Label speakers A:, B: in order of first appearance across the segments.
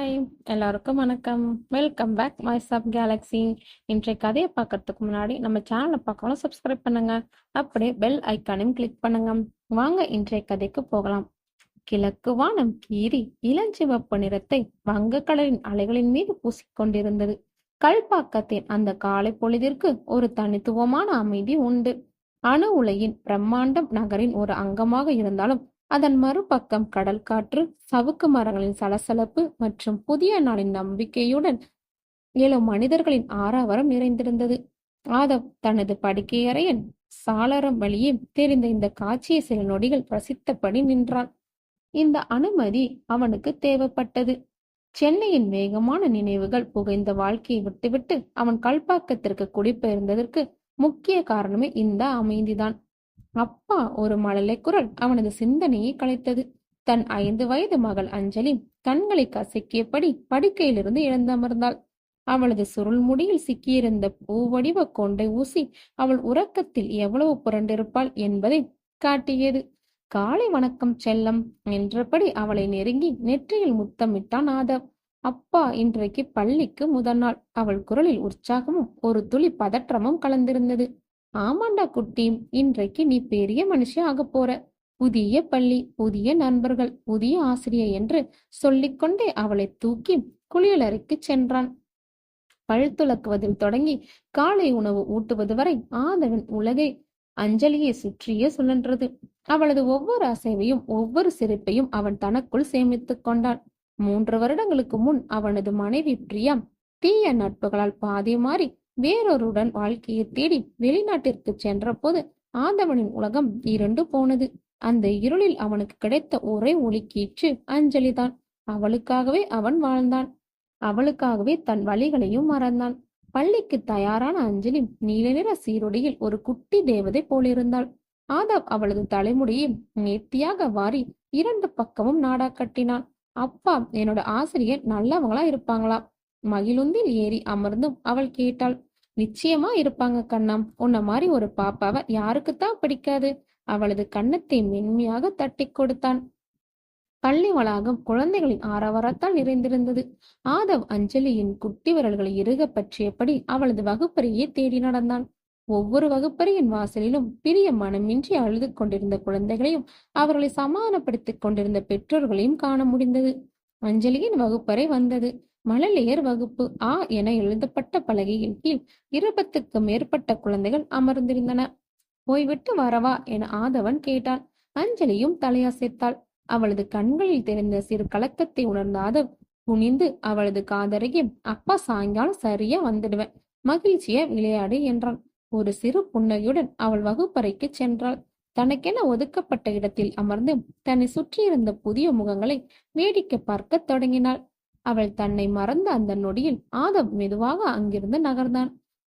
A: Hi, எல்லாருக்கும் வணக்கம். Welcome back my sub galaxy. இன்றைய கதையை பார்க்கறதுக்கு முன்னாடி நம்ம சேனலை பார்க்கலாம் சப்ஸ்கிரைப் பண்ணுங்க. அப்படியே பெல் ஐக்கானையும் கிளிக் பண்ணுங்க. வாங்க இன்றைய கதைக்கு போகலாம். கிழக்கு வானம் கீறி இளஞ்சிவப்பு நிறத்தை வங்கக்கடலின் அலைகளின் மீது பூசிக்கொண்டிருந்தது. கல்பாக்கத்தின் அந்த காலை பொழுதிற்கு ஒரு தனித்துவமான அமைதி உண்டு. அணு உலையின் பிரம்மாண்டம் நகரின் ஒரு அங்கமாக இருந்தாலும் அதன் மறுபக்கம் கடல் காற்று, சவுக்கு மரங்களின் சலசலப்பு மற்றும் புதிய நாளின் நம்பிக்கையுடன் எழும் மனிதர்களின் ஆரவாரம் நிறைந்திருந்தது. ஆதவ் தனது படுக்கை அறையின் சாளரம் வழியே தெரிந்த இந்த காட்சியை சில நொடிகள் ரசித்தபடி நின்றான். இந்த அனுமதி அவனுக்கு தேவைப்பட்டது. சென்னையின் வேகமான நினைவுகள் புகைந்த வாழ்க்கையை விட்டுவிட்டு அவன் கல்பாக்கத்திற்கு குடிபெயர்ந்ததற்கு முக்கிய காரணமே இந்த அமைதிதான். அப்பா, ஒரு மழலை குரல் அவனது சிந்தனையை கலைத்தது. தன் 5 வயது மகள் அஞ்சலி கண்களை கசக்கியபடி படுக்கையிலிருந்து எழுந்தமர்ந்தாள். அவளது சுருள் முடியில் சிக்கியிருந்த பூவடிவ கொண்டை ஊசி அவள் உறக்கத்தில் எவ்வளவு புரண்டிருப்பாள் என்பதை காட்டியது. காலை வணக்கம் செல்லம் என்றபடி அவளை நெருங்கி நெற்றியில் முத்தமிட்டான் ஆதவ். அப்பா, இன்றைக்கு பள்ளிக்கு முதல் நாள். அவள் குரலில் உற்சாகமும் ஒரு துளி பதற்றமும் கலந்திருந்தது. ஆமாண்டா குட்டி, இன்றைக்கு நீ பெரிய மனுஷி ஆக போற. புதிய பள்ளி, புதிய நண்பர்கள், புதிய ஆசிரியர் என்று சொல்லிக்கொண்டே அவளை தூக்கி குளியலறைக்கு சென்றான். பல் துலக்குவதில் தொடங்கி காலை உணவு ஊட்டுவது வரை ஆதவன் உலகை அஞ்சலியை சுற்றியே சுழன்றது. அவளது ஒவ்வொரு அசைவையும் ஒவ்வொரு சிரிப்பையும் அவன் தனக்குள் சேமித்துக் கொண்டான். 3 வருடங்களுக்கு முன் அவனது மனைவி பிரியா தீய நட்புகளால் பாதி மாறி வேறொருடன் வாழ்க்கையை தேடி வெளிநாட்டிற்கு சென்ற போது ஆதவனின் உலகம் இருண்டு போனது. அந்த இருளில் அவனுக்கு கிடைத்த ஒரே ஒளிக்கீற்று அஞ்சலிதான். அவளுக்காகவே அவன் வாழ்ந்தான். அவளுக்காகவே தன் வழிகளையும் மறந்தான். பள்ளிக்கு தயாரான அஞ்சலி நீல நிற சீருடையில் ஒரு குட்டி தேவதை போலிருந்தாள். ஆதவ் அவளது தலைமுடியை நேர்த்தியாக வாரி 2 பக்கமும் நாடா கட்டினான். அப்பா, என்னோட ஆசிரியர் நல்லவங்களா இருப்பாங்களா? மகிழுந்தில் ஏறி அமர்ந்தும் அவள் கேட்டாள். நிச்சயமா இருப்பாங்க கண்ணா. உன்ன மாதிரி ஒரு பாப்பாவை யாருக்குத்தான் பிடிக்காது? அவளது கன்னத்தை மென்மையாக தட்டி கொடுத்தான். பள்ளி வளாகம் குழந்தைகளின் ஆரவாரத்தால் நிறைந்திருந்தது. ஆதவ் அஞ்சலியின் குட்டி விரல்களை இறுக பற்றியபடி அவளது வகுப்பறையே தேடி நடந்தான். ஒவ்வொரு வகுப்பறையின் வாசலிலும் பிரிய மனமின்றி அழுது கொண்டிருந்த குழந்தைகளையும் அவர்களை சமாதானப்படுத்திக் கொண்டிருந்த பெற்றோர்களையும் காண முடிந்தது. அஞ்சலியின் வகுப்பறை வந்தது. மழலையர் வகுப்பு ஆ என எழுதப்பட்ட பலகையின் கீழ் 20க்கு மேற்பட்ட குழந்தைகள் அமர்ந்திருந்தன. போய்விட்டு வரவா என ஆதவன் கேட்டான். அஞ்சலியும் தலையசைத்தாள். அவளது கண்களில் தெரிந்த சிறு கலக்கத்தை உணர்ந்த ஆதவ் குனிந்து அவளது காதருகே, அப்பா சாயங்காலம் சரியா வந்துடுவேன், மகிழ்ச்சிய விளையாடு என்றான். ஒரு சிறு புன்னகையுடன் அவள் வகுப்பறைக்கு சென்றாள். தனக்கென ஒதுக்கப்பட்ட இடத்தில் அமர்ந்து தன்னை சுற்றியிருந்த புதிய முகங்களை வேடிக்கை பார்க்க தொடங்கினாள். அவள் தன்னை மறந்த அந்த நொடியில் ஆதவ் மெதுவாக அங்கிருந்து நகர்ந்தான்.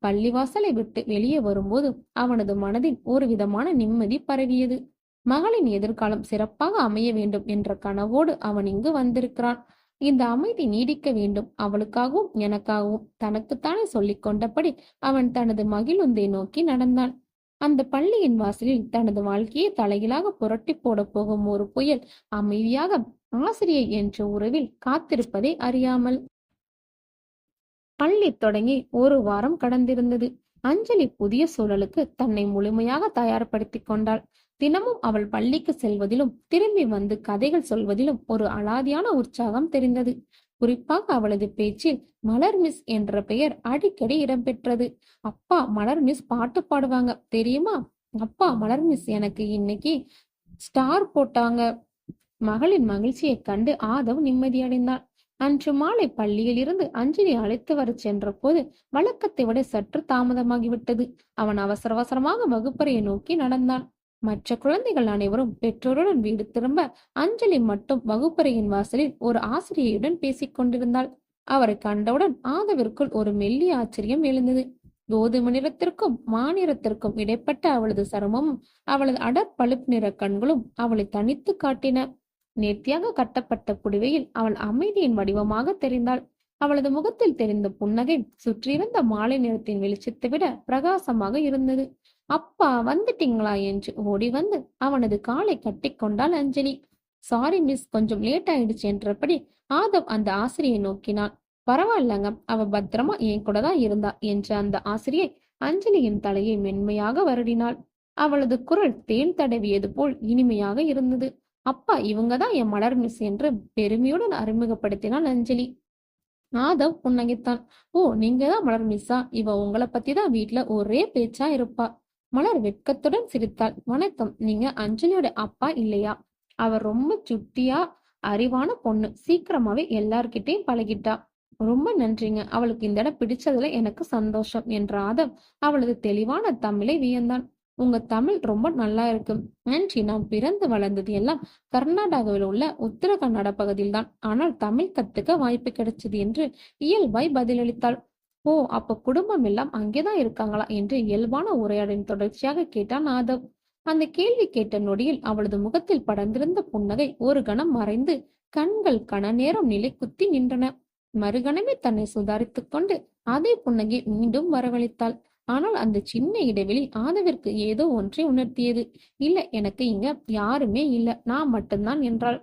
A: பள்ளிவாசலை விட்டு வெளியே வரும்போது அவனது மனதில் ஒரு விதமான நிம்மதி பரவியது. மகளின் எதிர்காலம் சிறப்பாக அமைய வேண்டும் என்ற கனவோடு அவன் இங்கு வந்திருக்கிறான். இந்த அமைதி நீடிக்க வேண்டும். அவளுக்காகவும் எனக்காகவும் தனக்குத்தானே சொல்லிக் கொண்டபடி அவன் தனது மகிழுந்தை நோக்கி நடந்தான். அந்த பள்ளியின் வாசலில் தனது வாழ்க்கையை தலைகீழாக புரட்டி போட போகும் ஒரு புயல் அமைதியாக ஆசிரியை என்ற உறவில் காத்திருப்பதை அறியாமல். பள்ளி தொடங்கி 1 வாரம் கடந்திருந்தது. அஞ்சலி புதிய சூழலுக்கு தன்னை முழுமையாக தயார்படுத்திக் கொண்டாள். தினமும் அவள் பள்ளிக்கு செல்வதிலும் திரும்பி வந்து கதைகள் சொல்வதிலும் ஒரு அலாதியான உற்சாகம் தெரிந்தது. குறிப்பாக அவளது பேச்சில் மலர் மிஸ் என்ற பெயர் அடிக்கடி இடம்பெற்றது. அப்பா, மலர் மிஸ் பாட்டு பாடுவாங்க தெரியுமா? அப்பா, மலர் மிஸ் எனக்கு இன்னைக்கு ஸ்டார் போட்டாங்க. மகளின் மகிழ்ச்சியைக் கண்டு ஆதவ் நிம்மதியடைந்தான். அன்று மாலை பள்ளியில் இருந்து அஞ்சலி அழைத்து வர சென்ற போது வழக்கத்தை விட சற்று தாமதமாகிவிட்டது. அவன் அவசர அவசரமாக வகுப்பறையை நோக்கி நடந்தான். மற்ற குழந்தைகள் அனைவரும் பெற்றோருடன் வீடு திரும்ப அஞ்சலி மட்டும் வகுப்பறையின் வாசலில் ஒரு ஆசிரியையுடன் பேசிக் கொண்டிருந்தாள். அவரை கண்டவுடன் ஆதவிற்குள் ஒரு மெல்லிய ஆச்சரியம் எழுந்தது. கோதுமை நிறத்திற்கும் மாநிறத்திற்கும் இடைப்பட்ட அவளது சருமமும் அவளது அடர் பழுப்பு நிற கண்களும் அவளை தனித்து காட்டின. நேர்த்தியாக கட்டப்பட்ட புடவையில் அவள் அமைதியின் வடிவமாக தெரிந்தாள். அவளது முகத்தில் தெரிந்த புன்னகை சுற்றியிருந்த மாலை நிறத்தின் வெளிச்சத்தை விட பிரகாசமாக இருந்தது. அப்பா, வந்துட்டீங்களா என்று ஓடி வந்து அவனது காலை கட்டிக்கொண்டாள் அஞ்சலி. சாரி மிஸ், கொஞ்சம் லேட் ஆயிடுச்சு என்றபடி ஆதவ் அந்த ஆசிரியை நோக்கினான். பரவாயில்லங்க, அவ பத்திரமா என் கூட தான் இருந்தா என்ற அந்த ஆசிரியை அஞ்சலியின் தலையை மென்மையாக வருடினாள். அவளது குரல் தேன் தடவியது போல் இனிமையாக இருந்தது. அப்பா, இவங்க தான் என் மலர் மிஸ் என்று பெருமையுடன் அறிமுகப்படுத்தினாள் அஞ்சலி. ஆதவ் புன்னகைத்தான். ஓ, நீங்க தான் மலர் மிஸ்ஸா? இவ உங்களை பத்தி தான் வீட்டுல ஒரே பேச்சா இருப்பா. மலர் வெட்கத்துடன் சிரித்தாள். வணக்கம், நீங்க அஞ்சலியோட அப்பா இல்லையா? அவர் ரொம்ப சுட்டியா அறிவான பொண்ணு, சீக்கிரமாவே எல்லார்கிட்டையும் பழகிட்டா. ரொம்ப நன்றிங்க, அவளுக்கு இந்த இடம் பிடிச்சதுல எனக்கு சந்தோஷம் என்ற ஆதவ் அவளது தெளிவான தமிழை வியந்தான். உங்க தமிழ் ரொம்ப நல்லா இருக்கு. நன்றி, நான் பிறந்து வளர்ந்தது எல்லாம் கர்நாடகாவில் உள்ள உத்தர கன்னட பகுதியில் தான். ஆனால் தமிழ் கத்துக்க வாய்ப்பு கிடைச்சது என்று இயல்பாய் பதிலளித்தாள். ஓ, அப்ப குடும்பம் எல்லாம் அங்கேதான் இருக்காங்களா என்று இயல்பான உரையாடலின் தொடர்ச்சியாக கேட்டான் ஆதவ். அந்த கேள்வி கேட்ட நொடியில் அவளது முகத்தில் படர்ந்திருந்த புன்னகை ஒரு கணம் மறைந்து கண்கள் கன நேரம் நிலை குத்தி நின்றன. மறுகணமே தன்னை சுதாரித்துக் கொண்டு அதே புன்னகை மீண்டும் வரவழைத்தாள். ஆனால் அந்த சின்ன இடைவெளி ஆதவிற்கு ஏதோ ஒன்றை உணர்த்தியது. இல்ல, எனக்கு இங்க யாருமே இல்ல, நான் மட்டும்தான் என்றாள்.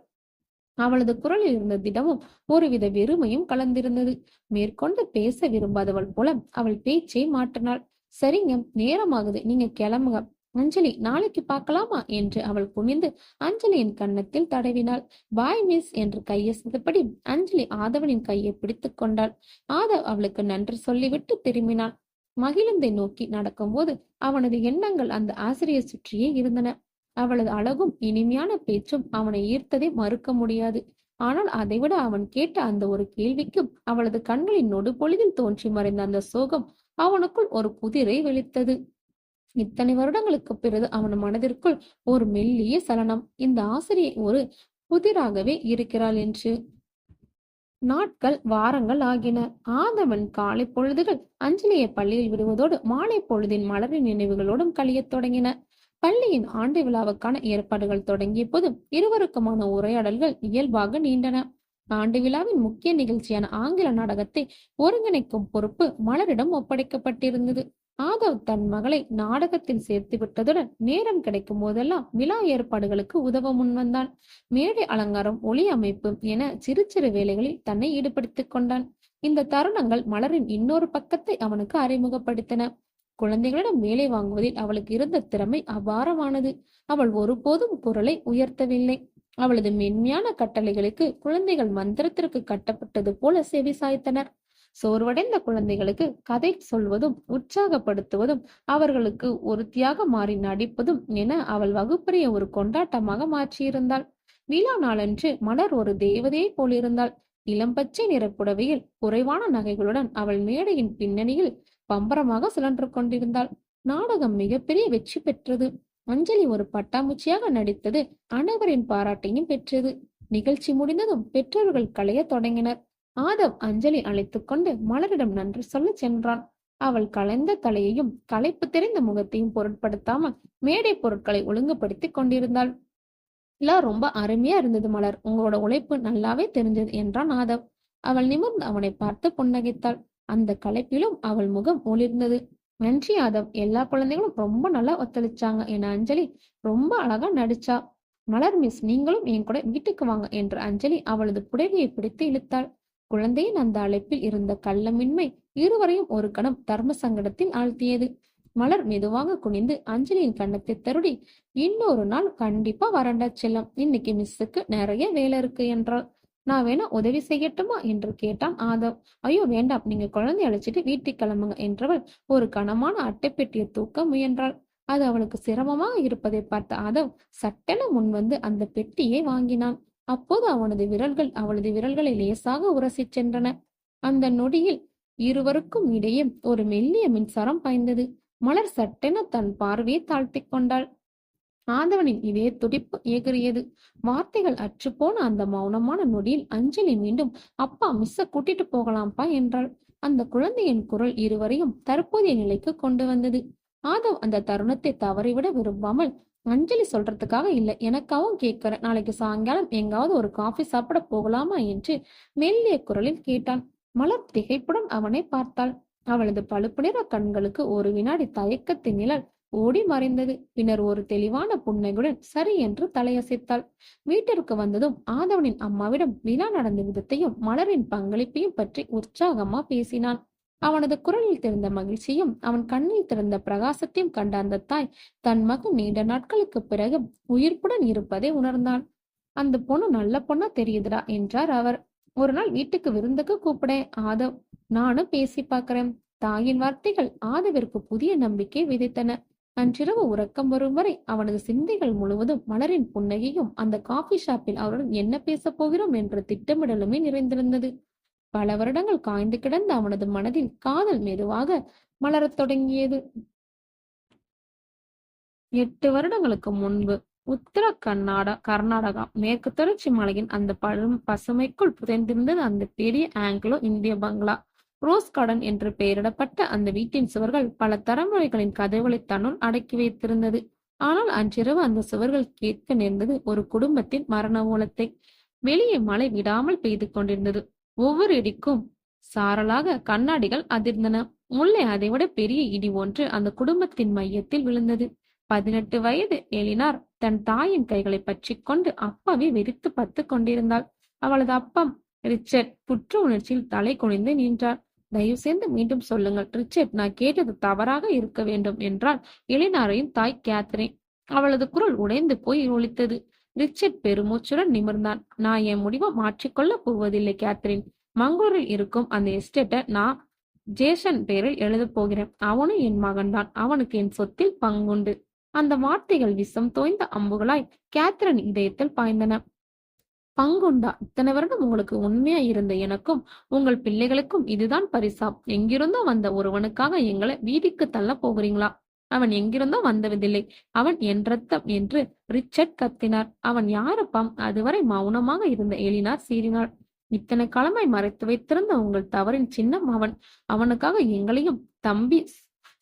A: அவளது குரலில் இருந்த திடமும் ஒருவித வெறுமையும் கலந்திருந்தது. மேற்கொண்டு பேச விரும்பாதவள் போல அவள் பேச்சை மாற்றினாள். சரிங்க, நேரமாகுது, நீங்க கிளம்புங்க. அஞ்சலி, நாளைக்கு பார்க்கலாமா என்று அவள் குனிந்து அஞ்சலியின் கன்னத்தில் தடவினாள். பாய் மிஸ் என்று கையசைத்தபடி அஞ்சலி ஆதவனின் கையை பிடித்துக் கொண்டாள். ஆதவ் அவளுக்கு நன்றி சொல்லிவிட்டு திரும்பினான். மகிழுந்தை நோக்கி நடக்கும்போது அவனது எண்ணங்கள் அந்த ஆசிரியர் சுற்றியே இருந்தன. அவளது அழகும் இனிமையான பேச்சும் அவனை ஈர்த்ததை மறுக்க முடியாது. ஆனால் அதைவிட அவன் கேட்ட அந்த ஒரு கேள்விக்கும் அவளது கண்களின் நொடு பொழுதில் தோன்றி மறைந்த அந்த சோகம் அவனுக்குள் ஒரு புதிரை வெளித்தது. இத்தனை வருடங்களுக்கு பிறகு அவன் மனதிற்குள் ஒரு மெல்லிய சலனம், இந்த ஆசிரியை ஒரு புதிராகவே இருக்கிறாள் என்று. நாட்கள் வாரங்கள் ஆகின. ஆதவன் காலை பொழுதுகள் அஞ்சலியை பள்ளியில் விடுவதோடு மாலை பொழுதின் மலரின் நினைவுகளோடும் கழியத் தொடங்கின. பள்ளியின் ஆண்டு விழாவுக்கான ஏற்பாடுகள் தொடங்கிய போது இருவருக்குமான உரையாடல்கள் இயல்பாக நீண்டன. ஆண்டு விழாவின் முக்கிய நிகழ்ச்சியான ஆங்கில நாடகத்தை ஒருங்கிணைக்கும் பொறுப்பு மலரிடம் ஒப்படைக்கப்பட்டிருந்தது. ஆதவ் தன் மகளை நாடகத்தில் சேர்த்து விட்டதுடன் நேரம் கிடைக்கும் போதெல்லாம் விழா ஏற்பாடுகளுக்கு உதவ முன்வந்தான். மேடை அலங்காரம், ஒளி அமைப்பு என சிறு சிறு வேலைகளில் தன்னை ஈடுபடுத்திக் கொண்டான். இந்த தருணங்கள் மலரின் இன்னொரு பக்கத்தை அவனுக்கு அறிமுகப்படுத்தின. குழந்தைகளிடம் வேலை வாங்குவதில் அவளுக்கு இருந்த திறமை அபாரமானது. அவள் ஒருபோதும் குரலை உயர்த்தவில்லை. அவளது மென்மையான கட்டளைகளுக்கு குழந்தைகள் மந்திரத்திற்கு கட்டப்பட்டது போல செவி சாய்த்தனர். சோர்வடைந்த குழந்தைகளுக்கு கதை சொல்வதும் உற்சாகப்படுத்துவதும் அவர்களுக்கு ஒருத்தியாக மாறி நடிப்பதும் என அவள் வகுப்பறைய ஒரு கொண்டாட்டமாக மாற்றியிருந்தாள். விழா நாளன்று மலர் ஒரு தேவதையை போலிருந்தாள். இளம்பச்சை நிற புடவையில் குறைவான நகைகளுடன் அவள் மேடையின் பின்னணியில் பம்பரமாக சுழன்று கொண்டிருந்தாள். நாடகம் மிகப்பெரிய வெற்றி பெற்றது. அஞ்சலி ஒரு பட்டாம்பூச்சியாக நடித்தது அனைவரின் பாராட்டையும் பெற்றது. நிகழ்ச்சி முடிந்ததும் பெற்றோர்கள் களைய தொடங்கினர். ஆதவ் அஞ்சலி அழைத்துக் கொண்டு மலரிடம் நன்றி சொல்ல சென்றான். அவள் கலைந்த தலையையும் களைப்பு தெரிந்த முகத்தையும் பொருட்படுத்தாமல் மேடை பொருட்களை ஒழுங்குபடுத்தி கொண்டிருந்தாள். எல்லாம் ரொம்ப அருமையா இருந்தது மலர், உங்களோட உழைப்பு நல்லாவே தெரிஞ்சது என்றான் ஆதவ். அவள் நிமிர்ந்து அவனை பார்த்து புன்னகைத்தாள். அந்த களைப்பிலும் அவள் முகம் ஒளிர்ந்தது. நன்றி ஆதவ், எல்லா குழந்தைகளும் ரொம்ப நல்லா ஒத்துழைச்சாங்க என அஞ்சலி ரொம்ப அழகா நடிச்சா. மலர் மிஸ், நீங்களும் என் கூட வீட்டுக்கு வாங்க என்று அஞ்சலி அவளது புடவையை பிடித்து இழுத்தாள். குழந்தையின் அந்த அழைப்பில் இருந்த கள்ளமின்மை இருவரையும் ஒரு கணம் தர்ம சங்கடத்தில் ஆழ்த்தியது. மலர் மெதுவாக குனிந்து அஞ்சலியின் கன்னத்தை தருடி, இன்னொரு நாள் கண்டிப்பா வரண்டா செல்லம், இன்னைக்கு மிஸ்ஸுக்கு நிறைய வேலை இருக்கு என்றாள். நான் வேணா உதவி செய்யட்டுமா என்று கேட்டான் ஆதவ். ஐயோ வேண்டாம், நீங்க குழந்தை அழைச்சிட்டு வீட்டுக்கு கிளம்புங்க என்றவள் ஒரு கனமான அட்டைப்பெட்டியை தூக்க முயன்றாள். அது அவளுக்கு சிரமமாக இருப்பதை பார்த்த ஆதவ் சட்டென முன்வந்து அந்த பெட்டியை வாங்கினான். அப்போது அவனது விரல்கள் அவளது விரல்களை லேசாக உரசிச் சென்றன. அந்த நொடியில் இருவருக்கும் இடையே ஒரு மெல்லிய மின்சாரம் பாய்ந்தது. மலர் சட்டென தன் பார்வையை தாழ்த்திக் கொண்டாள். ஆதவனின் இதய துடிப்பு எகிறியது. வார்த்தைகள் அற்றுப்போன அந்த மௌனமான நொடியில் அஞ்சலி மீண்டும் அப்பா, மிஸ்ஸ கூட்டிட்டு போகலாம்ப்பா என்றாள். அந்த குழந்தையின் குரல் இருவரையும் தற்போதைய நிலைக்கு கொண்டு வந்தது. ஆதவ் அந்த தருணத்தை தவறிவிட விரும்பாமல், அஞ்சலி சொல்றதுக்காக இல்ல, எனக்காகவும் கேட்கிறேன், நாளைக்கு சாயங்காலம் எங்காவது ஒரு காஃபி சாப்பிட போகலாமா என்று மெல்லிய குரலில் கேட்டான். மலர் திகைப்புடன் அவனை பார்த்தாள். அவளது பழுப்பு நிற கண்களுக்கு ஒரு வினாடி தயக்கத்தின் நிழல் ஓடி மறைந்தது. பின்னர் ஒரு தெளிவான புன்னகையுடன் சரி என்று தலையசைத்தாள். வீட்டிற்கு வந்ததும் ஆதவனின் அம்மாவிடம் விழா நடந்த விதத்தையும் மலரின் பங்களிப்பையும் பற்றி உற்சாகமா பேசினான். அவனது குரலில் தெரிந்த மகிழ்ச்சியும் அவன் கண்ணில் திறந்த பிரகாசத்தையும் கண்ட அந்த தாய் தன் மகன் நீண்ட நாட்களுக்கு பிறகு உயிர்ப்புடன் இருப்பதை உணர்ந்தான். அந்த பொண்ணு நல்ல பொண்ணா தெரியுதுடா என்றார் அவர். ஒரு நாள் வீட்டுக்கு விருந்துக்கு கூப்பிடேன் ஆதவ், நானும் பேசி பார்க்கிறேன். தாயின் வார்த்தைகள் ஆதவிற்கு புதிய நம்பிக்கை விதைத்தன. அன்றிரவு உறக்கம் வரும் வரை அவனது சிந்தைகள் முழுவதும் மலரின் புன்னகையும் அந்த காபி ஷாப்பில் அவருடன் என்ன பேசப் போகிறோம் என்ற திட்டமிடலுமே நிறைந்திருந்தது. பல வருடங்கள் காய்ந்து கிடந்த அவனது மனதில் காதல் மெதுவாக மலரத் தொடங்கியது. 8 வருடங்களுக்கு முன்பு உத்தர கர்நாடகா மேற்கு தொடர்ச்சி மலையின் அந்த பசுமைக்குள் புதைந்திருந்தது அந்த பெரிய ஆங்கிலோ இந்திய பங்களா. ரோஸ் கார்டன் என்று பெயரிடப்பட்ட அந்த வீட்டின் சுவர்கள் பல தலைமுறைகளின் கதவுகளை தன்னுள் அடக்கி வைத்திருந்தது. ஆனால் அன்றிரவு அந்த சுவர்கள் கேட்க நேர்ந்தது ஒரு குடும்பத்தின் மரண ஓலத்தை. வெளியே மழை விடாமல் பெய்து கொண்டிருந்தது. ஒவ்வொரு இடிக்கும் சாரலாக கண்ணாடிகள் அதிர்ந்தன. உள்ளே அதைவிட பெரிய இடி ஒன்று அந்த குடும்பத்தின் மையத்தில் விழுந்தது. 18 வயது எலினார் தன் தாயின் கைகளை பற்றி கொண்டு அப்பாவை வெறித்து பத்து கொண்டிருந்தாள். அவளது அப்பம் ரிச்சர்ட் குற்ற உணர்ச்சியில் தலை குனிந்து நின்றார். தயவு செய்து மீண்டும் சொல்லுங்கள் ரிச்சர்ட், நான் கேட்டது தவறாக இருக்க வேண்டும் என்றால் எலினாரையும் தாய் கேத்தரின். அவளது குரல் உடைந்து போய் ஒலித்தது. ரிச்சர்ட் பெருமூச்சுடன் நிமிர்ந்தான். நான் என் முடிவை மாற்றிக்கொள்ள போவதில்லை கேத்தரின். மங்களூரில் இருக்கும் அந்த எஸ்டேட்டை நான் ஜேசன் பேரில் எழுதப் போகிறேன். அவனும் என் மகன்தான். அவனுக்கு என் சொத்தில் பங்குண்டு. அந்த வார்த்தைகள் விஷம் தோய்ந்த அம்புகளாய் கேத்தரின் இதயத்தில் பாய்ந்தன. பங்குண்டா? இத்தனை வருடம் உங்களுக்கு உண்மையா இருந்த எனக்கும் உங்கள் பிள்ளைகளுக்கும் இதுதான் பரிசா? எங்கிருந்தோ வந்த ஒருவனுக்காக எங்களை வீதிக்கு தள்ள போகிறீங்களா? அவன் எங்கிருந்தோ வந்ததில்லை. அவன் என் ரத்தம் என்று ரிச்சர்ட் கத்தினார். அவன் யாரப்பாம்? அதுவரை மௌனமாக இருந்த எலினார் சீறினாள். இத்தனை காலமாய் மறைத்து வைத்திருந்த உங்கள் தவறின் சின்னம் அவன். அவனுக்காக எங்களையும் தம்பி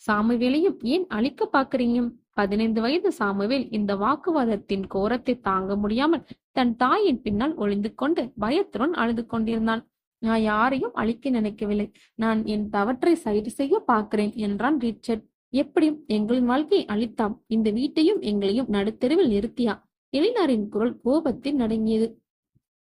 A: சாமுவேலையும் ஏன் அழிக்க பாக்குறீங்க? 15 வயது சாமுவேல் இந்த வாக்குவாதத்தின் கோரத்தை தாங்க முடியாமல் தன் தாயின் பின்னால் ஒளிந்து கொண்டு பயத்துடன் அழுது கொண்டிருந்தான். நான் யாரையும் அழிக்க நினைக்கவில்லை. நான் என் தவற்றை சரி செய்ய பார்க்கிறேன் என்றான் ரிச்சர்ட். எப்படியும் எங்களின் வாழ்க்கையை அழித்தாம். இந்த வீட்டையும் எங்களையும் நடுத்தெருவில் நிறுத்தியா? எலினாரின் குரல் கோபத்தில் நடுங்கியது.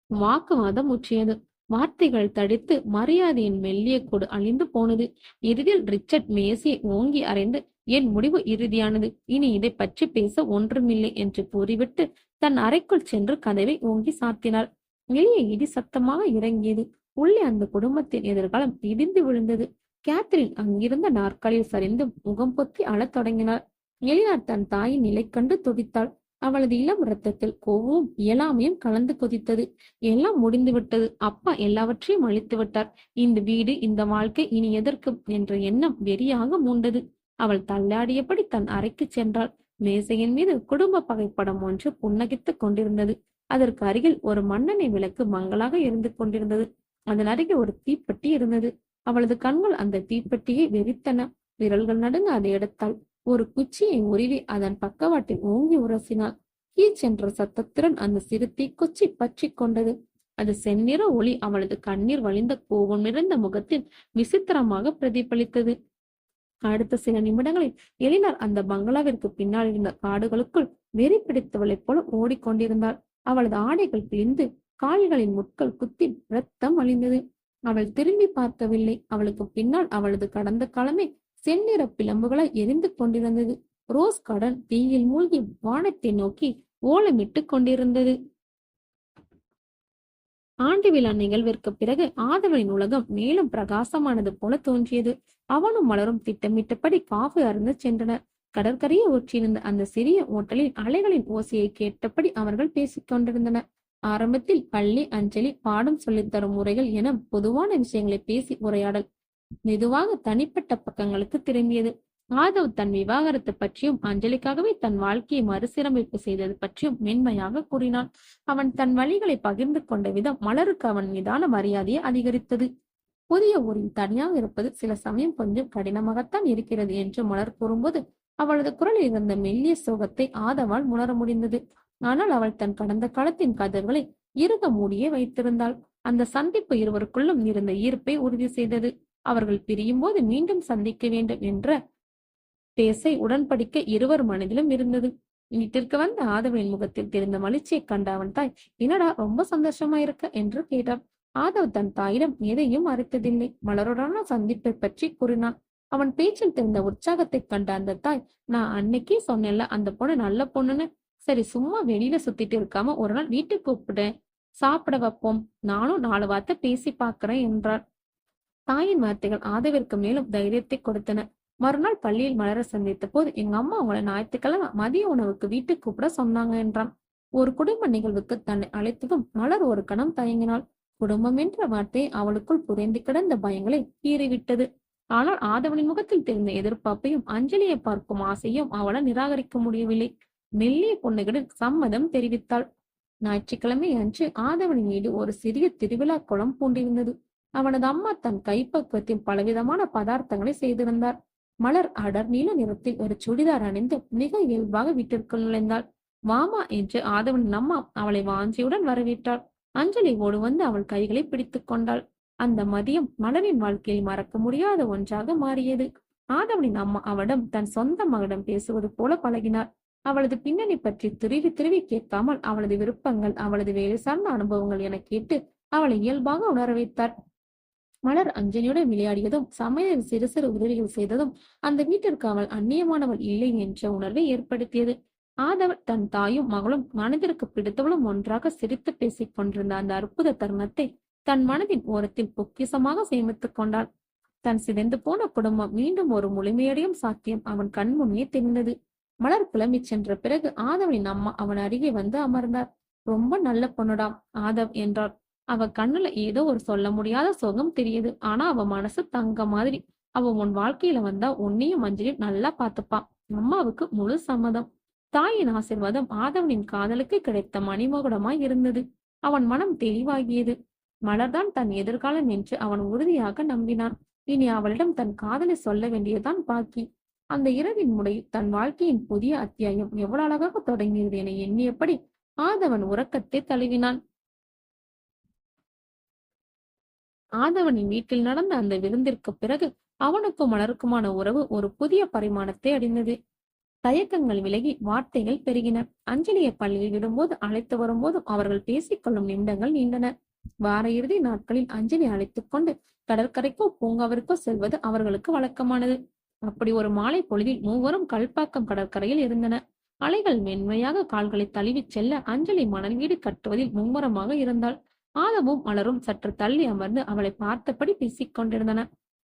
A: வாக்குவாதம் முற்றியது. வார்த்தைகள் தடித்து மரியாதையின் மெல்லிய கொடு அழிந்து போனது. இறுதியில் ரிச்சர்ட் மேசியை ஓங்கி அறைந்து என் முடிவு இறுதியானது. இனி இதை பற்றி பேச ஒன்றுமில்லை என்று கூறிவிட்டு தன் அறைக்குள் சென்று கதவை ஓங்கி சாத்தினார். வெளியே இடி சத்தமாக இறங்கியது. உள்ளே அந்த குடும்பத்தின் எதிர்காலம் இடிந்து விழுந்தது. கேத்தரின் அங்கிருந்த நாற்காலியில் சரிந்து முகம் பொத்தி அழத் தொடங்கினார். எலினார் தன் தாயின் நிலை கண்டு துடித்தாள். அவளது இளம் இரத்தத்தில் கோவமும் இயலாமையும் கலந்து கொதித்தது. எல்லாம் முடிந்து விட்டது. அப்பா எல்லாவற்றையும் அழித்து விட்டார். இந்த வீடு, இந்த வாழ்க்கை இனி எதற்கு என்ற எண்ணம் வெறியாக மூண்டது. அவள் தள்ளாடியபடி தன் அறைக்கு சென்றாள். மேசையின் மீது குடும்ப பகைப்படம் ஒன்று புன்னகித்துக் கொண்டிருந்தது. அதற்கு அருகில் ஒரு மண்ணெண்ணை விளக்கு மங்களாக எரிந்து கொண்டிருந்தது. அதன் அருகே ஒரு தீப்பெட்டி இருந்தது. அவளது கண்கள் அந்த தீப்பெட்டியை வெறித்தன. விரல்கள் நடுங்க அதை எடுத்தாள். ஒரு குச்சியை உருவி அதன் பக்கவாட்டில் ஓங்கி உரசினாள். கீச் என்ற சத்தத்துடன் அந்த சிறு தீக்குச்சி பற்றி கொண்டது. அது செந்நிற ஒளி அவளது கண்ணீர் வழிந்த கோபம் நிறைந்த முகத்தில் விசித்திரமாக பிரதிபலித்தது. அடுத்த சில நிமிடங்களில் எலினார் அந்த பங்களாவிற்கு பின்னால் இருந்த காடுகளுக்குள் வெறி பிடித்தவளைப் போல ஓடிக்கொண்டிருந்தாள். அவளது ஆடைகள் பிழிந்து கால்களின் முட்கள் குத்தி இரத்தம் வழிந்தது. அவள் திரும்பி பார்க்கவில்லை. அவளுக்கு பின்னால் அவளது கடந்த காலமே செந்நிற பிளம்புகளாய் எரிந்து கொண்டிருந்தது. ரோஸ் கார்டன் தீயில் மூழ்கி வானத்தை நோக்கி ஓலமிட்டு கொண்டிருந்தது. ஆண்டு விழா நிகழ்விற்கு பிறகு ஆதவனின் உலகம் மேலும் பிரகாசமானது போல தோன்றியது. அவனும் மலரும் திட்டமிட்டபடி காஃபி அருந்த சென்றனர். கடற்கரையை ஒற்றியிருந்த அந்த சிறிய ஓட்டலில் அலைகளின் ஓசையை கேட்டபடி அவர்கள் பேசிக் கொண்டிருந்தனர். ஆரம்பத்தில் பள்ளி, அஞ்சலி, பாடம் சொல்லித்தரும் முறைகள் என பொதுவான விஷயங்களை பேசி உரையாடல் மெதுவாக தனிப்பட்ட பக்கங்களுக்கு திரும்பியது. ஆதவ் தன் விவாகரத்து பற்றியும் அஞ்சலிக்காகவே தன் வாழ்க்கையை மறுசீரமைப்பு செய்தது பற்றியும் மென்மையாக கூறினான். அவன் தன் வழிகளை பகிர்ந்து கொண்ட விதம் மலருக்கு அவன் மீதான மரியாதையை அதிகரித்தது. புதிய ஊரில் தனியாக இருப்பது சில சமயம் கொஞ்சம் கடினமாகத்தான் இருக்கிறது என்று மலர் கூறும்போது அவளது குரலில் இருந்த மெல்லிய சோகத்தை ஆதவால் உணர முடிந்தது. ஆனால் அவள் தன் கடந்த காலத்தின் கதவுகளை இறுக மூடியே வைத்திருந்தாள். அந்த சந்திப்பு இருவருக்குள்ளும் இருந்த ஈர்ப்பை உறுதி செய்தது. அவர்கள் பிரியும் போது மீண்டும் சந்திக்க வேண்டும் என்ற பேசை உடன்படிக்கை இருவர் மனதிலும் இருந்தது. வீட்டிற்கு வந்த ஆதவனின் முகத்தில் தெரிந்த மகிழ்ச்சியை கண்ட அவன் தாய், என்னடா ரொம்ப சந்தோஷமா இருக்க என்று கேட்டான். ஆதவ் தன் தாயிடம் எதையும் மறைத்ததில்லை. மலருடனான சந்திப்பை பற்றி கூறினான். அவன் பேச்சில் தெரிந்த உற்சாகத்தை கண்ட அந்த தாய், நான் அன்னைக்கே சொன்னேன்ல அந்த பொண்ணு நல்ல பொண்ணுன்னு. சரி, சும்மா வெளியில சுத்திட்டு இருக்காம ஒரு நாள் வீட்டுக்கு கூப்பிட சாப்பிட வைப்போம். நானும் 4 வார்த்தை பேசி பாக்குறேன் என்றார். தாயின் வார்த்தைகள் ஆதவிற்கு மேலும் தைரியத்தை கொடுத்தன. மறுநாள் பள்ளியில் மலர சந்தித்த போது, எங்க அம்மா அவங்களை ஞாயிற்றுக்கிழமை மதிய உணவுக்கு வீட்டுக்கு கூப்பிட சொன்னாங்க என்றான். ஒரு குடும்ப நிகழ்வுக்கு தன்னை அழைத்ததும் மலர் ஒரு கணம் தயங்கினாள். குடும்பம் என்ற வார்த்தை அவளுக்குள் புதைந்து கிடந்த பயங்களை கீறிவிட்டது. ஆனால் ஆதவனின் முகத்தில் தெரிந்த எதிர்பார்ப்பையும் அஞ்சலியை பார்க்கும் ஆசையும் அவளால் நிராகரிக்க முடியவில்லை. மெல்லிய புன்னகையுடன் சம்மதம் தெரிவித்தாள். ஞாயிற்றுக்கிழமை அன்று ஆதவனின் வீடு ஒரு சிறிய திருவிழா குளம் பூண்டிருந்தது. அவனது அம்மா தன் கைப்பக்குவத்தில் பலவிதமான பதார்த்தங்களை செய்திருந்தார். மலர் அடர் நீல நிறத்தில் ஒரு சுடிதார் அணிந்து மிக இயல்பாக வீட்டிற்குள் நுழைந்தாள். மாமா என்று ஆதவனின் அம்மா அவளை வாஞ்சியுடன் வரவேற்றாள். அஞ்சலி ஓடு வந்து அவள் கைகளை பிடித்துக் கொண்டாள். அந்த மதியம் மலரின் வாழ்க்கையில் மறக்க முடியாத ஒன்றாக மாறியது. ஆதவனின் அம்மா அவளிடம் தன் சொந்த மகளிடம் பேசுவது போல பழகினார். அவளது பின்னணி பற்றி திருவி திருவி கேட்காமல் அவளது விருப்பங்கள், அவளது வேலை சார்ந்த அனுபவங்கள் என கேட்டு அவளை இயல்பாக உணர வைத்தார். மலர் அஞ்சலியுடன் விளையாடியதும், சமையலில் சிறு சிறு உதவிகள் செய்ததும் அந்த வீட்டிற்கு அவள் அந்நியமானவள் இல்லை என்ற உணர்வை ஏற்படுத்தியது. ஆதவன் தன் தாயும் மகளும் மனதிற்கு பிடித்தவளும் ஒன்றாக சிரித்து பேசிக் கொண்டிருந்த அந்த அற்புத தருணத்தை தன் மனதின் ஓரத்தில் பொக்கிசமாக சேமித்துக் கொண்டாள். தன் சிதைந்து போன குடும்பம் மீண்டும் ஒரு முழுமையடையும் சாத்தியம் அவன் கண் முன்னே தெரிந்தது. மலர் கிளம்பி சென்ற பிறகு ஆதவனின் அம்மா அவன் அருகே வந்து அமர்ந்தார். ரொம்ப நல்ல பொண்ணுடாம் ஆதவ் என்றார். அவ கண்ணுல ஏதோ ஒரு சொல்ல முடியாத சோகம் தெரியுது. ஆனா அவ மனசு தங்க மாதிரி. அவ உன் வாழ்க்கையில வந்தா உன்னையும் அஞ்சலியும் நல்லா பாத்துப்பான். அம்மாவுக்கு முழு சம்மதம். தாயின் ஆசிர்வாதம் ஆதவனின் காதலுக்கு கிடைத்த மணிமகுடமாய் இருந்தது. அவன் மனம் தெளிவாகியது. மலர்தான் தன் எதிர்காலம் என்று அவன் உறுதியாக நம்பினான். இனி அவளிடம் தன் காதலை சொல்ல வேண்டியதுதான் பாக்கி. அந்த இரவின் முடிவில் தன் வாழ்க்கையின் புதிய அத்தியாயம் எவ்வளவு அழகாக தொடங்கியது என எண்ணியபடி ஆதவன் உறக்கத்தை தழுவினான். ஆதவனின் வீட்டில் நடந்த அந்த விருந்திற்கு பிறகு அவனுக்கும் மலருக்குமான உறவு ஒரு புதிய பரிமாணத்தை அடைந்தது. தயக்கங்கள் விலகி வார்த்தைகள் பெருகின. அஞ்சலியை பள்ளியில் விடும்போது அழைத்து வரும்போதும் அவர்கள் பேசிக்கொள்ளும் நிமிடங்கள் நீண்டன. வார இறுதி நாட்களில் அஞ்சலி அழைத்துக் கொண்டு கடற்கரைக்கோ பூங்காவிற்கோ செல்வது அவர்களுக்கு வழக்கமானது. அப்படி ஒரு மாலை பொழுதில் மூவரும் கல்பாக்கம் கடற்கரையில் இருந்தன. அலைகள் மென்மையாக கால்களை தழுவிச் செல்ல அஞ்சலி மணல் வீடு கட்டுவதில் மும்முரமாக இருந்தாள். ஆதமும் மலரும் சற்று தள்ளி அமர்ந்து அவளை பார்த்தபடி பேசிக் கொண்டிருந்தன.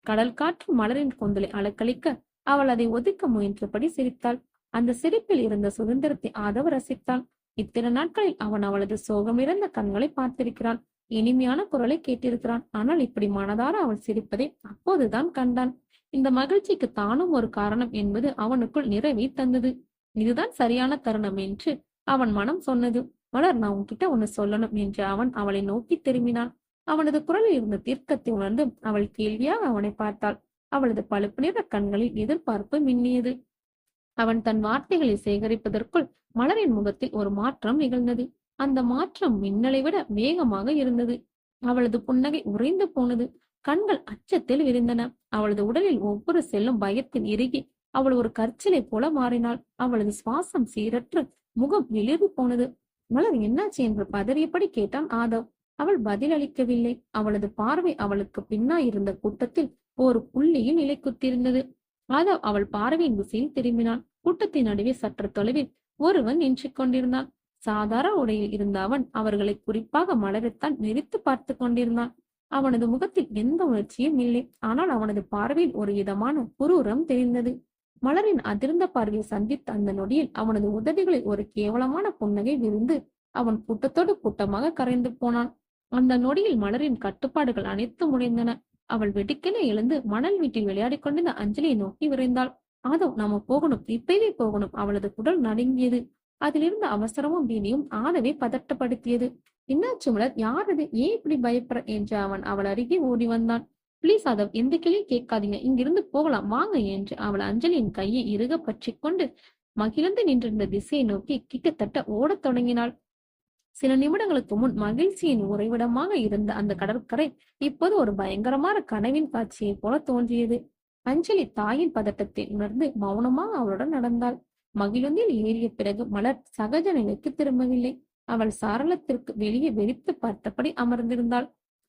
A: கடல் காற்று மலரின் கொந்தலை அலக்களிக்க அவள் அதை ஒதுக்க முயன்றபடி சிரித்தாள். அந்த சிரிப்பில் இருந்த சுதந்திரத்தை ஆதவ ரசித்தான். இத்தனை நாட்களில் அவன் அவளது சோகமிருந்த கண்களை பார்த்திருக்கிறான். இனிமையான குரலை கேட்டிருக்கிறான். ஆனால் இப்படி மனதார அவள் சிரிப்பதை அப்போதுதான் கண்டான். இந்த மகிழ்ச்சிக்கு தானும் ஒரு காரணம் என்பது அவனுக்குள் நிறைவை தந்தது. இதுதான் சரியான தருணம் என்று அவன் மனம் சொன்னது. மலர், நான் உன்கிட்ட ஒன்னு சொல்லணும் என்று அவன் அவளை நோக்கி திரும்பினான். அவனது குரலில் இருந்த தீர்க்கத்தை உணர்ந்து அவள் கேள்வியாக அவனை பார்த்தாள். அவளது பழுப்பு நிற கண்களில் எதிர்பார்ப்பு மின்னியது. அவன் தன் வார்த்தைகளை சேகரிப்பதற்குள் மலரின் முகத்தில் ஒரு மாற்றம் நிகழ்ந்தது. அந்த மாற்றம் மின்னலை விட வேகமாக இருந்தது. அவளது புன்னகை உறைந்து போனது. கண்கள் அச்சத்தில் விரிந்தன. அவளது உடலில் ஒவ்வொரு செல்லும் பயத்தில் இறுகி அவள் ஒரு கற்சிலை போல மாறினாள். அவளது சுவாசம் சீரற்று முகம் வெளிர்வு போனது. மலர், என்னாச்சு என்று பதறியபடி கேட்டான் ஆதவ். அவள் பதில் அளிக்கவில்லை. அவளது பார்வை அவளுக்கு பின்னாயிருந்த கூட்டத்தில் ஒரு புள்ளியில் நிலை குத்திருந்தது. ஆதவ் அவள் பார்வையின் திசையில் திரும்பினான். கூட்டத்தின் நடுவே சற்று தொலைவில் ஒருவன் நின்று கொண்டிருந்தான். சாதாரண உடையில் இருந்த அவன் அவர்களை, குறிப்பாக மலரைத்தான் வெறித்து பார்த்து கொண்டிருந்தான். அவனது முகத்தில் எந்த உணர்ச்சியும் இல்லை. ஆனால் அவனது பார்வையில் ஒரு விதமான குரூரம் தெரிந்தது. மலரின் அதிர்ந்த பார்வையை சந்தித்த அந்த நொடியில் அவனது உதடுகளில் ஒரு கேவலமான புன்னகை விரிந்து அவன் கூட்டத்தோடு கூட்டமாக கரைந்து போனான். அந்த நொடியில் மலரின் கட்டுப்பாடுகள் அனைத்தும் முடிந்தன. அவள் வெடிக்கென எழுந்து மணல் வீட்டில் விளையாடி கொண்டிருந்த அஞ்சலியை நோக்கி விரைந்தாள். ஆதவ், நாம போகணும், இப்பவே போகணும். அவளது குடல் நடுங்கியது. அதிலிருந்த அவசரமும் பீதியும் ஆதவை பதட்டப்படுத்தியது. என்னாச்சு மலர்? யார் அது? ஏன் இப்படி பயப்படுற என்று அவன் அவள் அருகே ஓடி வந்தான். பிளீஸ் ஆதவ், எந்த கேள்வியும் கேட்காதீங்க, இங்கிருந்து போகலாம் வாங்க என்று அவள் அஞ்சலியின் கையை இறுக பற்றி கொண்டு மகிழ்ந்து நின்றிருந்த திசையை நோக்கி கிட்டத்தட்ட ஓடத் தொடங்கினாள். சில நிமிடங்களுக்கு முன் மகிழ்ச்சியின் உறைவிடமாக இருந்த அந்த கடற்கரை இப்போது ஒரு பயங்கரமான கனவின் காட்சியை போல தோன்றியது. அஞ்சலி தாயின் பதட்டத்தை உணர்ந்து மௌனமாக அவளுடன் நடந்தாள். மகிழுந்தில் ஏறிய பிறகு மலர் சகஜ நிலைக்கு திரும்பவில்லை. அவள் சாரளத்திற்கு வெளியே வெறித்து பார்த்தபடி அமர்ந்திருந்தாள்.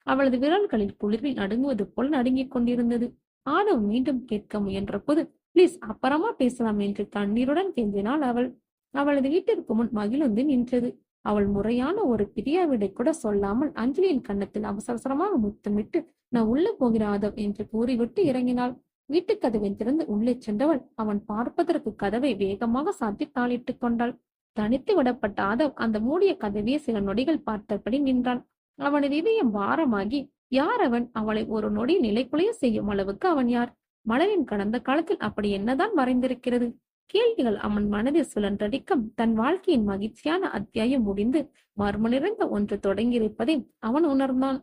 A: அவளது விரல்களில் குளிரில் நடுங்குவது போல் நடுங்கிக் கொண்டிருந்தது. ஆடவ் மீண்டும் கேட்க முயன்ற போது, பிளீஸ் அப்புறமா பேசலாம் என்று கண்ணீருடன் கெஞ்சினாள் அவள். அவளது வீட்டிற்கு முன் மகிழுந்து நின்றது. அவள் முறையான ஒரு பிரியாவிடை கூட சொல்லாமல் அஞ்சலியின் கன்னத்தில் அவசரமாக முத்தமிட்டு, நான் உள்ள போகிற ஆதவ் என்று கூறிவிட்டு இறங்கினாள். வீட்டுக் கதவை திறந்து உள்ளே சென்றவள் அவன் பார்ப்பதற்கு கதவை வேகமாக சாத்தி தாளிட்டுக் கொண்டாள். தனித்து விடப்பட்ட ஆதவ் அந்த மூடிய கதவையே சில நொடிகள் பார்த்தபடி நின்றான். அவனது இதயம் பாரமாகி, யார் அவன்? அவளை ஒரு நொடி நிலைக்குலைய செய்யும் அளவுக்கு அவன் யார்? மலரின் கடந்த காலத்தில் அப்படி என்னதான் மறைந்திருக்கிறது? கேள்விகள் அவன் மனதில் சுழன்றடிக்கும். தன் வாழ்க்கையின் மகிழ்ச்சியான அத்தியாயம் முடிந்து மர்ம நிறைந்த ஒன்று தொடங்கியிருப்பதை அவன் உணர்ந்தான்.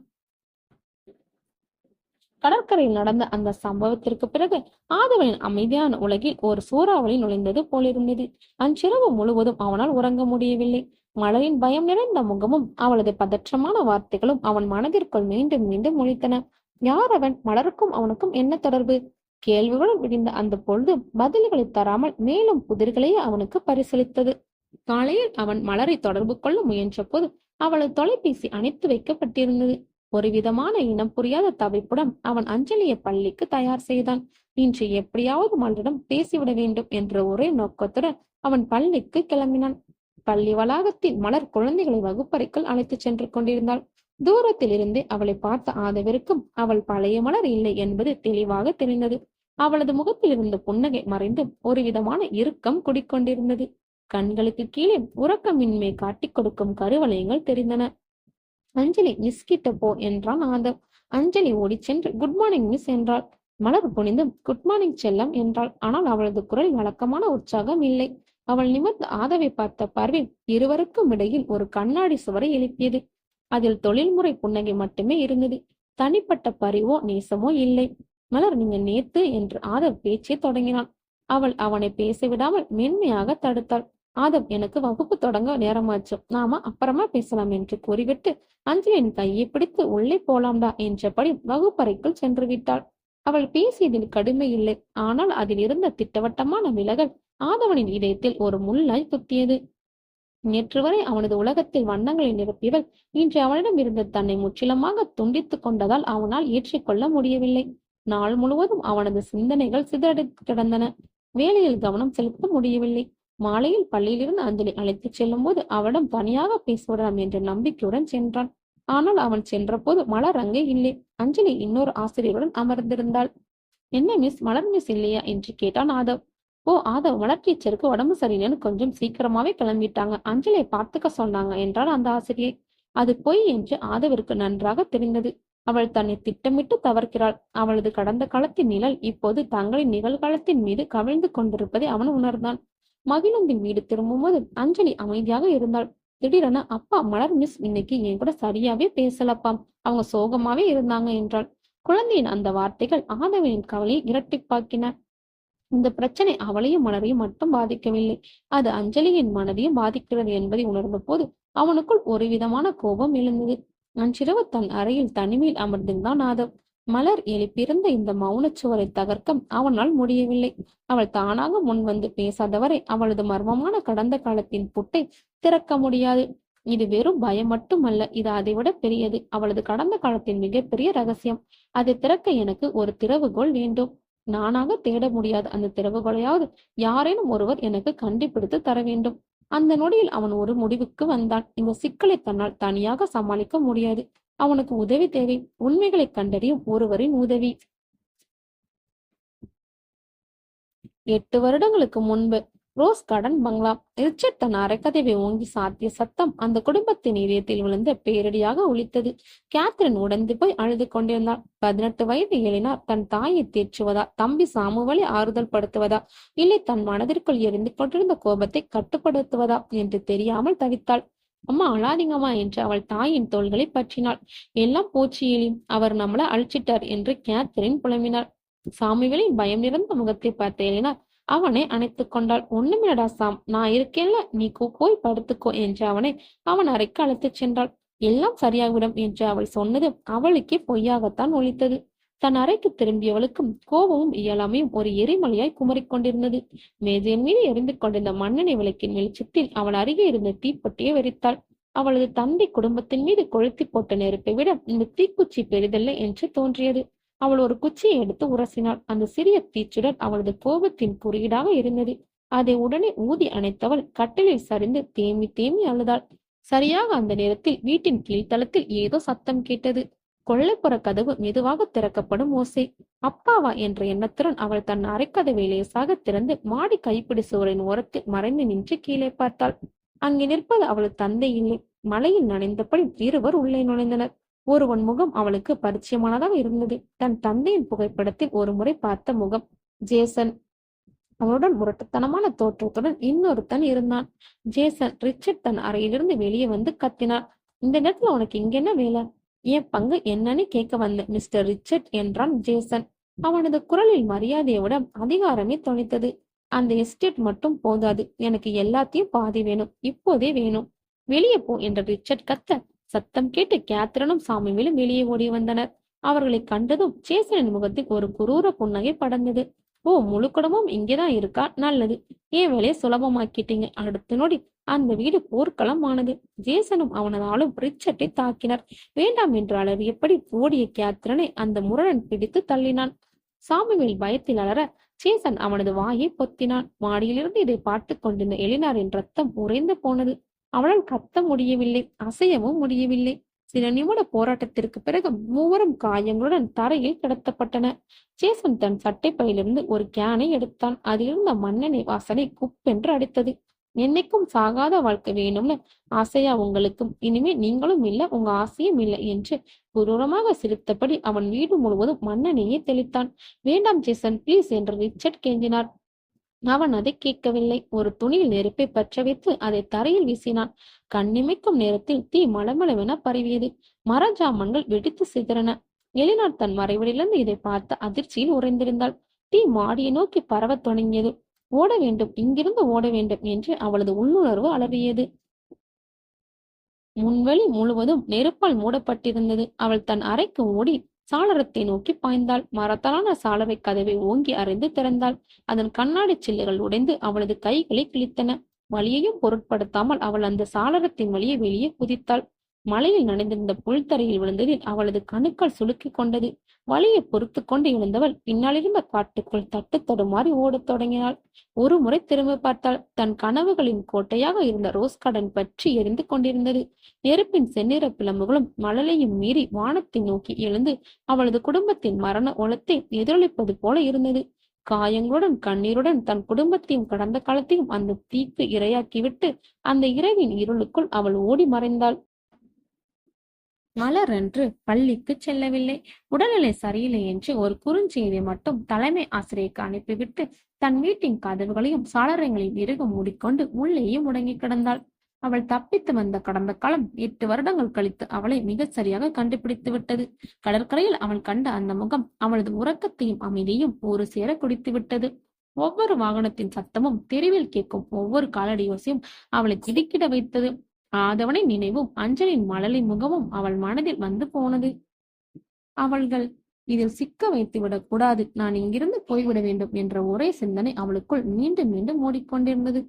A: கடற்கரையில் நடந்த அந்த சம்பவத்திற்கு பிறகு ஆதவனின் அமைதியான உலகில் ஒரு சூறாவளி நுழைந்தது போலிருந்தது. அன்றிரவு முழுவதும் அவனால் உறங்க முடியவில்லை. மலரின் பயம் நிறைந்த முகமும் அவளது பதற்றமான வார்த்தைகளும் அவன் மனதிற்குள் மீண்டும் மீண்டும் ஒலித்தன. யார் அவன்? மலருக்கும் அவனுக்கும் என்ன தொடர்பு? கேள்விகளும் விடிந்த அந்த பொழுது பதில்களை தராமல் மேலும் புதிர்களையே அவனுக்கு பரிசளித்தது. காலையில் அவன் மலரை தொடர்பு கொள்ள முயன்ற போது அவளது தொலைபேசி அணைத்து வைக்கப்பட்டிருந்தது. ஒரு விதமான இனம் புரியாத தவிப்புடன் அவன் அஞ்சலியை பள்ளிக்கு தயார் செய்தான். இன்று எப்படியாவது மலரிடம் பேசிவிட வேண்டும் என்ற ஒரே நோக்கத்துடன் அவன் பள்ளிக்கு கிளம்பினான். பள்ளி வளாகத்தில் மலர் குழந்தைகளை வகுப்பறைக்குள் அழைத்து சென்று கொண்டிருந்தாள். தூரத்தில் இருந்தே அவளை பார்த்த ஆதவிற்கும் அவள் பழைய மலர் இல்லை என்பது தெளிவாக தெரிந்தது. அவளது முகத்தில் இருந்த புன்னகை மறைந்து ஒரு விதமான இறுக்கம் குடிக்கொண்டிருந்தது. கண்களுக்கு கீழே உறக்கமின்மை காட்டிக் கொடுக்கும் கருவளையங்கள் தெரிந்தன. அஞ்சலி மிஸ் கிட்ட போ என்றான் ஆதவ். அஞ்சலி ஓடி சென்று குட் மார்னிங் மிஸ் என்றாள். மலர் புனிந்து குட் மார்னிங் செல்லம் என்றாள். ஆனால் அவளது குரல் வழக்கமான உற்சாகம் இல்லை. அவள் நிமிர்ந்து ஆதவை பார்த்த பார்வை இருவருக்கும் இடையில் ஒரு கண்ணாடி சுவரை எழுப்பியது. அதில் தொழில்முறை புன்னகை மட்டுமே இருந்தது. தனிப்பட்ட பரிவோ நேசமோ இல்லை. மலர், நீங்க நேத்து என்று ஆதவ் பேச்சே தொடங்கினான். அவள் அவனை பேசவிடாமல் மென்மையாக தடுத்தாள். ஆதவ், எனக்கு வகுப்பு தொடங்க நேரமாச்சு, நாம அப்புறமா பேசலாம் என்று கூறிவிட்டு அஞ்சலியின் கையை பிடித்து உள்ளே போலாம்டா என்றபடி வகுப்பறைக்குள் சென்று விட்டாள். அவள் பேசியதில் கடுமை இல்லை, ஆனால் அதில் இருந்த திட்டவட்டமான விலகல் ஆதவனின் இதயத்தில் ஒரு முள்ளாய் குத்தியது. நேற்று வரை அவனது உலகத்தில் வண்ணங்களை நிரப்பியவள் இன்று அவனிடம் இருந்து தன்னை முற்றிலுமாக துண்டித்துக் கொண்டதால் அவனால் ஏற்றிக்கொள்ள முடியவில்லை. நாள் முழுவதும் அவனது சிந்தனைகள் சிதறடித்து கிடந்தன. வேலையில் கவனம் செலுத்த முடியவில்லை. மாலையில் பள்ளியிலிருந்து அஞ்சலி அழைத்துச் செல்லும் போது அவனிடம் தனியாக பேசுவிடலாம் என்ற நம்பிக்கையுடன் சென்றான். ஆனால் அவன் சென்ற போது மலர் அங்கே இல்லை. அஞ்சலி இன்னொரு ஆசிரியருடன் அமர்ந்திருந்தாள். என்ன மிஸ், மலர் மிஸ் இல்லையா என்று கேட்டான் ஆதவ். ஓ ஆதவ், மலர் டீச்சருக்கு உடம்பு சரியில்லைன்னு கொஞ்சம் சீக்கிரமாவே கிளம்பிட்டாங்க, அஞ்சலியை பார்த்துக்க சொன்னாங்க என்றாள் அந்த ஆசிரியை. அது பொய் என்று ஆதவிற்கு நன்றாக தெரிந்தது. அவள் தன்னை திட்டமிட்டு தவறுகிறாள். அவளது கடந்த காலத்தின் நிழல் இப்போது தங்களின் நிகழ்காலத்தின் மீது கவிழ்ந்து கொண்டிருப்பதை அவன் உணர்ந்தான். மகிழுந்தின் வீடு திரும்பும் போது அஞ்சலி அமைதியாக இருந்தாள். திடீரென, அப்பா, மலர் மிஸ் இன்னைக்கு என் கூட சரியாவே பேசலப்பாம், அவங்க சோகமாவே இருந்தாங்க என்றாள். குழந்தையின் அந்த வார்த்தைகள் ஆதவனின் கவலையை இரட்டிப்பாக்கின. இந்த பிரச்சனை அவளையும் மலரையும் மட்டும் பாதிக்கவில்லை, அது அஞ்சலியின் மனதையும் பாதிக்கிறது என்பதை உணர்ந்த போது அவனுக்குள் ஒரு விதமான கோபம் எழுந்தது. அன்றிரவு தன் அறையில் தனிமையில் அமர்ந்திருந்தான் ஆதவ். மலர் எழுப்பியிருந்த இந்த மௌனச்சுவரை தகர்க்க அவனால் முடியவில்லை. அவள் தானாக முன் வந்து பேசாதவரை அவளது மர்மமான கடந்த காலத்தின் புட்டை திறக்க முடியாது. இது வெறும் பயம் மட்டுமல்ல, இது அதைவிட பெரியது. அவளது கடந்த காலத்தின் மிகப்பெரிய ரகசியம். அதை திறக்க எனக்கு ஒரு திறவுகோல் வேண்டும். நானாக தேட முடியாத அந்த திறவுகோலையாவது யாரேனும் ஒருவர் எனக்கு கண்டுபிடித்து தர வேண்டும். அந்த நொடியில் அவன் ஒரு முடிவுக்கு வந்தான். இந்த சிக்கலை தன்னால் தனியாக சமாளிக்க முடியாது. அவனுக்கு உதவி தேவை. உண்மைகளை கண்டறியும் ஒருவரின் உதவி. 8 வருடங்களுக்கு முன்பு ரோஸ் கார்டன் பங்களா. ரிச்சர்ட் தன் அரைக்கதவை ஓங்கி சாத்திய சத்தம் அந்த குடும்பத்தின் இதயத்தில் விழுந்த பேரடியாக ஒலித்தது. கேத்ரின் உடைந்து போய் அழுது கொண்டிருந்தாள். 18 வயது எழினார் தன் தாயை தேற்றுவதா, தம்பி சாமுவலை ஆறுதல் படுத்துவதா, இல்லை தன் மனதிற்குள் எரிந்து கொண்டிருந்த கோபத்தை கட்டுப்படுத்துவதா என்று தெரியாமல் தவித்தாள். அம்மா, அழாதீங்கம்மா என்று அவள் தாயின் தோள்களை பற்றினாள். எல்லாம் போச்சு எலி, அவர் நம்மள அழிச்சிட்டார் என்று கேத்ரின் புலம்பினாள். சாமுவேலின் பயம் நிறைந்த முகத்தை பார்த்த எழினார் அவனை அணைத்துக் கொண்டாள். ஒண்ணுமில்லடா சாம், நான் இருக்கேன்ல, நீ போய் படுத்துக்கோ என்று அவனை அவன் அறைக்கு அழைத்துச் சென்றாள். எல்லாம் சரியாகிவிடும் என்று அவள் சொன்னது அவளுக்கே பொய்யாகத்தான் ஒலித்தது. தன் அறைக்கு திரும்பியவளுக்கும் கோபமும் இயலாமையும் ஒரு எரிமலையாய் குமரிக் கொண்டிருந்தது. மேஜையின் மீது எரிந்து கொண்டிருந்த மண்ணெண்ணை விளக்கின் வெளிச்சத்தில் அவள் அருகே இருந்த தீப்பொட்டியை வெறித்தாள். அவளது தந்தை குடும்பத்தின் மீது கொளுத்தி போட்ட நெருப்பை விட இந்த தீக்குச்சி பெரிதல்ல என்று தோன்றியது. அவள் ஒரு குச்சியை எடுத்து உரசினாள். அந்த சிறிய தீச்சுடர் அவளது கோபத்தின் குறியீடாக இருந்தது. அதை உடனே ஊதி அணைத்தவள் கட்டிலில் சரிந்து தேம்பி தேம்பி அழுதாள். சரியாக அந்த நேரத்தில் வீட்டின் கீழ்த்தளத்தில் ஏதோ சத்தம் கேட்டது. கொள்ளைப்புற கதவு மெதுவாக திறக்கப்படும் ஓசை. அப்பாவா என்ற எண்ணத்துடன் அவள் தன் அரைக்கதவை லேசாக திறந்து மாடி கைப்பிடி சுவரின் ஓரத்தில் மறைந்து நின்று கீழே பார்த்தாள். அங்கே நிற்பது அவளது தந்தை இல்லை. மலையில் நனைந்தபடி இருவர் உள்ளே நுழைந்தனர். ஒருவன் முகம் அவளுக்கு பரிச்சயமானதாக இருந்தது. தன் தந்தையின் புகைப்படத்தில் ஒரு முறை பார்த்த முகம். ஜேசன். அவனுடன் முரட்டுத்தனமான தோற்றத்துடன் இன்னொருத்தன் இருந்தான். ஜேசன். ரிச்சர்ட் தன் அறையிலிருந்து வெளியே வந்து கத்தினார். இந்த நேரத்துல உனக்கு இங்க என்ன வேலை? என் பங்கு என்னன்னு கேட்க வந்த மிஸ்டர் ரிச்சர்ட் என்றான் ஜேசன். அவனது குரலில் மரியாதையை விட அதிகாரமே தொலைத்தது. அந்த எஸ்டேட் மட்டும் போதாது, எனக்கு எல்லாத்தையும் பாதி வேணும், இப்போதே வேணும். வெளியே போ என்ற ரிச்சர்ட் கத்த சத்தம் கேட்டு கேத்ரனும் சாமுவேலும் வெளியே ஓடி வந்தனர். அவர்களை கண்டதும் ஜேசனின் முகத்தில் ஒரு குரூர புன்னகை படர்ந்தது. ஓ, முழு குடும்பம் இங்கேதான் இருக்கா, நல்லது. என் வேலையை சுலபமாக்கிட்டீங்க. அடுத்த நொடி அந்த வீடு போர்க்களம் ஆனது. ஜேசனும் அவனது ஆளும் ரிச்சர்ட்டை தாக்கினர். வேண்டாம் என்று அலறியபடி ஓடிய கேத்ரனை அந்த முரணன் பிடித்து தள்ளினான். சாமுவேல் பயத்தில் அலற ஜேசன் அவனது வாயை பொத்தினான். மாடியிலிருந்து இதை பார்த்து கொண்டிருந்த எலினாரின் ரத்தம் உறைந்து போனது. அவளால் கத்த முடியவில்லை, அசையவும் முடியவில்லை. சில நிமிட போராட்டத்திற்கு பிறகு மூவரும் காயங்களுடன் தரையில் கிடத்தப்பட்டனர். ஜேசன் தன் சட்டை பையிலிருந்து ஒரு கேனை எடுத்தான். அதிலிருந்த மண்ணெண்ணெய் வாசனை குப்பென்று அடித்தது. என்னைக்கும் சாகாத வாழ்க்கை வேணும்னு ஆசையா உங்களுக்கும்? இனிமே நீங்களும் இல்ல, உங்க ஆசையும் இல்லை என்று குரூரமாக சிரித்தபடி அவன் வீடு முழுவதும் மண்ணெண்ணெயை தெளித்தான். வேண்டாம் ஜேசன், பிளீஸ் என்று ரிச்சர்ட் கெஞ்சினார். அவன் அதை கேட்கவில்லை. ஒரு துணியில் நெருப்பை பற்ற வைத்து அதை தரையில் வீசினான். கண்ணிமைக்கும் நேரத்தில் தீ மளமளவென பரவியது. மர ஜாமான்கள் வெடித்து சிதறன. எலினார் தன் மறைவிலிருந்து இதை பார்த்த அதிர்ச்சியில் உறைந்திருந்தாள். தீ மாடியை நோக்கி பரவத் தொடங்கியது. ஓட வேண்டும், இங்கிருந்து ஓட வேண்டும் என்று அவளது உள்ளுணர்வு அலறியது. முன்வெளி முழுவதும் நெருப்பால் மூடப்பட்டிருந்தது. அவள் தன் அறைக்கு ஓடி சாளரத்தை நோக்கி பாய்ந்தாள். மரத்தாலான சாளரை கதவை ஓங்கி அறைந்து திறந்தாள். அதன் கண்ணாடி சில்லுகள் உடைந்து அவளது கைகளை கிழித்தன. வலியையும் பொருட்படுத்தாமல் அவள் அந்த சாளரத்தின் வழியே வெளியே குதித்தாள். மலையில் நனைந்திருந்த புல்தரையில் விழுந்ததில் அவளது கணுக்கள் சுளுக்கிக் கொண்டது. வலியை பொறுத்து கொண்டு எழுந்தவள் பின்னாலிருந்த காட்டுக்குள் தட்டு தடுமாறி ஓடத் தொடங்கினாள். ஒரு முறை திரும்ப பார்த்தாள். தன் கனவுகளின் கோட்டையாக இருந்த ரோஸ் கார்டன் பற்றி எரிந்து கொண்டிருந்தது. நெருப்பின் செந்நிற பிளம்புகளும் மழலையும் மீறி வானத்தை நோக்கி எழுந்து அவளது குடும்பத்தின் மரண ஓலத்தை எதிரொலிப்பது போல இருந்தது. காயங்களுடன் கண்ணீருடன் தன் குடும்பத்தையும் கடந்த காலத்தையும் அந்த தீக்கு இரையாக்கிவிட்டு அந்த இரவின் இருளுக்குள் அவள் ஓடி மறைந்தாள். மலரன்று பள்ளிக்கு செல்லவில்லை. உடல்நிலை சரியில்லை என்று ஒரு குறுஞ்செய்தியை மட்டும் தலைமை ஆசிரியருக்கு அனுப்பிவிட்டு தன் வீட்டின் கதவுகளையும் சாளரங்களையும் இறுக மூடிக்கொண்டு உள்ளேயே முடங்கி கிடந்தாள். அவள் தப்பித்து வந்த கடந்த காலம் 8 வருடங்கள் கழித்து அவளை மிக சரியாக கண்டுபிடித்து விட்டது. கடற்கரையில் அவள் கண்ட அந்த முகம் அவளது உறக்கத்தையும் அமைதியும் ஒரு சேர குடித்து விட்டது. ஒவ்வொரு வாகனத்தின் சத்தமும், தெருவில் கேட்கும் ஒவ்வொரு காலடி யோசையும் அவளை திடுக்கிட வைத்தது. ஆதவனின் நினைவும் அஞ்சலின் மழலின் முகமும் அவள் மனதில் வந்து போனது. அவள்கள் இதில் சிக்க வைத்து விடக் கூடாது, நான் இங்கிருந்து போய்விட வேண்டும் என்ற ஒரே சிந்தனை அவளுக்குள் மீண்டும் மீண்டும் ஓடிக்கொண்டிருந்தது.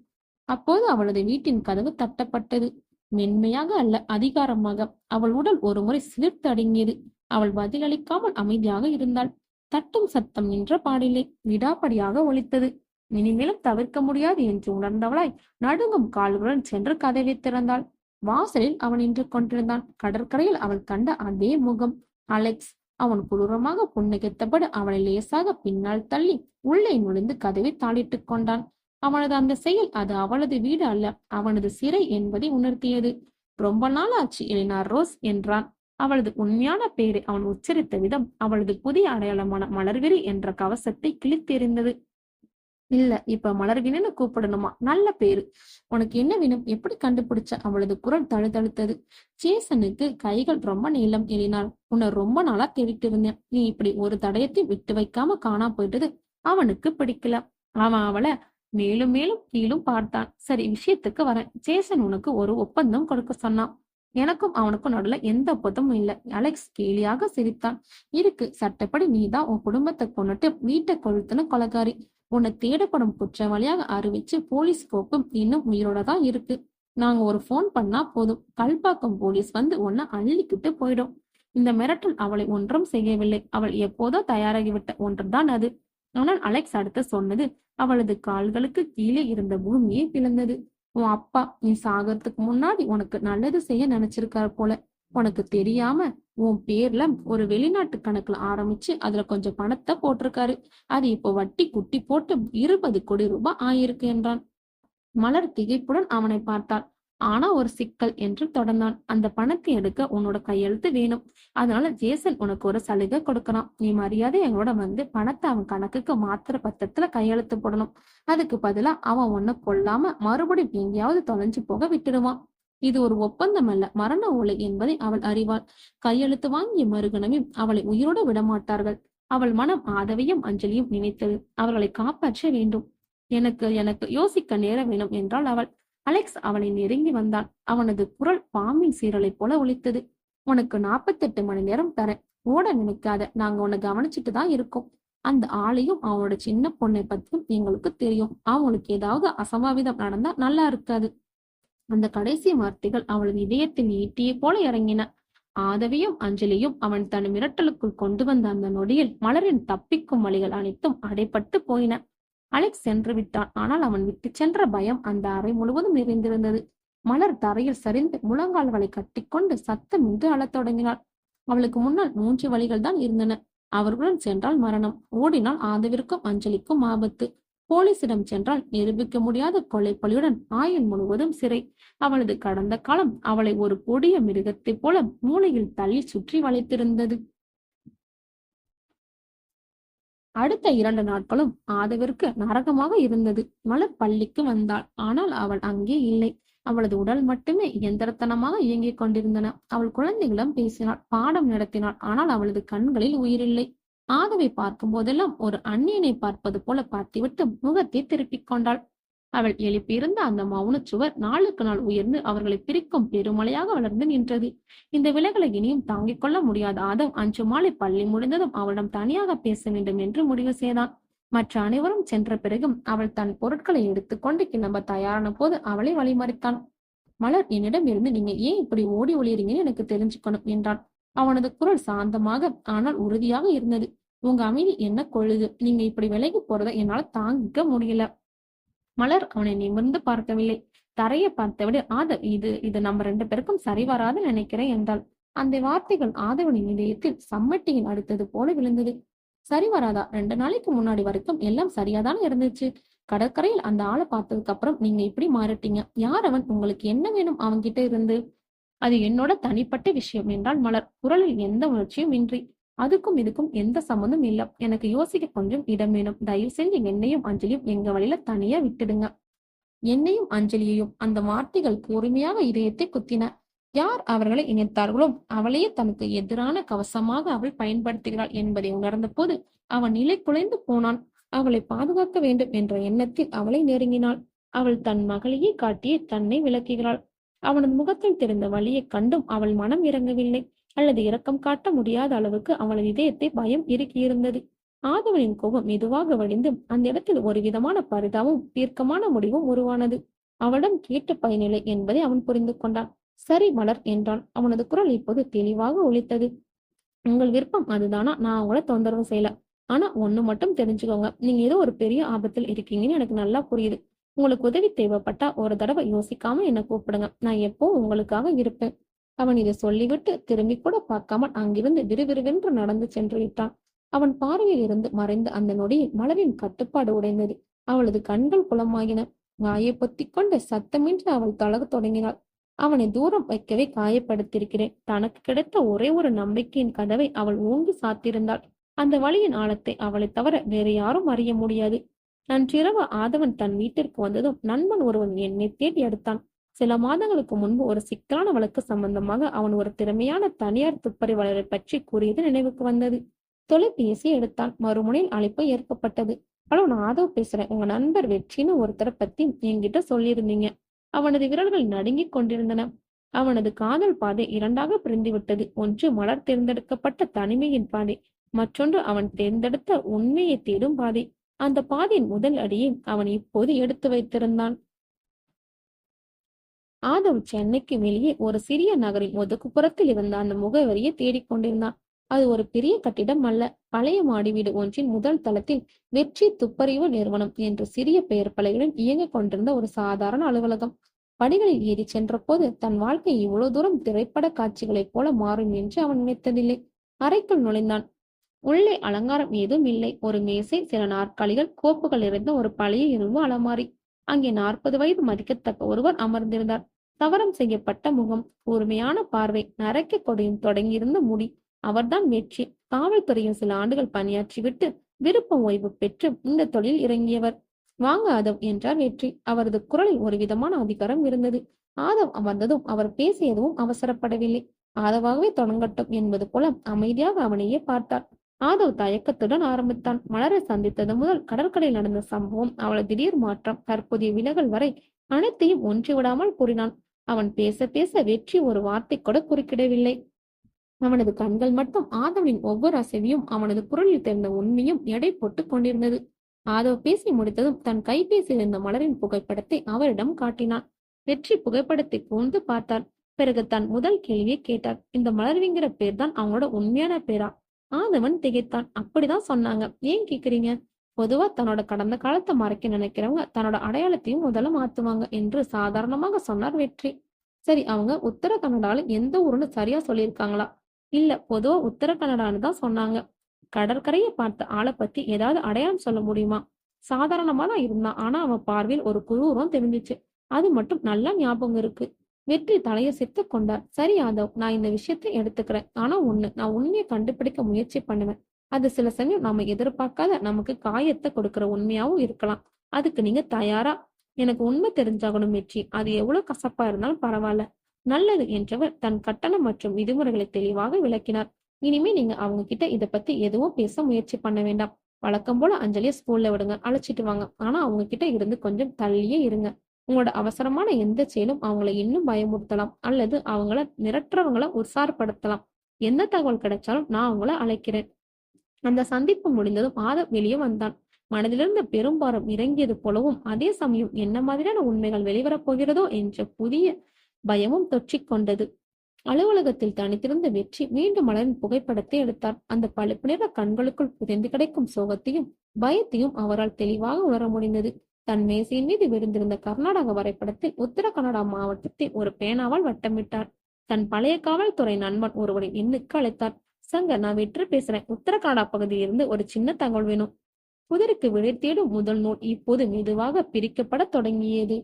A: அப்போது அவளது வீட்டின் கதவு தட்டப்பட்டது. மென்மையாக அல்ல, அதிகாரமாக. அவள் உடல் ஒரு முறை சிலிர்த்து அடங்கியது. அவள் பதிலளிக்காமல் அமைதியாக இருந்தாள். தட்டும் சத்தம் நின்ற பாடில்லை, விடாப்படியாக ஒலித்தது. இனிமேலும் தவிர்க்க முடியாது என்று உணர்ந்தவளாய் நடுங்கும் கால்களுடன் சென்று கதவை திறந்தாள். வாசலில் அவன் நின்று கொண்டிருந்தான். கடற்கரையில் அவள் கண்ட அதே முகம், அலெக்ஸ். அவன் குரூரமாக புன்னகைத்தபடி அவளை லேசாக பின்னால் தள்ளி உள்ளே நுழைந்து கதவை தாளிட்டுக் கொண்டான். அவனது அந்த செயல் அது அவளது வீடு அல்ல, அவனது சிறை என்பதை உணர்த்தியது. ரொம்ப நாள் ஆச்சு எலினார் ரோஸ் என்றான். அவளது உண்மையான பெயரை அவன் உச்சரித்த விதம் அவளது புதிய அடையாளமான மலர்விரி என்ற கவசத்தை கிழித்தெறிந்தது. இல்ல, இப்ப மலர்வினு கூப்பிடணுமா? நல்ல பேரு. உனக்கு என்ன வேணும்? எப்படி கண்டுபிடிச்ச? அவளது குரல் தழுதழுத்தது. ஜேசனுக்கு கைகள் ரொம்ப நீளம் எழினாள். உன்னை ரொம்ப நாளா தேடிட்டு இருந்தேன். நீ இப்படி ஒரு தடயத்தையும் விட்டு வைக்காம காணா போயிட்டது அவனுக்கு பிடிக்கல. அவன் அவளை மேலும் மேலும் கீழும் பார்த்தான். சரி, விஷயத்துக்கு வரேன். ஜேசன் உனக்கு ஒரு ஒப்பந்தம் கொடுக்க சொன்னான். எனக்கும் அவனுக்கும் நடுல எந்த ஒப்பந்தமும் இல்லை. அலெக்ஸ் கேலியாக சிரித்தான். இருக்கு, சட்டப்படி நீதான் உன் குடும்பத்தை கொண்டுட்டு வீட்டை கொளுத்துன கொலைகாரி. உன்னை தேடப்படும் குற்றவாளியாக அறிவிச்சு போலீஸ் கோப்பும் இன்னும் உயிரோட தான் இருக்கு. நாங்க ஒரு போன் பண்ணா போதும், கல்பாக்கம் போலீஸ் வந்து உன்னை அள்ளிக்கிட்டு போயிடும். இந்த மிரட்டல் அவளை ஒன்றும் செய்யவில்லை. அவள் எப்போதோ தயாராகிவிட்ட ஒன்றுதான் அது. ஆனால் அலெக்ஸ் அடுத்து சொன்னது அவளது கால்களுக்கு கீழே இருந்த பூமியை பிளந்தது. உன் அப்பா நீ சாகறதுக்கு முன்னாடி உனக்கு நல்லது செய்ய நினைச்சிருக்காரு போல. உனக்கு தெரியாம உன் பேர்ல ஒரு வெளிநாட்டு கணக்குல ஆரம்பிச்சு அதுல கொஞ்சம் பணத்தை போட்டிருக்காரு. அது இப்போ வட்டி குட்டி போட்டு 20 கோடி ரூபாய் ஆயிருக்கு என்றான். மலர் திகைப்புடன் அவனை பார்த்தாள். ஆனா ஒரு சிக்கல் என்று தொடர்ந்தான். அந்த பணத்தை எடுக்க உன்னோட கையெழுத்து வேணும். அதனால ஜேசன் உனக்கு ஒரு சலுகை கொடுக்கறான். நீ மரியாதை எங்களோட வந்து பணத்தை அவன் கணக்குக்கு மாத்திர பத்திரத்துல கையெழுத்து போடணும். அதுக்கு பதிலா அவன் உன்னை கொல்லாம மறுபடியும் எங்கேயாவது தொலைஞ்சு போக விட்டுடுவான். இது ஒரு ஒப்பந்தம் அல்ல, மரண ஓலை என்பதை அவள் அறிவாள். கையெழுத்து வாங்கிய மறுகணமே அவளை உயிரோடு விடமாட்டார்கள். அவள் மனம் ஆதவையும் அஞ்சலியும் நினைத்தது. அவர்களை காப்பாற்ற வேண்டும். எனக்கு எனக்கு யோசிக்க நேரம் வேணும் என்றாள் அவள். அலெக்ஸ் அவளை நெருங்கி வந்தான். அவனது குரல் பாம்பின் சீரலை போல ஒலித்தது. உனக்கு 48 மணி நேரம் தரேன். ஓட நினைக்காத, நாங்க உன்னை கவனிச்சுட்டு தான் இருக்கோம். அந்த ஆளையும் அவனோட சின்ன பொண்ணை பத்தியும் எங்களுக்கு தெரியும். அவங்களுக்கு ஏதாவது அசம்பாவிதம் நடந்தா நல்லா இருக்காது. அந்த கடைசி வார்த்தைகள் அவளது இதயத்தில் ஈட்டியை போல இறங்கின. ஆதவியும் அஞ்சலியும் அவன் தன் மிரட்டலுக்குள் கொண்டு வந்த அந்த நொடியில் மலரின் தப்பிக்கும் வழிகள் அனைத்தும் அடைபட்டு போயின. அலெக்ஸ் சென்று விட்டான். ஆனால் அவன் விட்டு சென்ற பயம் அந்த அறை முழுவதும் நிறைந்திருந்தது. மலர் தரையில் சரிந்து முழங்கால்களை கட்டிக்கொண்டு சத்தமின்றி அழத் தொடங்கினாள். அவளுக்கு முன்னால் 3 வழிகள் தான் இருந்தன. அவர்களுடன் சென்றால் மரணம், ஓடினால் ஆதவிற்கும் அஞ்சலிக்கும் ஆபத்து, போலீசிடம் சென்றால் நிரூபிக்க முடியாத கொலைப்பலியுடன் ஆயுள் முழுவதும் சிறை. அவளது கடந்த காலம் அவளை ஒரு கொடிய மிருகத்தைப் போல மூளையில் தள்ளி சுற்றி வளைத்திருந்தது. அடுத்த 2 நாட்களும் ஆதவிற்கு நரகமாக இருந்தது. மலர் பள்ளிக்கு வந்தாள். ஆனால் அவள் அங்கே இல்லை. அவளது உடல் மட்டுமே இயந்திரத்தனமாக இயங்கிக் கொண்டிருந்தன. அவள் குழந்தைகளிடம் பேசினாள், பாடம் நடத்தினாள். ஆனால் அவளது கண்களில் உயிரில்லை. ஆதவை பார்க்கும் போதெல்லாம் ஒரு அந்நியனை பார்ப்பது போல பார்த்துவிட்டு முகத்தை திருப்பிக் கொண்டாள். அவள் எழுப்பியிருந்த அந்த மௌனச் சுவர் நாளுக்கு நாள் உயர்ந்து அவர்களை பிரிக்கும் பெருமழையாக வளர்ந்து நின்றது. இந்த விலைகளை இனியும் தாங்கிக் கொள்ள முடியாத ஆதவ் அன்று மாலை பள்ளி முடிந்ததும் அவளிடம் தனியாக பேச வேண்டும் என்று முடிவு செய்தான். மற்ற அனைவரும் சென்ற பிறகும் அவள் தன் பொருட்களை எடுத்துக்கொண்டு கிளம்ப தயாரான போது அவளை வழிமறித்தான். மலர், என்னிடம் இருந்து நீங்க ஏன் இப்படி ஓடி ஒளியறீங்கன்னு எனக்கு தெரிஞ்சுக்கணும் என்றான். அவனது குரல் சாந்தமாக ஆனால் உறுதியாக இருந்தது. உங்க அமைதி என்ன கொள்ளுது. நீங்க இப்படி விலகி போறதை என்னால தாங்கிக்க முடியல. மலர் அவனை நிமிர்ந்து பார்க்கவில்லை. தரையை பார்த்தவிட ஆதவ், இது நம்ம 2 பேருக்கும் சரி வராது நினைக்கிறேன் என்றாள். அந்த வார்த்தைகள் ஆதவனின் இதயத்தில் சம்மட்டியின் அடுத்தது போல விழுந்தது. சரி வராதா? 2 நாளைக்கு முன்னாடி வரைக்கும் எல்லாம் சரியாதானே இருந்துச்சு. கடற்கரையில் அந்த ஆளை பார்த்ததுக்கு அப்புறம் நீங்க இப்படி மாறிட்டீங்க. யார் அவன்? உங்களுக்கு என்ன வேணும் அவன்கிட்ட இருந்து? அது என்னோட தனிப்பட்ட விஷயம் என்றால் மலர், குரலில் எந்த உணர்ச்சியும் இன்றி. அதுக்கும் இதுக்கும் எந்த சம்மந்தம் இல்ல. எனக்கு யோசிக்க கொஞ்சம் இடம் வேணும். தயவு செஞ்சு என்னையும் அஞ்சலியும் எங்க வழியில தனியா விட்டுடுங்க. என்னையும் அஞ்சலியையும் அந்த வார்த்தைகள் கூர்மையாக இதயத்தை குத்தின. யார் அவர்களை இணைத்தார்களோ அவளையே தனக்கு எதிரான கவசமாக அவள் பயன்படுத்துகிறாள் என்பதை உணர்ந்த போது அவன் நிலை குலைந்து போனான். அவளை பாதுகாக்க வேண்டும் என்ற எண்ணத்தில் அவளை நெருங்கினாள். அவள் தன் மகளையே காட்டியே தன்னை விளக்குகிறாள். அவனது முகத்தில் தெரிந்த வலியைக் கண்டும் அவள் மனம் இறங்கவில்லை. அல்லது இரக்கம் காட்ட முடியாத அளவுக்கு அவளது இதயத்தை பயம் இறுக்கியிருந்தது. ஆதவனின் கோபம் மெதுவாக வடிந்து அந்த இடத்தில் ஒரு விதமான பரிதாபமும் தீர்க்கமான முடிவும் உருவானது. அவளிடம் கேட்ட பயனில்லை என்பதை அவன் புரிந்து கொண்டான். சரி மலர் என்றான். அவனது குரல் இப்போது தெளிவாக ஒலித்தது. உங்கள் விருப்பம் அதுதானா? நான் உங்களை தொந்தரவு செய்யல. ஆனா ஒண்ணு மட்டும் தெரிஞ்சுக்கோங்க, நீங்க ஏதோ ஒரு பெரிய ஆபத்தில் இருக்கீங்கன்னு எனக்கு நல்லா புரியுது. உங்களுக்கு உதவி தேவைப்பட்டா ஒரு தடவை யோசிக்காம என்ன கூப்பிடுங்க. நான் எப்போ உங்களுக்காக இருப்பேன். அவன் இதை சொல்லிவிட்டு திரும்பி கூட பார்க்காமல் அங்கிருந்து விறுவிறுவென்று நடந்து சென்று விட்டான். அவன் பார்வையில் இருந்து மறைந்த அந்த நொடியில் மலரின் கட்டுப்பாடு உடைந்தது. அவளது கண்கள் குளமாகின. வாயை பொத்திக் கொண்டு சத்தமின்றி அவள் தளரத் தொடங்கினாள். அவனை தூரம் வைக்கவே காயப்படுத்தியிருக்கிறேன். தனக்கு கிடைத்த ஒரே ஒரு நம்பிக்கையின் கதவை அவள் ஓங்கி சாத்திருந்தாள். அந்த வழியின் ஆழத்தை அவளை தவிர வேறு யாரும் அறிய முடியாது. நன்றிரவு ஆதவன் தன் வீட்டிற்கு வந்ததும் நண்பன் ஒருவன் என்னை தேடி எடுத்தான். சில மாதங்களுக்கு முன்பு ஒரு சிக்கலான வழக்கு சம்பந்தமாக அவன் ஒரு திறமையான தனியார் துப்பறிவாளரை பற்றி கூறியது நினைவுக்கு வந்தது. தொலைபேசி எடுத்தான். மறுமுனையில் அழைப்பு ஏற்கப்பட்டது. ஹலோ, நான் ஆதவ் பேசுறேன். உங்க நண்பர் வெற்றின்னு ஒருத்தரை பத்தி என்கிட்ட சொல்லியிருந்தீங்க. அவனது விரல்கள் நடுங்கிக் கொண்டிருந்தன. அவனது காதல் பாதை இரண்டாக பிரிந்துவிட்டது. ஒன்று மலர் தேர்ந்தெடுக்கப்பட்ட தனிமையின் பாதை, மற்றொன்று அவன் தேர்ந்தெடுத்த உண்மையை தேடும் பாதை. அந்த பாதையின் முதல் அடியை அவன் இப்போது எடுத்து வைத்திருந்தான். ஆதவ் சென்னைக்கு வெளியே ஒரு சிறிய நகரின் ஒதுக்குப்புறத்தில் இருந்த அந்த முகவரியை தேடிக்கொண்டிருந்தான். அது ஒரு பெரிய கட்டிடம் அல்ல. பழைய மாடி வீடு ஒன்றின் முதல் தளத்தில் வெற்றி துப்பறிவு நிறுவனம் என்று சிறிய பெயர் பலகையுடன் இயங்கிக் கொண்டிருந்த ஒரு சாதாரண அலுவலகம். படிகளில் ஏறி சென்ற போது தன் வாழ்க்கை இவ்வளவு தூரம் திரைப்பட காட்சிகளைப் போல மாறும் என்று அவன் நினைத்ததில்லை. அறைக்குள் நுழைந்தான். உள்ளே அலங்காரம் ஏதும் இல்லை. ஒரு மேசை, சில நாற்காலிகள், கோப்புகள் நிறைந்த ஒரு பழைய இரும்பு அலமாரி. அங்கே 40 வயது மதிக்கத்தக்க ஒருவர் அமர்ந்திருந்தார். சவரம் செய்யப்பட்ட முகம், கூர்மையான பார்வை, நரைக்க கொடியும் தொடங்கியிருந்த முடி. அவர்தான் வெற்றி. காவல்துறையில் சில ஆண்டுகள் பணியாற்றிவிட்டு விருப்ப ஓய்வு பெற்று இந்த தொழில் இறங்கியவர். வாங்க ஆதவ் என்றார் வெற்றி. அவரது குரலில் ஒரு விதமான அதிகாரம் இருந்தது. ஆதவ் அமர்ந்ததும் அவர் பேசியதும் அவசரப்படவில்லை. ஆதவாகவே தொடங்கட்டும் என்பது போல அமைதியாக அவனையே பார்த்தார். ஆதவ் தயக்கத்துடன் ஆரம்பித்தான். மலரை சந்தித்தது முதல் கடற்கரையில் நடந்த சம்பவம், அவளது திடீர் மாற்றம், தற்போதைய விலகல் வரை அனைத்தையும் ஒன்றிவிடாமல் கூறினான். அவன் பேச பேச வெற்றி ஒரு வார்த்தை கூட குறுக்கிடவில்லை. அவனது கண்கள் மட்டும் ஆதவனின் ஒவ்வொரு அசைவையும், அவனது குரலில் தெரிந்த உண்மையும் எடை போட்டுக் கொண்டிருந்தது. ஆதவ் பேசி முடித்ததும் தன் கைபேசியில் இருந்த மலரின் புகைப்படத்தை அவரிடம் காட்டினான். வெற்றி புகைப்படத்தை கூர்ந்து பார்த்தார். பிறகு தன் முதல் கேள்வியை கேட்டார். இந்த மலர்விங்கிற பேர் தான் அவங்களோட உண்மையான பேரா? ஆதவன் திகைத்தான். அப்படிதான் சொன்னாங்க. ஏன் கேக்குறீங்க? பொதுவா தன்னோட கடந்த காலத்தை மறைக்க நினைக்கிறவங்க தன்னோட அடையாளத்தையும் முதல்ல மாத்துவாங்க என்று சாதாரணமாக சொன்னார் வெற்றி. சரி, அவங்க உத்தர கன்னடால எந்த ஊருன்னு சரியா சொல்லியிருக்காங்களா? இல்ல, பொதுவா உத்தர கன்னடான்னு தான் சொன்னாங்க. கடற்கரையை பார்த்த ஆளை பத்தி ஏதாவது அடையாளம் சொல்ல முடியுமா? சாதாரணமா தான் இருந்தான். ஆனா அவன் பார்வையில் ஒரு குரூரம் தெரிஞ்சிச்சு. அது மட்டும் நல்லா ஞாபகம் இருக்கு. வெற்றி தலையை சித்து கொண்டார். சரி யாதவ், நான் இந்த விஷயத்தை எடுத்துக்கிறேன். ஆனா நான் உண்மையை கண்டுபிடிக்க முயற்சி பண்ணுவேன். அது சில சமயம் நாம எதிர்பார்க்காத நமக்கு காயத்தை கொடுக்கிற உண்மையாவும் இருக்கலாம். அதுக்கு நீங்க தயாரா? எனக்கு உண்மை தெரிஞ்சாகணும் வெற்றி. அது எவ்வளவு கசப்பா இருந்தாலும் பரவாயில்ல. நல்லது என்றவர் தன் கட்டணம் மற்றும் விதிமுறைகளை தெளிவாக விளக்கினார். இனிமே நீங்க அவங்க கிட்ட இத பத்தி எதுவும் பேச முயற்சி பண்ண வேண்டாம். வழக்கம் போல அஞ்சலிய ஸ்கூல்ல விடுங்க, அழைச்சிட்டு வாங்க. ஆனா அவங்க கிட்ட இருந்து கொஞ்சம் தள்ளியே இருங்க. உங்களோட அவசரமான எந்த செயலும் அவங்கள இன்னும் பயமுறுத்தலாம் அல்லது அவங்கள மிரட்டுறவங்கள உற்சாகப்படுத்தலாம். எந்த தகவல் கிடைச்சாலும் நான் அவங்கள அழைக்கிறேன். அந்த சந்திப்பு முடிந்ததும் ஆதவ் வெளியே வந்தான். மனதிலிருந்த பெரும்பாரம் இறங்கியது போலவும், அதே சமயம் என்ன மாதிரியான உண்மைகள் வெளிவரப் போகிறதோ என்ற புதிய பயமும் தொற்றிக் கொண்டது. அலுவலகத்தில் தனித்திருந்த வெற்றி மீண்டும் மலரின் புகைப்படத்தை எடுத்தார். அந்த பழுப்பு நிற கண்களுக்குள் புதைந்து கிடைக்கும் சோகத்தையும் பயத்தையும் அவரால் தெளிவாக உணர முடிந்தது. தன் மேசையின் மீது விழுந்திருந்த கர்நாடக வரைபடத்தில் உத்தர கன்னடா மாவட்டத்தை ஒரு பேனாவால் வட்டமிட்டார். தன் பழைய காவல்துறை நண்பன் ஒருவரை எண்ணுக்கு அழைத்தார். சங்க, நான் வெற்றி பேசுறேன். உத்தர கன்னடா பகுதியிலிருந்து ஒரு சின்ன தகவல் வேணும். புதருக்கு விடை தேடும் முதல் நூல் இப்போது மெதுவாக பிரிக்கப்பட தொடங்கியது.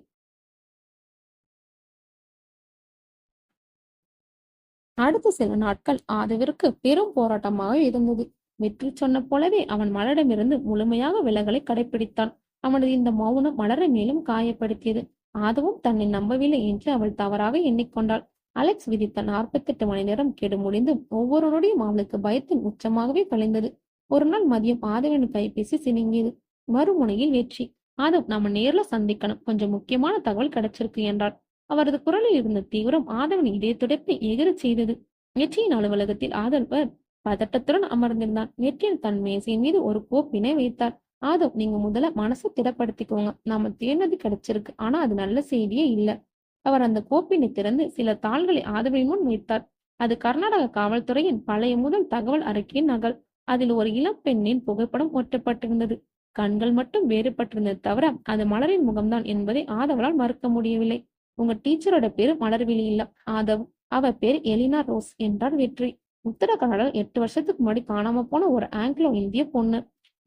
A: அடுத்த சில நாட்கள் ஆதவிற்கு பெரும் போராட்டமாக இருந்தது. வெற்றி சொன்ன போலவே அவன் மலரிடமிருந்து முழுமையாக விலகலை கடைபிடித்தான். அவனது இந்த மௌனம் மலரை மேலும் காயப்படுத்தியது. ஆதவும் தன்னை நம்பவில்லை என்று அவள் தவறாக எண்ணிக்கொண்டாள். அலெக்ஸ் விதித்த 48 மணி நேரம் கெடு முடிந்து ஒவ்வொரு நொடியும் அவளுக்கு பயத்தின் உச்சமாகவே கலைந்தது. ஒரு நாள் மதியம் ஆதவனின் கைபேசி சினுங்கியது. மறுமுனையில் வெற்றி. ஆதவ், நாம நேர்ல சந்திக்கணும், கொஞ்சம் முக்கியமான தகவல் கிடைச்சிருக்கு என்றார். அவரது குரலில் இருந்த தீவிரம் ஆதவன் இதய துடைப்பை எகிரச் செய்தது. வெற்றியின் அலுவலகத்தில் ஆதவர் பதட்டத்துடன் அமர்ந்திருந்தான். வெற்றியின் தன் மேசையின் மீது ஒரு கோப்பினை வைத்தார். ஆதவ், நீங்க முதல்ல மனசை திடப்படுத்திக்கோங்க. நாம தேர்ந்தது கிடைச்சிருக்கு. ஆனா அது நல்ல செய்தியே இல்ல. அவர் அந்த கோப்பினை திறந்து சில தாள்களை ஆதவின் முன் வைத்தார். அது கர்நாடக காவல்துறையின் பழைய முதல் தகவல் அறிக்கையின் நகல். அதில் ஒரு இளம் பெண்ணின் புகைப்படம் ஒட்டப்பட்டிருந்தது. கண்கள் மட்டும் வேறுபட்டிருந்தது தவிர அது மலரின் முகம்தான் என்பதை ஆதவளால் மறுக்க முடியவில்லை. உங்க டீச்சரோட பேரு மலர்விழி இல்ல ஆதவ், அவ பேரு எலினா ரோஸ் என்றார் வெற்றி. உத்தர கன்னடால 8 வருஷத்துக்கு முன்னாடி காணாம போன ஒரு ஆங்கிலோ இந்திய பொண்ணு.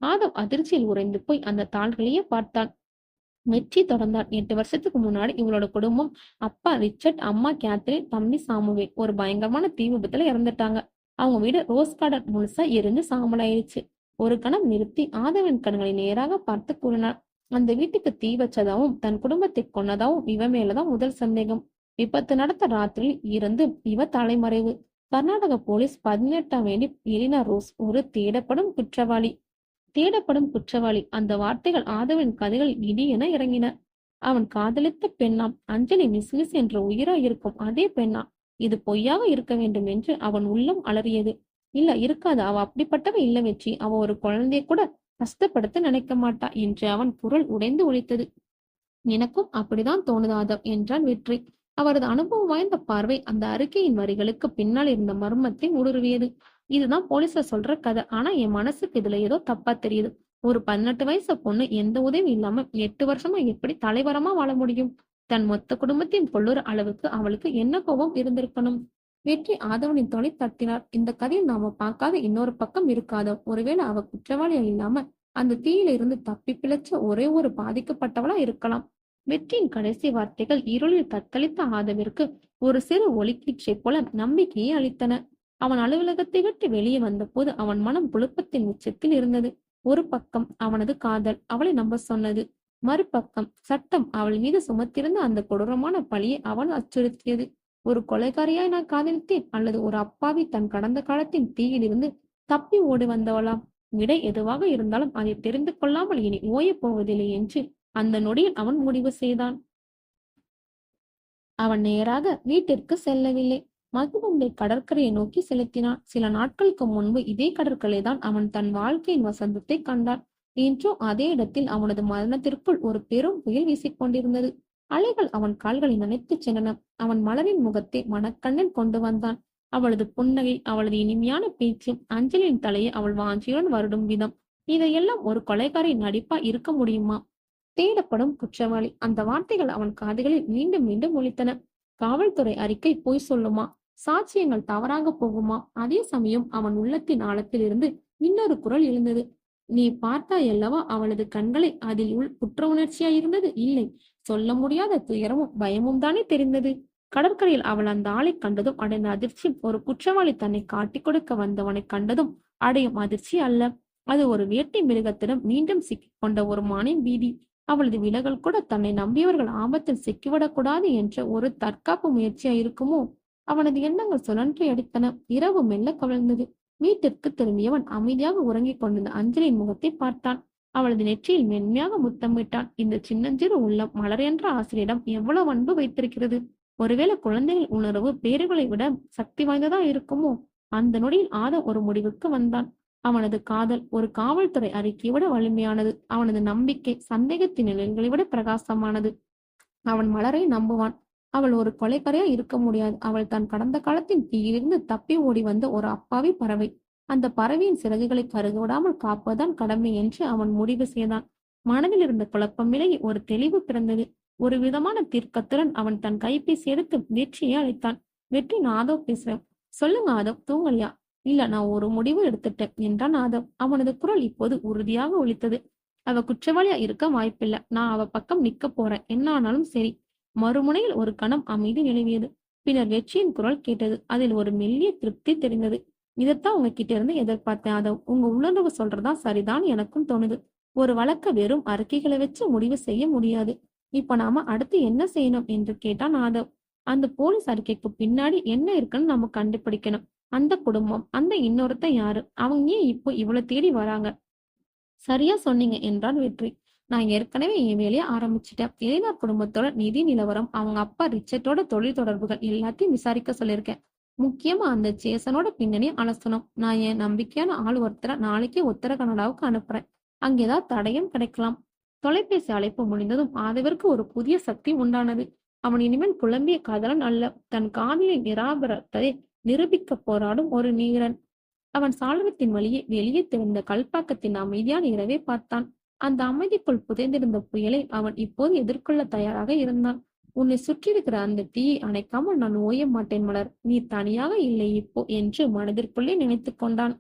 A: ஆதவ் அதிர்ச்சியில் உறைந்து போய் அந்த தாள்களையே பார்த்தான். வெற்றி தொடர்ந்தார். 8 வருஷத்துக்கு முன்னாடி இவளோட குடும்பம், அப்பா ரிச்சர்ட், அம்மா கேத்ரின், தம்பி சாமுவேல் ஒரு பயங்கரமான தீ விபத்துல இறந்துட்டாங்க. அவங்க வீடு ரோஸ் கார்டன் முழுசா எரிஞ்சு சாம்பலாயிடுச்சு. ஒரு கணம் நிறுத்தி ஆதவன் கண்களை நேராக பார்த்து கூறினார். அந்த வீட்டுக்கு தீ வச்சதாவும் தன் குடும்பத்தை கொன்னதாவும் இவ மேலதான் முதல் சந்தேகம். விபத்து நடத்த ராத்திரியில் இருந்து இவ தலைமறைவு. கர்நாடக போலீஸ் 18ஆம் வேண்டி எலினா ரோஸ் ஒரு தேடப்படும் குற்றவாளி. தேடப்படும் குற்றவாளி. அந்த வார்த்தைகள் ஆதவின் கதைகள் இடி என இறங்கின. அவன் காதலித்த பெண்ணாம். அஞ்சலி மிஸ் மிஸ் என்ற உயிராய் இருக்கும் அதே பெண்ணா? இது பொய்யாக இருக்க வேண்டும் என்று அவன் உள்ளம் அலறியது. இல்ல, இருக்காது. அவ அப்படிப்பட்டவ இல்ல வெற்றி. அவ ஒரு குழந்தைய கூட கஷ்டப்படுத்த நினைக்க மாட்டா என்று அவன் குரல் உடைந்து ஒலித்தது. எனக்கும் அப்படிதான் தோணுது ஆதவ் என்றான் வெற்றி. அவரது அனுபவம் வாய்ந்த பார்வை அந்த அறிக்கையின் வரிகளுக்கு பின்னால் இருந்த மர்மத்தை ஊடுருவியது. இதுதான் போலீஸ்ல சொல்ற கதை. ஆனா என் மனசுக்கு இதுல ஏதோ தப்பா தெரியுது. ஒரு 18 வயசு பொண்ணு எந்த உதவியும் இல்லாம 8 வருஷமா எப்படி தலைவரமா வாழ முடியும்? தன் மொத்த குடும்பத்தையும் கொள்ளுற அளவுக்கு அவளுக்கு என்ன கோபம் இருந்திருக்கணும்? வெற்றி ஆதவனின் தொலை தட்டினார். இந்த கதையில் நாம பார்க்காத இன்னொரு பக்கம் இருக்காதோ? ஒருவேளை அவ குற்றவாளியா இல்லாம அந்த தீயில இருந்து தப்பி பிழைச்ச ஒரே ஒரு பாதிக்கப்பட்டவளா இருக்கலாம். வெற்றியின் கடைசி வார்த்தைகள் இருளில் தத்தளித்த ஆதவிற்கு ஒரு சிறு ஒளிக்கீற்றை போல நம்பிக்கையை அளித்தன. அவன் அலுவலகத்தை விட்டு வெளியே வந்தபோது அவன் மனம் குழப்பத்தின் உச்சத்தில் இருந்தது. ஒரு பக்கம் அவனது காதல் அவளை நம்ப சொன்னது. மறுபக்கம் சட்டம் அவள் மீது சுமத்திருந்த அந்த கொடூரமான பழியை அவன் அச்சுறுத்தியது. ஒரு கொலைகாரியாய் நான் காதலித்தேன், அல்லது ஒரு அப்பாவி தன் கடந்த காலத்தின் தீயிலிருந்து தப்பி ஓடி வந்தவளா? விடை எதுவாக இருந்தாலும் அதை தெரிந்து கொள்ளாமல் இனி ஓயப் போவதில்லை என்று அந்த நொடியில் அவன் முடிவு செய்தான். அவன் நேராக வீட்டிற்கு செல்லவில்லை. மதுபம்பை கடற்கரையை நோக்கி செலுத்தினான். சில நாட்களுக்கு முன்பு இதே கடற்கரை தான் அவன் தன் வாழ்க்கையின் வசந்தத்தை கண்டான். இன்றோ அதே இடத்தில் அவனது மரணத்திற்குள் ஒரு பெரும் புயல் வீசிக்கொண்டிருந்தது. அலைகள் அவன் கால்களை நனைத்துச் சென்றன. அவன் மலரின் முகத்தை மனக்கண்ணில் கொண்டு வந்தான். அவளது புன்னகை, அவளது இனிமையான பேச்சு, அஞ்சலியின் தலையை அவள் வாஞ்சியுடன் வருடும் விதம், இதையெல்லாம் ஒரு கொலைகாரி நடிப்பா இருக்க முடியுமா? தேடப்படும் குற்றவாளி, அந்த வார்த்தைகள் அவன் காதுகளில் மீண்டும் மீண்டும் ஒலித்தன. காவல்துறை அறிக்கை பொய் சொல்லுமா? சாட்சியங்கள் தவறாக போகுமா? அதே சமயம் அவன் உள்ளத்தின் ஆழத்தில் இருந்து இன்னொரு குரல் எழுந்தது. நீ பார்த்தாய் அல்லவா அவளது கண்களை? அதில் குற்ற உணர்ச்சியா இருந்தது? இல்லை, சொல்ல முடியாத துயரமும் பயமும் தானே தெரிந்தது. கடற்கரையில் அவள் அந்த ஆளை கண்டதும் அடைந்த அதிர்ச்சி ஒரு குற்றவாளி தன்னை காட்டிக் கொடுக்க வந்தவனை கண்டதும் அடையும் அதிர்ச்சி அல்ல. அது ஒரு வேட்டை மிருகத்திடம் மீண்டும் சிக்கிக் கொண்ட ஒரு மானின் பீதி. அவளது விலகல் கூட தன்னை நம்பியவர்கள் ஆபத்தில் சிக்கிவிடக்கூடாது என்ற ஒரு தற்காப்பு முயற்சியா இருக்குமோ? அவனது எண்ணங்கள் சுழன்றி அடித்தன. இரவு மெல்ல கவிழ்ந்தது. வீட்டிற்கு திரும்பியவன் அமைதியாக உறங்கிக் கொண்டிருந்த அஞ்சலியின் முகத்தை பார்த்தான். அவளது நெற்றியில் மென்மையாக முத்தமிட்டான். இந்த சின்னஞ்சிறு உள்ளம் மலர் என்ற ஆசிரியரிடம் எவ்வளவு அன்பு வைத்திருக்கிறது! ஒருவேளை குழந்தைகள் உணர்வு பேறுகளை விட சக்தி வாய்ந்ததா இருக்குமோ? அந்த நொடியில் ஆதம் ஒரு முடிவுக்கு வந்தான். அவனது காதல் ஒரு காவல்துறை அறிக்கையை விட வலிமையானது. அவனது நம்பிக்கை சந்தேகத்தின் நிழல்களை விட பிரகாசமானது. அவன் மலரை நம்புவான். அவள் ஒரு கொலைக்கரையா இருக்க முடியாது. அவள் தன் கடந்த காலத்தின் தீயிலிருந்து தப்பி ஓடி வந்த ஒரு அப்பாவி பறவை. அந்த பறவையின் சிறகுகளை கருகவிடாமல் காப்பதுதான் கடமை என்று அவன் முடிவு செய்தான். மனதில் இருந்த குழப்பம் விலகி ஒரு தெளிவு பிறந்தது. ஒரு விதமான தீர்க்கத்துடன் அவன் தன் கைபேசி எடுத்து வெற்றியை அழைத்தான். வெற்றி, நான் ஆதவ் பேசுறேன். சொல்லுங்க ஆதவ், தூங்கலையா? இல்ல, நான் ஒரு முடிவு எடுத்துட்டேன் என்றான் ஆதவ். அவனது குரல் இப்போது உறுதியாக ஒலித்தது. அவ குற்றவாளியா இருக்க வாய்ப்பில்லை. நான் அவ பக்கம் நிக்க போறேன், என்ன ஆனாலும் சரி. மறுமுனையில் ஒரு கணம் அமைதி நிலவியது. பின்னர் வெற்றியின் குரல் கேட்டது. அதில் ஒரு மெல்லிய திருப்தி தெரிந்தது. இதைத்தான் உங்ககிட்ட இருந்து எதிர்பார்த்தேன் ஆதவ். உங்க உள்ளுணர்வு சொல்றதா சரிதான் எனக்கும் தோணுது. ஒரு வழக்க வெறும் அறிக்கைகளை வச்சு முடிவு செய்ய முடியாது. இப்ப நாம அடுத்து என்ன செய்யணும் என்று கேட்டான் ஆதவ். அந்த போலீஸ் அறிக்கைக்கு பின்னாடி என்ன இருக்குன்னு நம்ம கண்டுபிடிக்கணும். அந்த குடும்பம், அந்த இன்னொருத்த யாரு? அவங்க ஏன் இப்போ இவ்வளவு தேடி வராங்க? சரியா சொன்னீங்க என்றான் வெற்றி. நான் ஏற்கனவே என் வேலையை ஆரம்பிச்சிட்டேன். எலினார் குடும்பத்தோட நிதி நிலவரம், அவங்க அப்பா ரிச்சர்டோட தொழில் தொடர்புகள் எல்லாத்தையும் விசாரிக்க சொல்லியிருக்கேன். முக்கியமா அந்த ஜேசனோட பின்னணியை அலசணும். நான் என் நம்பிக்கையான ஆள் ஒருத்தரை நாளைக்கே உத்தர கனடாவுக்கு அனுப்புறேன். அங்க ஏதாவது தடயம் கிடைக்கலாம். தொலைபேசி அழைப்பு முடிந்ததும் ஆதவிற்கு ஒரு புதிய சக்தி உண்டானது. அவன் இனிமேல் புலம்பிய காதலன் அல்ல, தன் காதலின் நிராபரத்தை நிரூபிக்க போராடும் ஒரு நீரன். அவன் சாளரத்தின் வழியே வெளியே தெரிந்த கல்பாக்கத்தின் அமைதியான இரவை பார்த்தான். அந்த அமைதிக்குள் புதைந்திருந்த புயலை அவன் இப்போது எதிர்கொள்ள தயாராக இருந்தான். உன்னை சுற்றியிருக்கிற அந்த தீயை அணைக்காமல் நான் ஓய மாட்டேன் மலர். நீ தனியாக இல்லை இப்போ என்று மனதிற்குள்ளே நினைத்துக் கொண்டான்.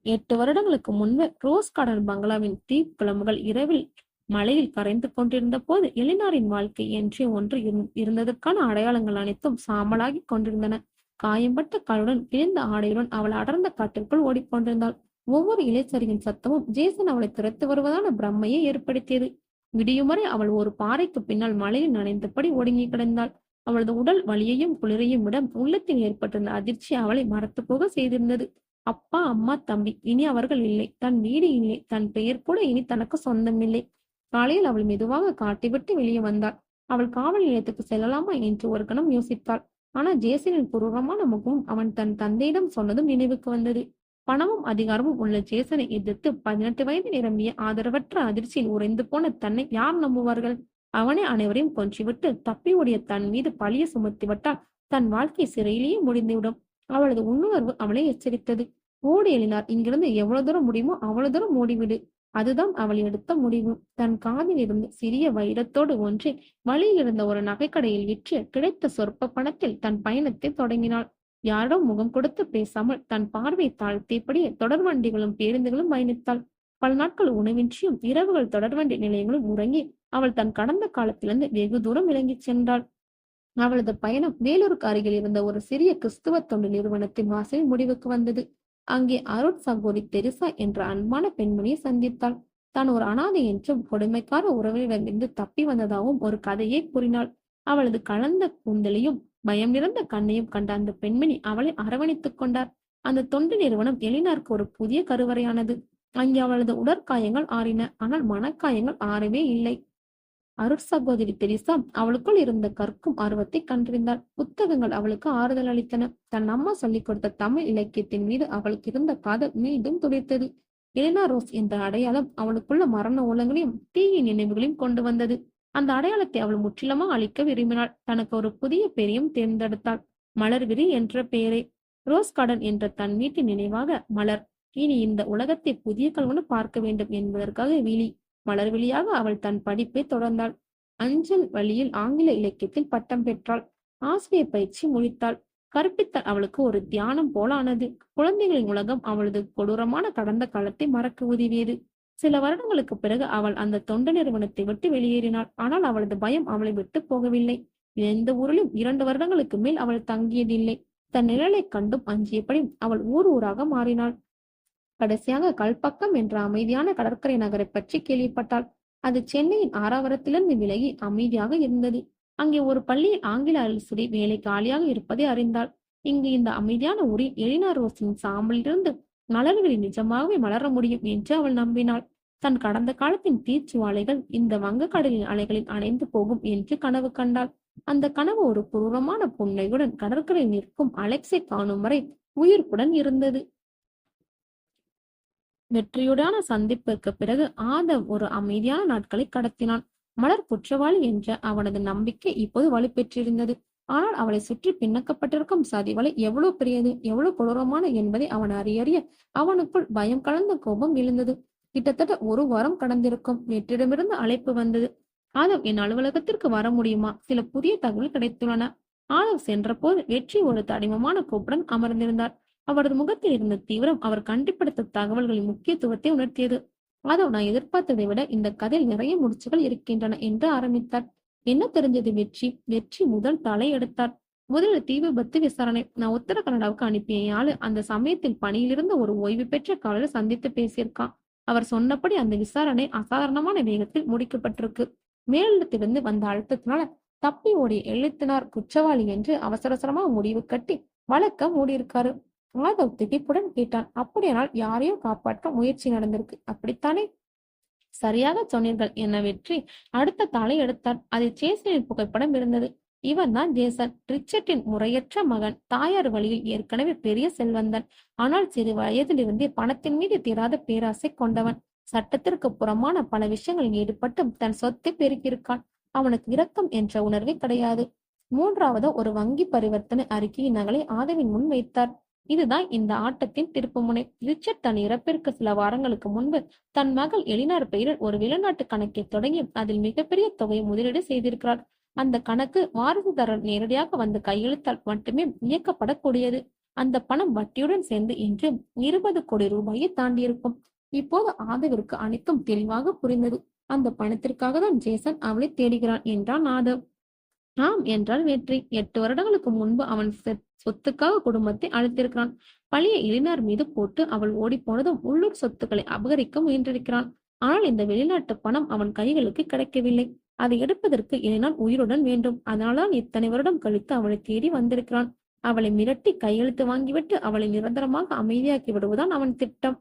A: 8 வருடங்களுக்கு முன்பு ரோஸ் கார்டன் பங்களாவின் தீக்குழம்புகள் இரவில் மலையில் கரைந்து கொண்டிருந்த போது எலினாரின் வாழ்க்கை என்று ஒன்று இருந்ததற்கான அடையாளங்கள் அனைத்தும் சாம்பலாகி கொண்டிருந்தன. காயம்பட்ட காலுடன் கிழிந்த ஆடையுடன் அவள் அடர்ந்த காட்டிற்குள் ஓடிக்கொண்டிருந்தாள். ஒவ்வொரு இளைச்சரியின் சத்தமும் ஜேசன் அவளை துரத்து வருவதான பிரம்மையை ஏற்படுத்தியது. விடியுமறை அவள் ஒரு பாறைக்கு பின்னால் மலையில் நனைந்தபடி ஒடுங்கி கிடந்தாள். அவளது உடல் வலியையும் குளிரையும் விட உள்ளத்தில் ஏற்பட்டிருந்த அதிர்ச்சி அவளை மறத்து போக செய்திருந்தது. அப்பா, அம்மா, தம்பி, இனி அவர்கள் இல்லை. தன் வீடு இல்லை. தன் பெயர் கூட இனி தனக்கு சொந்தமில்லை. காலையில் அவள் மெதுவாக காட்டிவிட்டு வெளியே வந்தாள். அவள் காவல் நிலையத்துக்கு செல்லலாமா என்று ஒரு கணம் யோசித்தாள். ஆனால் ஜேசனின் குரூரமான முகமும் அவன் தன் தந்தையிடம் சொன்னதும் நினைவுக்கு வந்தது. பணமும் அதிகாரமும் உள்ள ஜேசனை எதிர்த்து 18 வயது நிரம்பிய ஆதரவற்ற அதிர்ச்சியில் உறைந்து போன தன்னை யார் நம்புவார்கள்? அவனே அனைவரையும் கொன்றுவிட்டு தப்பி ஓடிய தன் மீது பழிய சுமத்திவிட்டால் தன் வாழ்க்கை சிறையிலேயே முடிந்துவிடும். அவளது உள்ளுணர்வு அவளை எச்சரித்தது. ஓடி எழினார், இங்கிருந்து எவ்வளவு தூரம் முடியுமோ அவ்வளவு தூரம் ஓடிவிடு. அதுதான் அவள் எடுத்த முடிவு. தன் காதில் இருந்து சிறிய வைரத்தோடு ஒன்றி வழியில் இருந்த ஒரு நகைக்கடையில் விற்று கிடைத்த சொற்ப பணத்தில் தன் பயணத்தை தொடங்கினாள். யாரிடம் முகம் கொடுத்து பேசாமல் தன் பார்வை தாழ்த்தியபடியே தொடர் வண்டிகளும் பேருந்துகளும் பயணித்தாள். பல நாட்கள் உணவின்றியும் இரவுகள் தொடர்வண்டி நிலையங்களும் உறங்கி அவள் தன் கடந்த காலத்திலிருந்து வெகு தூரம் விலகிச் சென்றாள். அவளது பயணம் வேலூருக்கு அருகில் இருந்த ஒரு சிறிய கிறிஸ்துவ தொண்டு நிறுவனத்தின் வாசலில் முடிவுக்கு வந்தது. அங்கே அருட் சகோதரி தெரசா என்ற அன்பான பெண்மணியை சந்தித்தாள். தான் ஒரு அனாதை என்றும் கொடுமைக்கார உறவினரிடமிருந்து தப்பி வந்ததாகவும் ஒரு கதையை கூறினாள். அவளது கலந்த கூந்தலையும் பயம் நிறைந்த கண்ணையும் கண்ட அந்த பெண்மணி அவளை அரவணைத்துக் கொண்டார். அந்த தொண்டு நிறுவனம் எலினாருக்கு ஒரு புதிய கருவறையானது. அங்கே அவளது உடற்காயங்கள் ஆறின, ஆனால் மனக்காயங்கள் ஆறவே இல்லை. அருட்சகோதரி தெரசா அவளுக்குள் இருந்த கற்கும் ஆர்வத்தை கண்டறிந்தாள். புத்தகங்கள் அவளுக்கு ஆறுதல் அளித்தன. தன் அம்மா சொல்லிக் கொடுத்த தமிழ் இலக்கியத்தின் மீது அவளுக்கு இருந்த காதல் மீண்டும் துடித்தது. எலினா ரோஸ் என்ற அடையாளம் அவளுக்குள்ள மரண ஓலங்களையும் தீயின் நினைவுகளையும் கொண்டு வந்தது. அந்த அடையாளத்தை அவள் முற்றிலுமாக அழிக்க விரும்பினாள். தனக்கு ஒரு புதிய பெயரையும் தேர்ந்தெடுத்தாள். மலர்விரி என்ற பெயரை. ரோஸ் கார்டன் என்ற தன் வீட்டின் நினைவாக மலர். இனி இந்த உலகத்தை புதிய கல்வனு பார்க்க வேண்டும் என்பதற்காக விழி. மலர்விழியாக அவள் தன் படிப்பை தொடர்ந்தாள். அஞ்சல் வழியில் ஆங்கில இலக்கியத்தில் பட்டம் பெற்றாள். ஆசிரியர் பயிற்சி முடித்தாள். கற்பித்தல் அவளுக்கு ஒரு தியானம் போல ஆனது. குழந்தைகளின் உலகம் அவளது கொடூரமான கடந்த காலத்தை மறக்க உதவியது. சில வருடங்களுக்கு பிறகு அவள் அந்த தொண்டு நிறுவனத்தை விட்டு வெளியேறினாள். ஆனால் அவளது பயம் அவளை விட்டு போகவில்லை. எந்த ஊரிலும் 2 வருடங்களுக்கு மேல் அவள் தங்கியதில்லை. தன் நிழலை கண்டும் அஞ்சியபடி அவள் ஊர் ஊராக மாறினாள். கடைசியாக கல்பக்கம் என்ற அமைதியான கடற்கரை நகரை பற்றி கேள்விப்பட்டாள். அது சென்னையின் ஆறாவரத்திலிருந்து விலகி அமைதியாக இருந்தது. அங்கே ஒரு பள்ளியில் ஆங்கில ஆசிரியை வேலை காலியாக இருப்பதை அறிந்தாள். இங்கு இந்த அமைதியான ஊரில் எலினா ரோஸின் சாம்பலிலிருந்து மலர்களை நிஜமாகவே மலர முடியும் என்று அவள் நம்பினாள். தன் கடந்த காலத்தின் தீச்சுவாலைகள் இந்த வங்கக்கடலின் அலைகளில் அணைந்து போகும் என்று கனவு கண்டாள். அந்த கனவு ஒரு குரூரமான புன்னையுடன் கடற்கரையில் நிற்கும் அலெக்ஸை காணும் வரை உயிர்ப்புடன் இருந்தது. வெற்றியுடான சந்திப்பிற்கு பிறகு ஆதவ் ஒரு அமைதியான நாட்களை கடத்தினான். மலர் குற்றவாளி என்ற அவனது நம்பிக்கை இப்போது வலுப்பெற்றிருந்தது. ஆனால் அவளை சுற்றி பின்னக்கப்பட்டிருக்கும் சதிவலை எவ்வளவு பெரியது, எவ்வளவு கொடூரமான என்பதை அவன் அறிய அவனுக்குள் பயம் கலந்த கோபம் எழுந்தது. கிட்டத்தட்ட 1 வாரம் கடந்திருக்கும். வெற்றிடமிருந்து அழைப்பு வந்தது. ஆதவ், என் அலுவலகத்திற்கு வர முடியுமா? சில புதிய தகவல் கிடைத்துள்ளன. ஆதவ் சென்ற போது வெற்றி ஒரு தடிமமான கோப்புடன் அமர்ந்திருந்தார். அவரது முகத்தில் இருந்த தீவிரம் அவர் கண்டுபிடித்த தகவல்களின் முக்கியத்துவத்தை உணர்த்தியது. ஆதவ், நான் எதிர்பார்த்ததை விட இந்த கதையில் நிறைய முடிச்சுகள் இருக்கின்றன என்று ஆரம்பித்தார். என்ன தெரிஞ்சது வெற்றி? வெற்றி முதல் தலை எடுத்தார். முதலில் தீ விபத்து விசாரணை. நான் உத்தர கனடாவுக்கு அனுப்பிய ஆளு அந்த சமயத்தில் பணியிலிருந்து ஒரு ஓய்வு பெற்ற காவலர் சந்தித்து பேசியிருக்கான். அவர் சொன்னபடி அந்த விசாரணை அசாதாரணமான வேகத்தில் முடிக்கப்பட்டிருக்கு. மேலிடத்திலிருந்து வந்த அழுத்தத்தினால தப்பி ஓடிய எழுத்தினார் குற்றவாளி என்று அவசரமா முடிவு கட்டி வழக்க மூடியிருக்காரு. ஆதவ் திகைப்புடன் கேட்டான். அப்படியானால் யாரையோ காப்பாற்ற முயற்சி நடந்திருக்கு, அப்படித்தானே? சரியாக சொன்னீர்கள் என வெற்றி அடுத்த தாளை எடுத்தார். அதில் ஜேசனின் புகைப்படம் இருந்தது. இவன் தான் ஜேசன், ரிச்சர்டின் முறையற்ற மகன். தாயார் வழியில் ஏற்கனவே பெரிய செல்வந்தன். ஆனால் சிறு வயதிலிருந்தே பணத்தின் மீது தீராத பேராசை கொண்டவன். சட்டத்திற்கு புறமான பல விஷயங்களில் ஈடுபட்டு தன் சொத்தை பெருக்கியிருக்கான். அவனுக்கு இரக்கம் என்ற உணர்வே கிடையாது. 3வது ஒரு வங்கி பரிவர்த்தனை அறிக்கையின் நகலை ஆதவின் முன் வைத்தார். இதுதான் இந்த ஆட்டத்தின் திருப்புமுனை. ரிச்சர்ட் தன் இறப்பிற்கு சில வாரங்களுக்கு முன்பு தன் மகள் எலினார் பெயரில் ஒரு வெளிநாட்டு கணக்கை தொடங்கி அதில் மிகப்பெரிய தொகையை முதலீடு செய்திருக்கிறார். அந்த கணக்கு வாரிசுதாரர் நேரடியாக வந்து கையெழுத்தால் மட்டுமே இயக்கப்படக்கூடியது. அந்த பணம் வட்டியுடன் சேர்ந்து இன்று 20 கோடி ரூபாயை தாண்டியிருக்கும். இப்போது ஆதவிற்கு அனைத்தும் தெளிவாக புரிந்தது. அந்த பணத்திற்காக தான் ஜேசன் அவளை தேடுகிறான் என்றான் ஆதவ். ஆம் என்றால் வெற்றி. 8 வருடங்களுக்கு முன்பு அவன் சொத்துக்காக குடும்பத்தை அழைத்திருக்கிறான். பழைய எலினார் மீது போட்டு அவள் ஓடி போனதும் உள்ளூர் சொத்துக்களை அபகரிக்க முயன்றிருக்கிறான். ஆனால் இந்த வெளிநாட்டு பணம் அவன் கைகளுக்கு கிடைக்கவில்லை. அதை எடுப்பதற்கு எலினார் உயிருடன் வேண்டும். அதனால்தான் இத்தனை வருடம் கழித்து அவளை தேடி வந்திருக்கிறான். அவளை மிரட்டி கையெழுத்து வாங்கிவிட்டு அவளை நிரந்தரமாக அமைதியாக்கி விடுவதுதான் அவன் திட்டம்.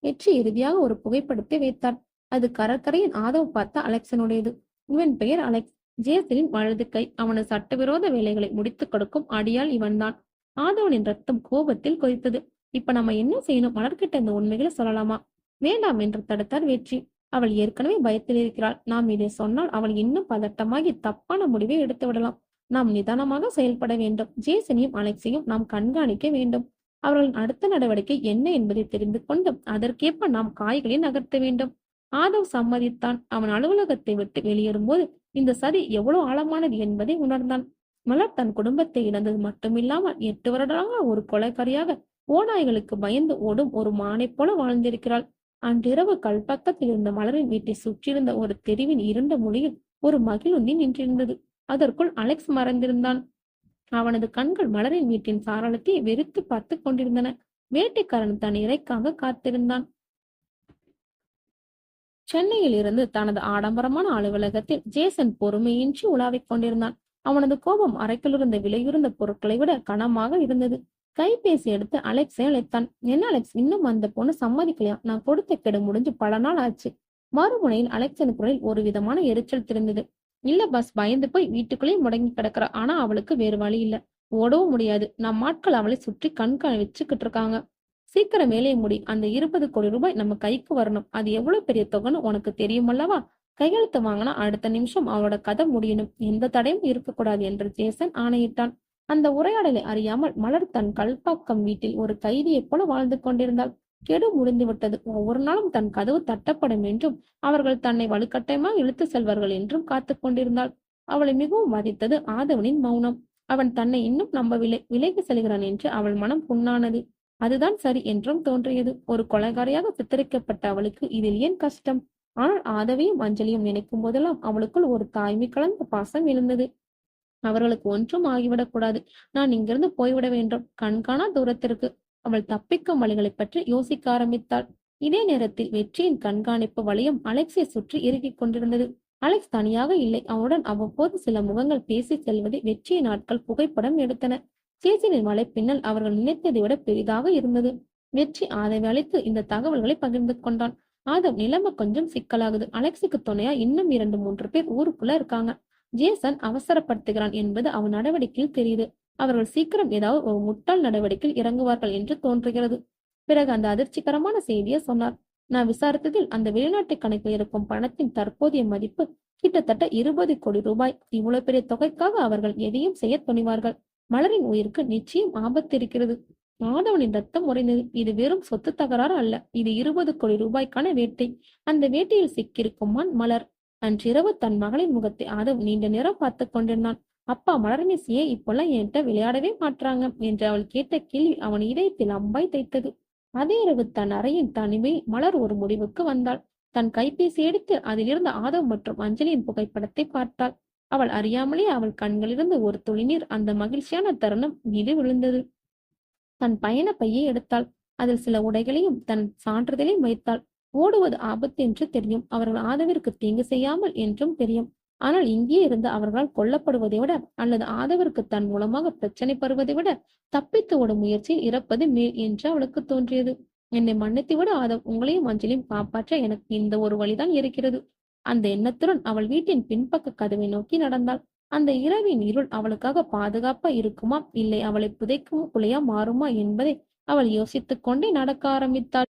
A: வெற்றி இறுதியாக ஒரு புகைப்படத்தை வைத்தார். அது கடற்கரையின் ஆதவ் பார்த்த அலெக்சனுடையது. இவன் பெயர் அலெக்ஸ். ஜேசனின் வலது கை. அவனது சட்டவிரோத வேலைகளை முடித்துக் கொடுக்கும் அடியாள் இவன்தான். ஆதவனின் ரத்தம் கோபத்தில் கொதித்தது. இப்ப நம்ம என்ன செய்யணும்? மலர்கிட்ட இந்த உண்மைகளை சொல்லலாமா? வேண்டாம் என்று தடுத்தார் வெற்றி. அவள் ஏற்கனவே பயத்தில் இருக்கிறாள். நாம் இதை சொன்னால் அவள் இன்னும் பதட்டமாகி தப்பான முடிவை எடுத்து விடலாம். நாம் நிதானமாக செயல்பட வேண்டும். ஜேசனையும் அலெக்ஸையும் நாம் கண்காணிக்க வேண்டும். அவர்களின் அடுத்த நடவடிக்கை என்ன என்பதை தெரிந்து கொண்டு அதற்கேற்ப நாம் காய்களை நகர்த்த வேண்டும். ஆதவ் சம்மதித்தான். அவன் அலுவலகத்தை விட்டு வெளியேறும்போது இந்த சதி எவ்வளவு ஆழமானது என்பதை உணர்ந்தான். மலர் தன் குடும்பத்தை இழந்தது மட்டுமில்லாமல் 8 வருடமாக ஒரு கொலைக்காரியாக ஓநாய்களுக்கு பயந்து ஓடும் ஒரு மானை போல வாழ்ந்திருக்கிறாள். அன்றிரவு கல்பக்கத்தில் இருந்த மலரின் வீட்டை சுற்றியிருந்த ஒரு தெருவின் இருண்ட மொழியில் ஒரு மகிழுந்தி நின்றிருந்தது. அதற்குள் அலெக்ஸ் மறைந்திருந்தான். அவனது கண்கள் மலரின் வீட்டின் சாரளத்தை வெறித்து பார்த்து கொண்டிருந்தன. வேட்டைக்காரன் தன் இறைக்காக காத்திருந்தான். சென்னையில் இருந்து தனது ஆடம்பரமான அலுவலகத்தில் ஜேசன் பொறுமையின்றி உலாவிக் கொண்டிருந்தான். அவனது கோபம் அறைக்குள்ளிருந்த விலையுறந்த பொருட்களை விட கனமாக இருந்தது. கைபேசி எடுத்து அலெக்ஸை அழைத்தான். என்ன அலெக்ஸ், இன்னும் அந்த பொண்ணு சம்மதிக்கலையா? நான் கொடுத்த கெடு முடிஞ்சு பல நாள் ஆச்சு. மறுமுனையில் அலெக்சன் குரலில் ஒரு விதமான எரிச்சல் தெரிந்தது. இல்ல பாஸ், பயந்து போய் வீட்டுக்குள்ளேயே முடங்கி கிடக்குறா. ஆனா அவளுக்கு வேறு வழி இல்ல. ஓடவும் முடியாது. நம் ஆட்கள் அவளை சுற்றி கண்காணி வச்சுக்கிட்டு இருக்காங்க. சீக்கிரம் வேலையை முடி. அந்த 20 கோடி ரூபாய் நம்ம கைக்கு வரணும். அது எவ்வளவு பெரிய தொகைன்னு உனக்கு தெரியுமல்லவா? கையெழுத்து வாங்கினா அடுத்த நிமிஷம் அவளோட கதை முடியணும். எந்த தடையும் இருக்கக்கூடாது என்று ஜேசன் ஆணையிட்டான். அந்த உரையாடலை அறியாமல் மலர் தன் கல்பாக்கம் வீட்டில் ஒரு கைதியைப் போல வாழ்ந்து கொண்டிருந்தாள். கெடு முடிந்துவிட்டது. ஒவ்வொரு நாளும் தன் கதவு தட்டப்படும் என்றும் அவர்கள் தன்னை வலுக்கட்டாயமாக இழுத்து செல்வார்கள் என்றும் காத்து கொண்டிருந்தாள். அவளை மிகவும் பாதித்தது ஆதவனின் மௌனம். அவன் தன்னை இன்னும் நம்பவில்லை. விலகி செல்கிறான் என்று அவள் மனம் புண்ணானது. அதுதான் சரி என்றும் தோன்றியது. ஒரு கொலைகாரியாக சித்தரிக்கப்பட்ட அவளுக்கு இதில் ஏன் கஷ்டம்? ஆனால் ஆதவையும் அஞ்சலியும் நினைக்கும் போதெல்லாம் அவளுக்குள் ஒரு தாய்மை கலந்த பாசம் எழுந்தது. அவர்களுக்கு ஒன்றும் ஆகிவிடக்கூடாது. நான் இங்கிருந்து போய்விட வேண்டும், கண்காணா தூரத்திற்கு. அவள் தப்பிக்கும் வழிகளை பற்றி யோசிக்க ஆரம்பித்தாள். இதே நேரத்தில் வெற்றியின் கண்காணிப்பு வளையம் அலெக்ஸை சுற்றி இறுகிக் கொண்டிருந்தது. அலெக்ஸ் தனியாக இல்லை. அவனுடன் அவ்வப்போது சில முகங்கள் பேசி செல்வதை வெற்றியின் நாட்கள் புகைப்படம் எடுத்தன. சேசினின் வலைப்பின்னல் அவர்கள் நினைத்ததை விட பெரிதாக இருந்தது. வெற்றி ஆதவை அழைத்து இந்த தகவல்களை பகிர்ந்து கொண்டான். ஆதவ், நிலைமை கொஞ்சம் சிக்கலாகுது. அலெக்ஸுக்கு துணையா இன்னும் 2-3 பேர் ஊருக்குள்ள இருக்காங்க. ஜேசன் அவசரப்படுத்துகிறான் என்பது அவன் நடவடிக்கையில் தெரியுது. அவர்கள் சீக்கிரம் ஏதாவது ஒரு முட்டாள் நடவடிக்கையில் இறங்குவார்கள் என்று தோன்றுகிறது. பிறகு அந்த அதிர்ச்சிகரமான செய்தியை சொன்னார். நான் விசாரித்ததில் அந்த வெளிநாட்டு கணக்கில் இருக்கும் பணத்தின் தற்போதைய மதிப்பு கிட்டத்தட்ட 20 கோடி ரூபாய். இவ்வளவு பெரிய தொகைக்காக அவர்கள் எதையும் செய்ய துணிவார்கள். மலரின் உயிருக்கு நிச்சயம் ஆபத்து இருக்கிறது. ஆதவனின் ரத்தம் உறைந்தது. இது வெறும் சொத்து தகராறு அல்ல. இது 20 கோடி ரூபாய்க்கான வேட்டை. அந்த வேட்டையில் சிக்கியிருக்குமான் மலர். அன்றிரவு தன் மகளின் முகத்தை ஆதவ் நீண்ட நேரம் பார்த்து கொண்டிருந்தான். அப்பா, மலர் மிஸ்ஸியே இப்பெல்லாம் என்கிட்ட விளையாடவே மாட்டாங்க என்று அவள் கேட்ட கேள்வி அவன் இதயத்தில் அம்பாய் தைத்தது. அதே இரவு தன் அறையின் தனிமையில் மலர் ஒரு முடிவுக்கு வந்தாள். தன் கைபேசி எடுத்து அதிலிருந்த ஆதவ் மற்றும் அஞ்சலியின் புகைப்படத்தை பார்த்தாள். அவள் அறியாமலே அவள் கண்களிலிருந்து ஒரு துளிநீர் அந்த மகிழ்ச்சியான தருணம் மீது விழுந்தது. தன் பயண பையை எடுத்தாள். அதில் சில உடைகளையும் தன் சான்றிதழையும் வைத்தாள். ஓடுவது ஆபத்து என்று தெரியும். அவர்கள் ஆதவிற்கு தீங்கு செய்யாமல் என்றும் தெரியும். ஆனால் இங்கே இருந்து அவர்களால் கொல்லப்படுவதை விட அல்லது ஆதவிற்கு தன் மூலமாக பிரச்சனை படுவதை விட தப்பித்து ஓடும் முயற்சியில் இறப்பது மேல் என்று அவளுக்கு தோன்றியது. என்னை மன்னித்து விட ஆதவ், உங்களையும் அஞ்சலியும் காப்பாற்ற எனக்கு இந்த ஒரு வழிதான் இருக்கிறது. அந்த எண்ணத்துடன் அவள் வீட்டின் பின்பக்க கதவை நோக்கி நடந்தாள். அந்த இரவின் இருள் அவளுக்காக பாதுகாப்பா இருக்குமா, இல்லை அவளை புதைக்கும் புலையா மாறுமா என்பதை அவள் யோசித்துக் கொண்டே நடக்க ஆரம்பித்தாள்.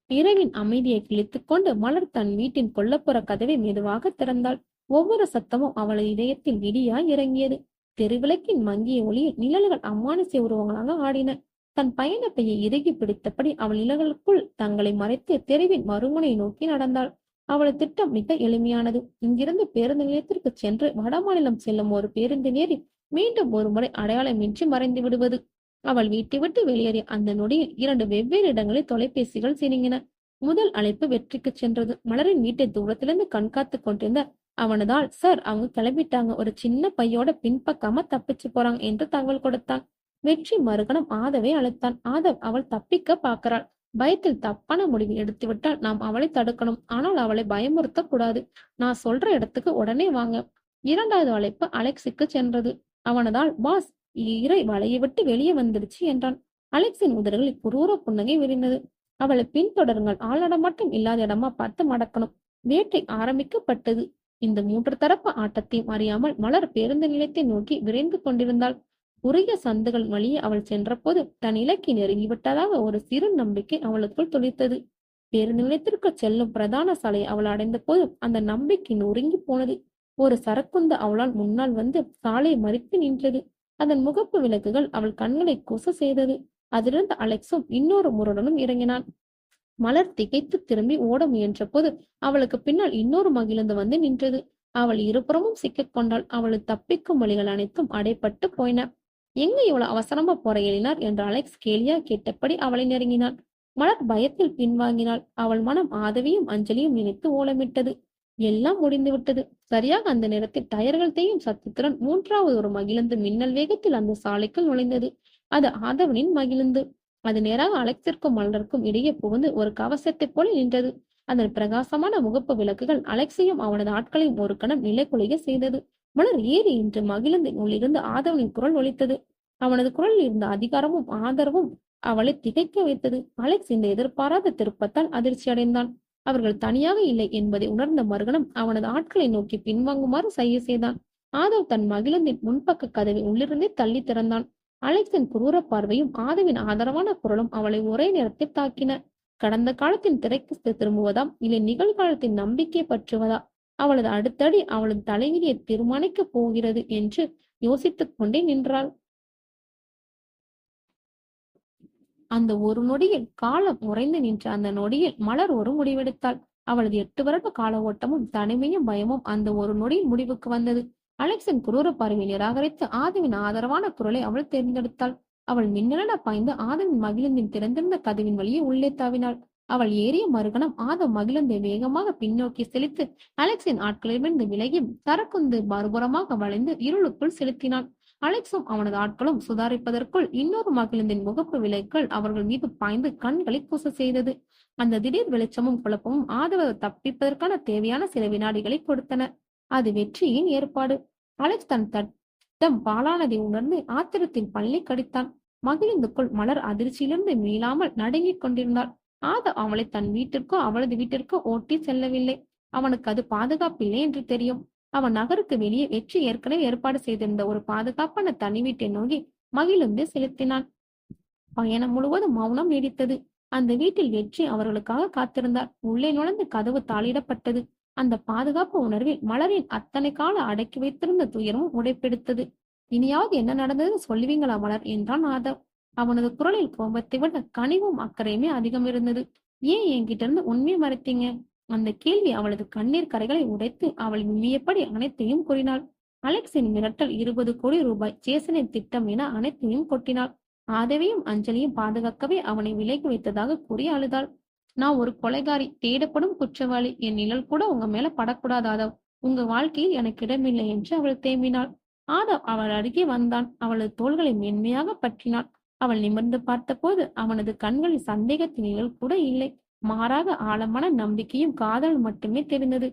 A: இரவின் அமைதியை கிழித்துக் கொண்டு மலர் தன் வீட்டின் கொல்லப்புற கதவை மெதுவாக திறந்தாள். ஒவ்வொரு சத்தமும் அவளது இதயத்தில் இடியாய் இறங்கியது. தெருவிளக்கின் மங்கிய ஒளியில் நிழல்கள் அம்மானுசிய உருவங்களாக ஆடின. தன் பயண பையை இறுகி பிடித்தபடி அவள் நிழல்களுக்குள் தங்களை மறைத்து தெருவின் மறுமுனை நோக்கி நடந்தாள். அவளது திட்டம் மிக எளிமையானது. இங்கிருந்து பேருந்து நிலையத்திற்கு சென்று வடமாநிலம் செல்லும் ஒரு பேருந்து ஏறி மீண்டும் ஒரு முறை அடையாளமின்றி மறைந்து விடுவது. அவள் வீட்டை விட்டு வெளியேறிய அந்த நொடியில் 2 வெவ்வேறு இடங்களில் தொலைபேசிகள் சினிங்கின. முதல் அழைப்பு வெற்றிக்கு சென்றது. மலரின் வீட்டை தூரத்திலிருந்து கண்காத்து கொண்டிருந்த அவனதால், சார், அவங்க கிளம்பிட்டாங்க. ஒரு சின்ன பையோட பின்பக்காம தப்பிச்சு போறாங்க என்று தகவல் கொடுத்தான். வெற்றி மறுகணம் ஆதவை அழைத்தான். ஆதவ், அவள் தப்பிக்க பார்க்கிறாள். பயத்தில் தப்பான முடிவு எடுத்துவிட்டால் நாம் அவளை தடுக்கணும். ஆனால் அவளை பயமுறுத்த கூடாது. நான் சொல்ற இடத்துக்கு உடனே வாங்க. 2வது அழைப்பு அலெக்ஸுக்கு சென்றது. அவனதால், பாஸ், இறை வலையை விட்டு வெளியே வந்துடுச்சு என்றான். அலெக்ஸின் உதடுகளில் குரூர புன்னகை விரிந்தது. அவளை பின்தொடருங்கள், ஆள் நடமாட்டம் இல்லாத இடமா பார்த்து மடக்கணும். வேட்டை ஆரம்பிக்கப்பட்டது. இந்த 3 தரப்பு ஆட்டத்தையும் அறியாமல் மலர் பேருந்து நிலையத்தை நோக்கி விரைந்து கொண்டிருந்தாள். குறுகிய சந்துகள் வழியே அவள் சென்றபோது தன் இலக்கை நெருங்கிவிட்டதாக ஒரு சிறு நம்பிக்கை அவளுக்குள் துளிர்த்தது. பேருந்து நிலையத்திற்கு செல்லும் பிரதான சாலையை அவள் அடைந்த போது அந்த நம்பிக்கை நொறுங்கி போனது. ஒரு சரக்குந்து அவளால் முன்னால் வந்து சாலையை மறித்து நின்றது. அதன் முகப்பு விளக்குகள் அவள் கண்களை கூச செய்தது. அதிலிருந்து அலெக்ஸும் இன்னொரு முரடனும் இறங்கினான். மலர் திகைத்து திரும்பி ஓட முயன்ற போது அவளுக்கு பின்னால் இன்னொரு மகிழ்ந்து வந்து நின்றது. அவள் இருபுறமும் சிக்கிக் கொண்டாள். அவளது தப்பிக்கும் வழிகள் அனைத்தும் அடைபட்டு போயின. எங்க இவ்வளவு அவசரமா போற எழினார் என்று அலெக்ஸ் கேலியா கேட்டபடி அவளை நெருங்கினான். மலர் பயத்தில் பின்வாங்கினாள். அவள் மனம் ஆதவியும் அஞ்சலியும் நினைத்து ஓலமிட்டது. எல்லாம் முடிந்து விட்டது. சரியாக அந்த நேரத்தில் டயர்கள் தேயும் சத்தத்துடன் 3வது ஒரு மகிழுந்து மின்னல் வேகத்தில் அந்த சாலைக்குள் நுழைந்தது. அது ஆதவனின் மகிழுந்து. அது நேராக அலெக்ஸிற்கும் மலருக்கும் இடையே புகுந்து ஒரு கவசத்தைப் போல நின்றது. அதன் பிரகாசமான முகப்பு விளக்குகள் அலெக்ஸையும் அவனது ஆட்களையும் ஒரு கணம் நிலைகுலைய செய்தது. மலர் ஏறி என்று மகிழுந்தின் உள்ளிருந்து ஆதவனின் குரல் ஒலித்தது. அவனது குரலில் இருந்த அதிகாரமும் ஆதரவும் அவளை திகைக்க வைத்தது. அலெக்ஸ் இந்த எதிர்பாராத திருப்பத்தால் அதிர்ச்சி அடைந்தான். அவர்கள் தனியாக இல்லை என்பதை உணர்ந்த மறுகணம் அவனது ஆட்களை நோக்கி பின்வாங்குமாறு சைகை செய்தான். ஆதவ் தன் மகிழுந்தின் முன்பக்க கதவை உள்ளிருந்தே தள்ளி திறந்தான். அலெக்ஸின் குரூர பார்வையும் ஆதவின் ஆதரவான குரலும் அவளை ஒரே நேரத்தில் தாக்கின. கடந்த காலத்தின் திரைக்கு திரும்புவதாம், இல்லை நிகழ்காலத்தின் நம்பிக்கை பற்றுவதா? அவளது அடுத்தடி அவளது தலைவிதியை தீர்மானிக்கப் போகிறது என்று யோசித்துக் கொண்டே நின்றாள். அந்த ஒரு நொடியில் காலம் உறைந்து நின்ற அந்த நொடியில் மலர் ஒரு முடிவெடுத்தாள். அவளது 8 வருட கால ஓட்டமும் தனிமையும் பயமும் அந்த ஒரு நொடியில் முடிவுக்கு வந்தது. அலெக்ஸின் குரூர பார்வை நிராகரித்து ஆதவின் ஆதரவான குரலை அவள் தேர்ந்தெடுத்தாள். அவள் மின்னலென பாய்ந்து ஆதவின் மகிழுந்தின் திறந்திருந்த கதவின் வழியே உள்ளே தாவினாள். அவள் ஏறிய மறுகணம் ஆதவ் மகிழுந்தை வேகமாக பின்னோக்கி செலுத்து அலெக்ஸின் ஆட்களிலிருந்து விலகி சரக்குந்து மறுபுறமாக வளைந்து இருளுக்குள் செலுத்தினான். அலெக்ஸும் அவனது ஆட்களும் சுதாரிப்பதற்குள் இன்னொரு மகிழுந்தின் முகப்பு விலைகள் அவர்கள் மீது பாய்ந்து கண்களை கூச செய்தது. அந்த திடீர் வெளிச்சமும் குழப்பமும் ஆதரவு தப்பிப்பதற்கான தேவையான சில வினாடிகளை கொடுத்தன. அது வெற்றியின் ஏற்பாடு. அலெக்ஸ் தன் தட்டம் பாலானதை உணர்ந்து ஆத்திரத்தில் பள்ளி கடித்தான். மகிழுந்துக்குள் மலர் அதிர்ச்சியிலிருந்து மீளாமல் நடுங்கிக் கொண்டிருந்தாள். ஆதவ் அவளை தன் வீட்டிற்கோ அவளது வீட்டிற்கோ ஓட்டி செல்லவில்லை. அவனுக்கு அது பாதுகாப்பில்லை என்று தெரியும். அவன் நகருக்கு வெளியே வெற்றி ஏற்கனவே ஏற்பாடு செய்திருந்த ஒரு பாதுகாப்பான தனி வீட்டை நோக்கி மகிழுந்து செலுத்தினான். பயணம் முழுவதும் மௌனம் நீடித்தது. அந்த வீட்டில் வெற்றி அவர்களுக்காக காத்திருந்தார். உள்ளே நுழைந்து கதவு தாளிடப்பட்டது. அந்த பாதுகாப்பு உணர்வில் மலரின் அத்தனை கால அடக்கி வைத்திருந்த துயரமும் உடைப்பெடுத்தது. இனியாவது என்ன நடந்தது சொல்லுவீங்களா மலர் என்றான் ஆதவ். அவனது குரலில் கோபத்தை விட கனிவும் அக்கறையுமே அதிகம் இருந்தது. ஏன் என்கிட்ட இருந்து உண்மையை மறைத்தீங்க? அந்த கேள்வி அவளது கண்ணீர் கரைகளை உடைத்து அவள் விம்மியபடி அனைத்தையும் கூறினாள். அலெக்ஸின் மிரட்டல் 20 கோடி ரூபாய், சேசனின் திட்டம் என அனைத்தையும் கொட்டினாள். ஆதவையும் அஞ்சலியும் பாதுகாக்கவே அவனை விலகி வைத்ததாக கூறி அழுதாள். நான் ஒரு கொலைகாரி, தேடப்படும் குற்றவாளி. என் நிழல் கூட உங்க மேல படக்கூடாது ஆதவ். உங்க வாழ்க்கையில் எனக்கு இடமில்லை என்று அவள் தேம்பினாள். ஆதவ் அவள் அருகே வந்தான். அவளது தோள்களை மென்மையாக பற்றினாள். அவள் நிமிர்ந்து பார்த்தபோது அவனது கண்களில் சந்தேகத்தின் நிழல் கூட இல்லை. மாறாக ஆழமான நம்பிக்கையும் காதல் மட்டுமே தெரிந்தது.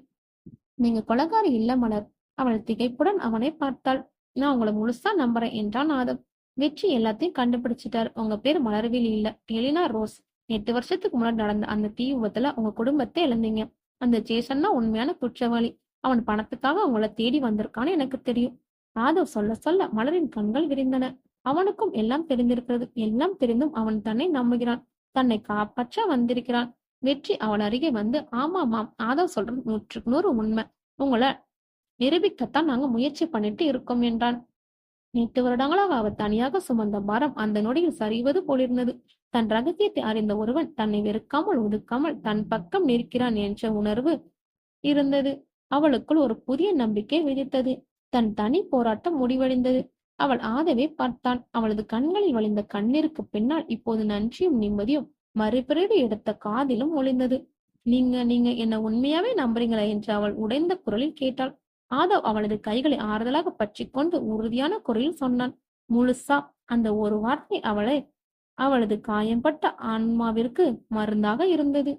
A: நீங்க கொலைகாரி இல்ல மலர். அவள் திகைப்புடன் அவனை பார்த்தாள். நான் உங்களை முழுசா நம்புறேன் என்றான் ஆதவ். வெற்றி எல்லாத்தையும் கண்டுபிடிச்சிட்டார். உங்க பேர் மலர்விழி இல்ல, எலினா ரோஸ். 8 வருஷத்துக்கு முன்னாடி நடந்த அந்த தீ விபத்துல உங்க குடும்பத்தை இழந்தீங்க. அந்த ஜேசன் தான் உண்மையான குற்றவாளி. அவன் பணத்துக்காக உங்களை தேடி வந்திருக்கான்னு எனக்கு தெரியும். ஆதவ் சொல்ல சொல்ல மலரின் கண்கள் விரிந்தன. அவனுக்கும் எல்லாம் தெரிந்திருக்கிறது. எல்லாம் தெரிந்தும் அவன் தன்னை நம்புகிறான். தன்னை காப்பாற்ற வந்திருக்கிறான். வெற்றி அவள் அருகே வந்து, ஆமாமாம், ஆதவ் சொல்றது 100க்கு 100 உண்மை. உங்களை நிரூபிக்கத்தான் நாங்க முயற்சி பண்ணிட்டு இருக்கோம் என்றான். 8 வருடங்களாக அவர் தனியாக சுமந்த பாரம் அந்த நொடியில் சரிவது போலிருந்தது. தன் ரகசியத்தை அறிந்த ஒருவன் தன்னை வெறுக்காமல் ஒதுக்காமல் தன் பக்கம் நிற்கிறான் என்ற உணர்வு இருந்தது. அவளுக்குள் ஒரு புதிய நம்பிக்கை விதித்தது. தன் தனி போராட்டம் முடிவடைந்தது. அவள் ஆதவை பார்த்தான். அவளது கண்களில் வழிந்த கண்ணீருக்கு பின்னால் இப்போது நன்றியும் நிம்மதியும் மறுபிறவி எடுத்த காதிலும் ஒளிந்தது. நீங்க என்ன உண்மையாவே நம்புறீங்களா என்று அவள் உடைந்த குரலில் கேட்டாள். ஆதவ் அவளது கைகளை ஆறுதலாக பற்றி கொண்டு உறுதியான குரலில் சொன்னான். முழுசா. அந்த ஒரு வார்த்தை அவளது காயம்பட்ட ஆன்மாவிற்கு மருந்தாக இருந்தது.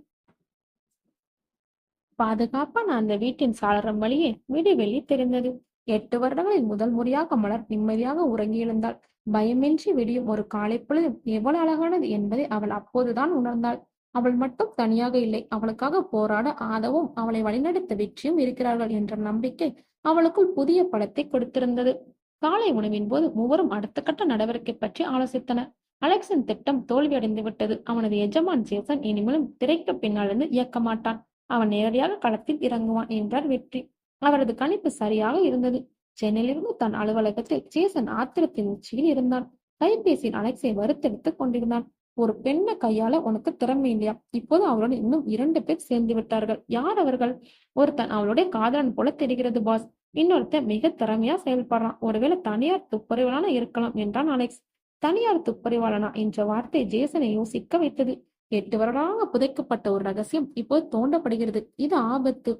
A: பாதுகாப்பான அந்த வீட்டின் சாளரம் வழியே விடிவெள்ளி தெரிந்தது. 8 வருடங்களில் முதல் முறையாக மலர் நிம்மதியாக உறங்கி எழுந்தாள். பயமின்றி விடியும் ஒரு காலை பொழுது எவ்வளவு அழகானது என்பதை அவள் அப்போதுதான் உணர்ந்தாள். அவள் மட்டும் தனியாக இல்லை. அவளுக்காக போராட ஆதவும் அவளை வழிநடத்த வெற்றியும் இருக்கிறார்கள் என்ற நம்பிக்கை அவளுக்குள் புதிய பலத்தை கொடுத்திருந்தது. காலை உணவின் போது மூவரும் அடுத்த கட்ட நடவடிக்கை பற்றி ஆலோசித்தனர். அலெக்ஸின் திட்டம் தோல்வியடைந்து விட்டது. அவனது எஜமான் ஜேசன் இனிமேலும் திரைக்கு பின்னாலிருந்து இயக்க மாட்டான். அவன் நேரடியாக களத்தில் இறங்குவான் என்றார் வெற்றி. அவரது கணிப்பு சரியாக இருந்தது. சென்னையிலிருந்து தன் அலுவலகத்தில் ஜேசன் ஆத்திரத்தின் உச்சியில் இருந்தான். கைபேசியில் அலெக்ஸை வறுத்தெடுத்துக் கொண்டிருந்தான். ஒரு பெண்ணை கையால உனக்கு திறமை இல்லையா? இப்போது அவளோட இன்னும் 2 பேர் சேர்ந்து விட்டார்கள். யார் அவர்கள்? ஒருத்தன் அவளுடைய காதலன் போல தெரிகிறது பாஸ். இன்னொருத்தன் மிக திறமையா செயல்படுறான். ஒருவேளை தனியார் துப்பறிவாளனா இருக்கலாம் என்றான் அலெக்ஸ். தனியார் துப்பறிவாளனா என்ற வார்த்தை ஜேசனை யோசிக்க வைத்தது. 8 வருடமாக புதைக்கப்பட்ட ஒரு ரகசியம் இப்போது தோண்டப்படுகிறது. இது ஆபத்து.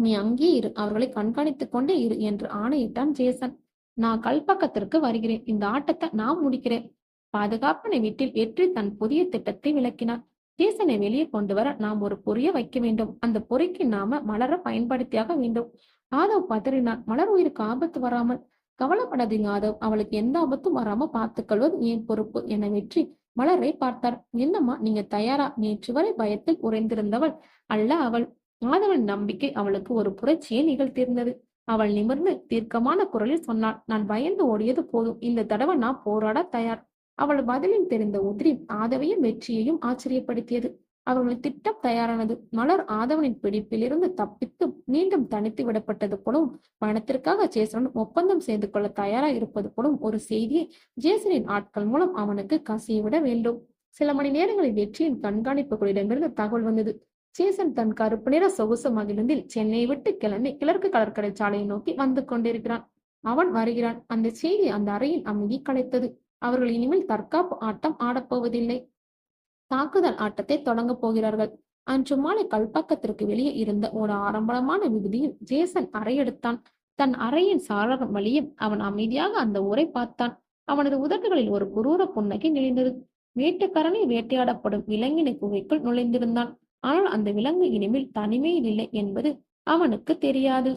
A: நீ அங்கே இரு, அவர்களை கண்காணித்துக் கொண்டே இரு என்று ஆணையிட்டான் ஜேசன். நான் கல்பக்கத்திற்கு வருகிறேன். இந்த ஆட்டத்தை நான் முடிக்கிறேன். பாதுகாப்பான வீட்டில் வெற்றி தன் புதிய திட்டத்தை விளக்கினார். ஜேசனை வெளியே கொண்டு வர நாம் ஒரு பொறிய வைக்க வேண்டும். அந்த பொறிக்கு நாம மலரை பயன்படுத்தியாக வேண்டும். ஆதவ் பதறினார். மலர் உயிருக்கு ஆபத்து வராமல். கவலைப்படாதீங்க ஆதவ், அவளுக்கு எந்த ஆபத்தும் வராம பார்த்துக்கொள்வது என் பொறுப்பு என வெற்றி மலரை பார்த்தார். என்னம்மா, நீங்க தயாரா? நேற்று வரை பயத்தில் உறைந்திருந்தவள் அல்ல அவள். ஆதவன் நம்பிக்கை அவளுக்கு ஒரு புரட்சியை நிகழ்த்தியிருந்தது. அவள் நிமிர்ந்து தீர்க்கமான குரலில் சொன்னாள், நான் பயந்து ஓடியது போதும். இந்த தடவை நான் போராட தயார். அவள் பதிலில் தெரிந்த உதிரி ஆதவையும் வெற்றியையும் ஆச்சரியப்படுத்தியது. அவர்களின் திட்டம் தயாரானது. மலர் ஆதவனின் பிடிப்பிலிருந்து தப்பித்து மீண்டும் தனித்து விடப்பட்டது போலவும், பணத்திற்காக ஜேசனுடன் ஒப்பந்தம் செய்து கொள்ள தயாரா இருப்பது போலும் ஒரு செய்தியை ஜேசனின் ஆட்கள் மூலம் அவனுக்கு கசியவிட வேண்டும். சில மணி நேரங்களில் வெற்றியின் கண்காணிப்புகளிடமிருந்து தகவல் வந்தது. ஜேசன் தன் கருப்பு நிற சொகுசு மகிழுந்தில் சென்னையை விட்டு கிளம்பி கிழக்கு கடற்கரை சாலையை நோக்கி வந்து கொண்டிருக்கிறான். அவன் வருகிறான். அந்த செய்தி அந்த அறையின் அமைதி கலைத்தது. அவர்கள் இனிமேல் தற்காப்பு ஆட்டம் ஆடப்போவதில்லை. தாக்குதல் ஆட்டத்தை தொடங்கப் போகிறார்கள். அன்று மாலை கல்பாக்கத்திற்கு வெளியே இருந்த ஒரு ஆரம்பமான விடுதியில் ஜேசன் அறையெடுத்தான். தன் அறையின் சாளரம் வழியே அவன் அமைதியாக அந்த ஊரை பார்த்தான். அவனது உதடுகளில் ஒரு குரூர புன்னகை நெளிந்தது. வேட்டைக்காரனை வேட்டையாடப்படும் விலங்கின குகைக்குள் நுழைந்திருந்தான். ஆனால் அந்த விலங்கு இனிமேல் தனிமையில் இல்லை என்பது அவனுக்கு தெரியாது.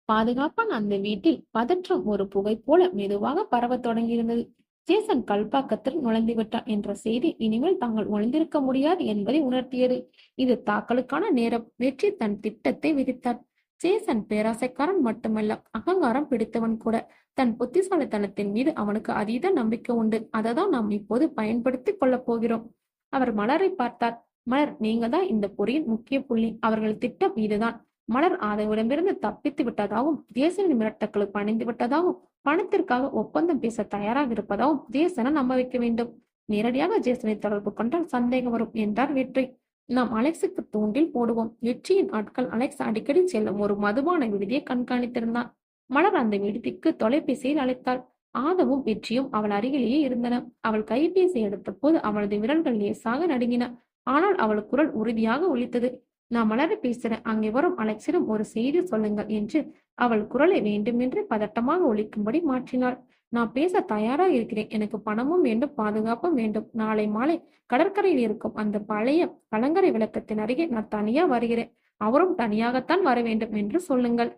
A: பாதுகாப்பான அந்த வீட்டில் பதற்றம் ஒரு புகை போல மெதுவாக பரவத் தொடங்கியிருந்தது. ஜேசன் கல்பாக்கத்தில் நுழைந்து விட்டான் என்ற செய்தி இனிமேல் தாங்கள் ஒளிந்திருக்க முடியாது என்பதை உணர்த்தியது. இது தாக்கலுக்கான நேரம். வெற்றி தன் திட்டத்தை விதித்தார். ஜேசன் பேராசைக்காரன் மட்டுமல்ல, அகங்காரம் பிடித்தவன் கூட. தன் புத்திசாலித்தனத்தின் மீது அவனுக்கு அதீத நம்பிக்கை உண்டு. அதை தான் நாம் இப்போது பயன்படுத்திக் கொள்ளப் போகிறோம். அவர் மலரை பார்த்தார். மலர், நீங்க தான் இந்த பொறியின் முக்கிய புள்ளி. அவர்கள் திட்டம் இதுதான். மலர் ஆதவிடமிருந்து தப்பித்து விட்டதாகவும் ஜேசனின் மிரட்டக்களுக்கு பணிந்து விட்டதாகவும் பணத்திற்காக ஒப்பந்தம் பேச தயாராக இருப்பதாகவும் ஜேசனை நம்ப வைக்க வேண்டும். நேரடியாக ஜேசனை தொடர்பு கொண்டால் சந்தேகம் வரும் என்றார் வெற்றி. நாம் அலெக்ஸுக்கு தூண்டில் போடுவோம். வெற்றியின் ஆட்கள் அலெக்ஸ் அடிக்கடி செல்லும் ஒரு மதுபான விடுதியை கண்காணித்திருந்தான். மலர் அந்த விடுதிக்கு தொலைபேசியில் அழைத்தாள். ஆதவும் வெற்றியும் அவள் அருகிலேயே இருந்தன. அவள் கைபேசி எடுத்த போது அவளது விரல்கள் லேசாக நடுங்கின. ஆனால் அவள் குரல் உறுதியாக ஒலித்தது. நான் மலர பேசுறேன். அங்கே வரும் அலெக்ஸிடம் ஒரு செய்தி சொல்லுங்கள் என்று அவள் குரலை வேண்டுமென்று பதட்டமாக ஒலிக்கும்படி மாற்றினாள். நான் பேச தயாரா இருக்கிறேன். எனக்கு பணமும் வேண்டும், பாதுகாப்பும் வேண்டும். நாளை மாலை கடற்கரையில் இருக்கும் அந்த பழைய கலங்கரை விளக்கத்தின் அருகே நான் தனியா வருகிறேன். அவரும் தனியாகத்தான் வர வேண்டும் என்று சொல்லுங்கள்.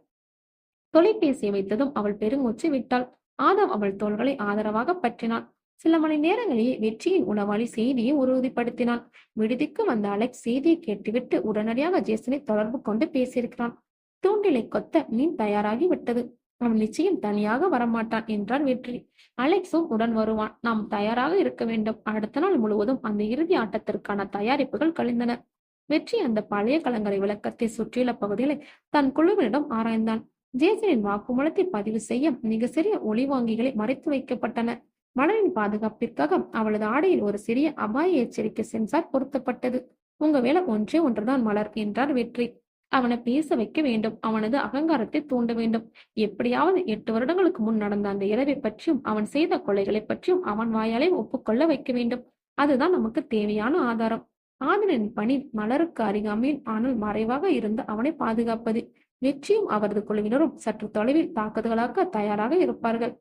A: தொலைபேசியை வைத்ததும் அவள் பெருமூச்சு விட்டாள். ஆதவ் அவள் தோள்களை ஆதரவாக பற்றினான். சில மணி நேரங்களிலேயே வெற்றியின் உளவாளி செய்தியை உறுதிப்படுத்தினான். விடுதிக்கு வந்த அலெக்ஸ் செய்தியை கேட்டுவிட்டு உடனடியாக ஜேசனை தொடர்பு கொண்டு பேசியிருக்கிறான். தூண்டிலை கொத்த மீன் தயாராகி விட்டது. அவன் நிச்சயம் தனியாக வரமாட்டான் என்றார் வெற்றி. அலெக்ஸும் உடன் வருவான். நாம் தயாராக இருக்க வேண்டும். அடுத்த நாள் முழுவதும் அந்த இறுதி ஆட்டத்திற்கான தயாரிப்புகள் கழிந்தன. வெற்றி அந்த பழைய கலங்கரை விளக்கத்தை சுற்றியுள்ள பகுதிகளை தன் குழுவினிடம் ஆராய்ந்தான். ஜேசனின் வாக்குமூலத்தை பதிவு செய்ய மிக சிறிய ஒளிவாங்கிகளை மறைத்து வைக்கப்பட்டன. மலரின் பாதுகாப்பிற்காக அவளது ஆடையில் ஒரு சிறிய அபாய எச்சரிக்கை சென்சார் பொருத்தப்பட்டது. உங்க வேலை ஒன்றே ஒன்றுதான் மலர் என்றார் வெற்றி. அவனை பேச வைக்க வேண்டும். அவனது அகங்காரத்தை தூண்ட வேண்டும். எப்படியாவது 8 வருடங்களுக்கு முன் நடந்த அந்த இரவை பற்றியும் அவன் செய்த கொலைகளை பற்றியும் அவன் வாயாலே ஒப்புக்கொள்ள வைக்க வேண்டும். அதுதான் நமக்கு தேவையான ஆதாரம். ஆதனின் பணி மலருக்கு அருகாமையில் ஆனால் மறைவாக இருந்து அவனை பாதுகாப்பது. வெற்றியும் அவரது குழுவினரும் சற்று தொலைவில் தாக்குதலாக தயாராக இருப்பார்கள்.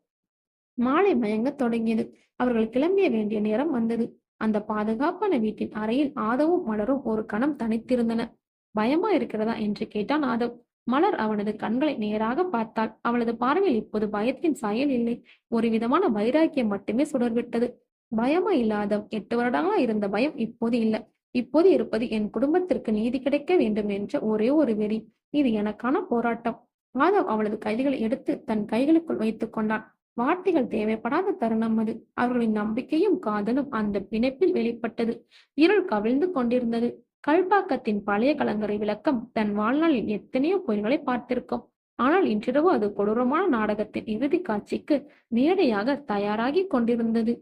A: மாலை மயங்க தொடங்கியது. அவர்கள் கிளம்பிய வேண்டிய நேரம் வந்தது. அந்த பாதுகாப்பான வீட்டின் அறையில் ஆதவும் மலரும் ஒரு கணம் தனித்திருந்தன. பயமா இருக்கிறதா என்று கேட்டான் ஆதவ். மலர் அவனது கண்களை நேராக பார்த்தாள். அவளது பார்வையில் இப்போது பயத்தின் சாயல் இல்லை. ஒரு விதமான வைராக்கியம் மட்டுமே சுடர்விட்டது. பயமா இல்லாத 8 வருடங்களா இருந்த பயம் இப்போது இல்ல. இப்போது இருப்பது என் குடும்பத்திற்கு நீதி கிடைக்க வேண்டும் என்ற ஒரே ஒரு வெறி. இது எனக்கான போராட்டம். மாதவ் அவளது கைகளை எடுத்து தன் கைகளுக்குள் வைத்துக் கொண்டான். வார்த்தைகள் தேவைப்படாத தருணம் அது. அவர்களின் நம்பிக்கையும் காதலும் அந்த பிணைப்பில் வெளிப்பட்டது. இருள் கவிழ்ந்து கொண்டிருந்தது. கல்பாக்கத்தின் பழைய கலங்கரை விளக்கம் தன் வாழ்நாளில் எத்தனையோ கோயில்களை பார்த்திருக்கும். ஆனால் இன்றிரவு அது கொடூரமான நாடகத்தின் இறுதி காட்சிக்கு மேடையாக தயாராகி கொண்டிருந்தது.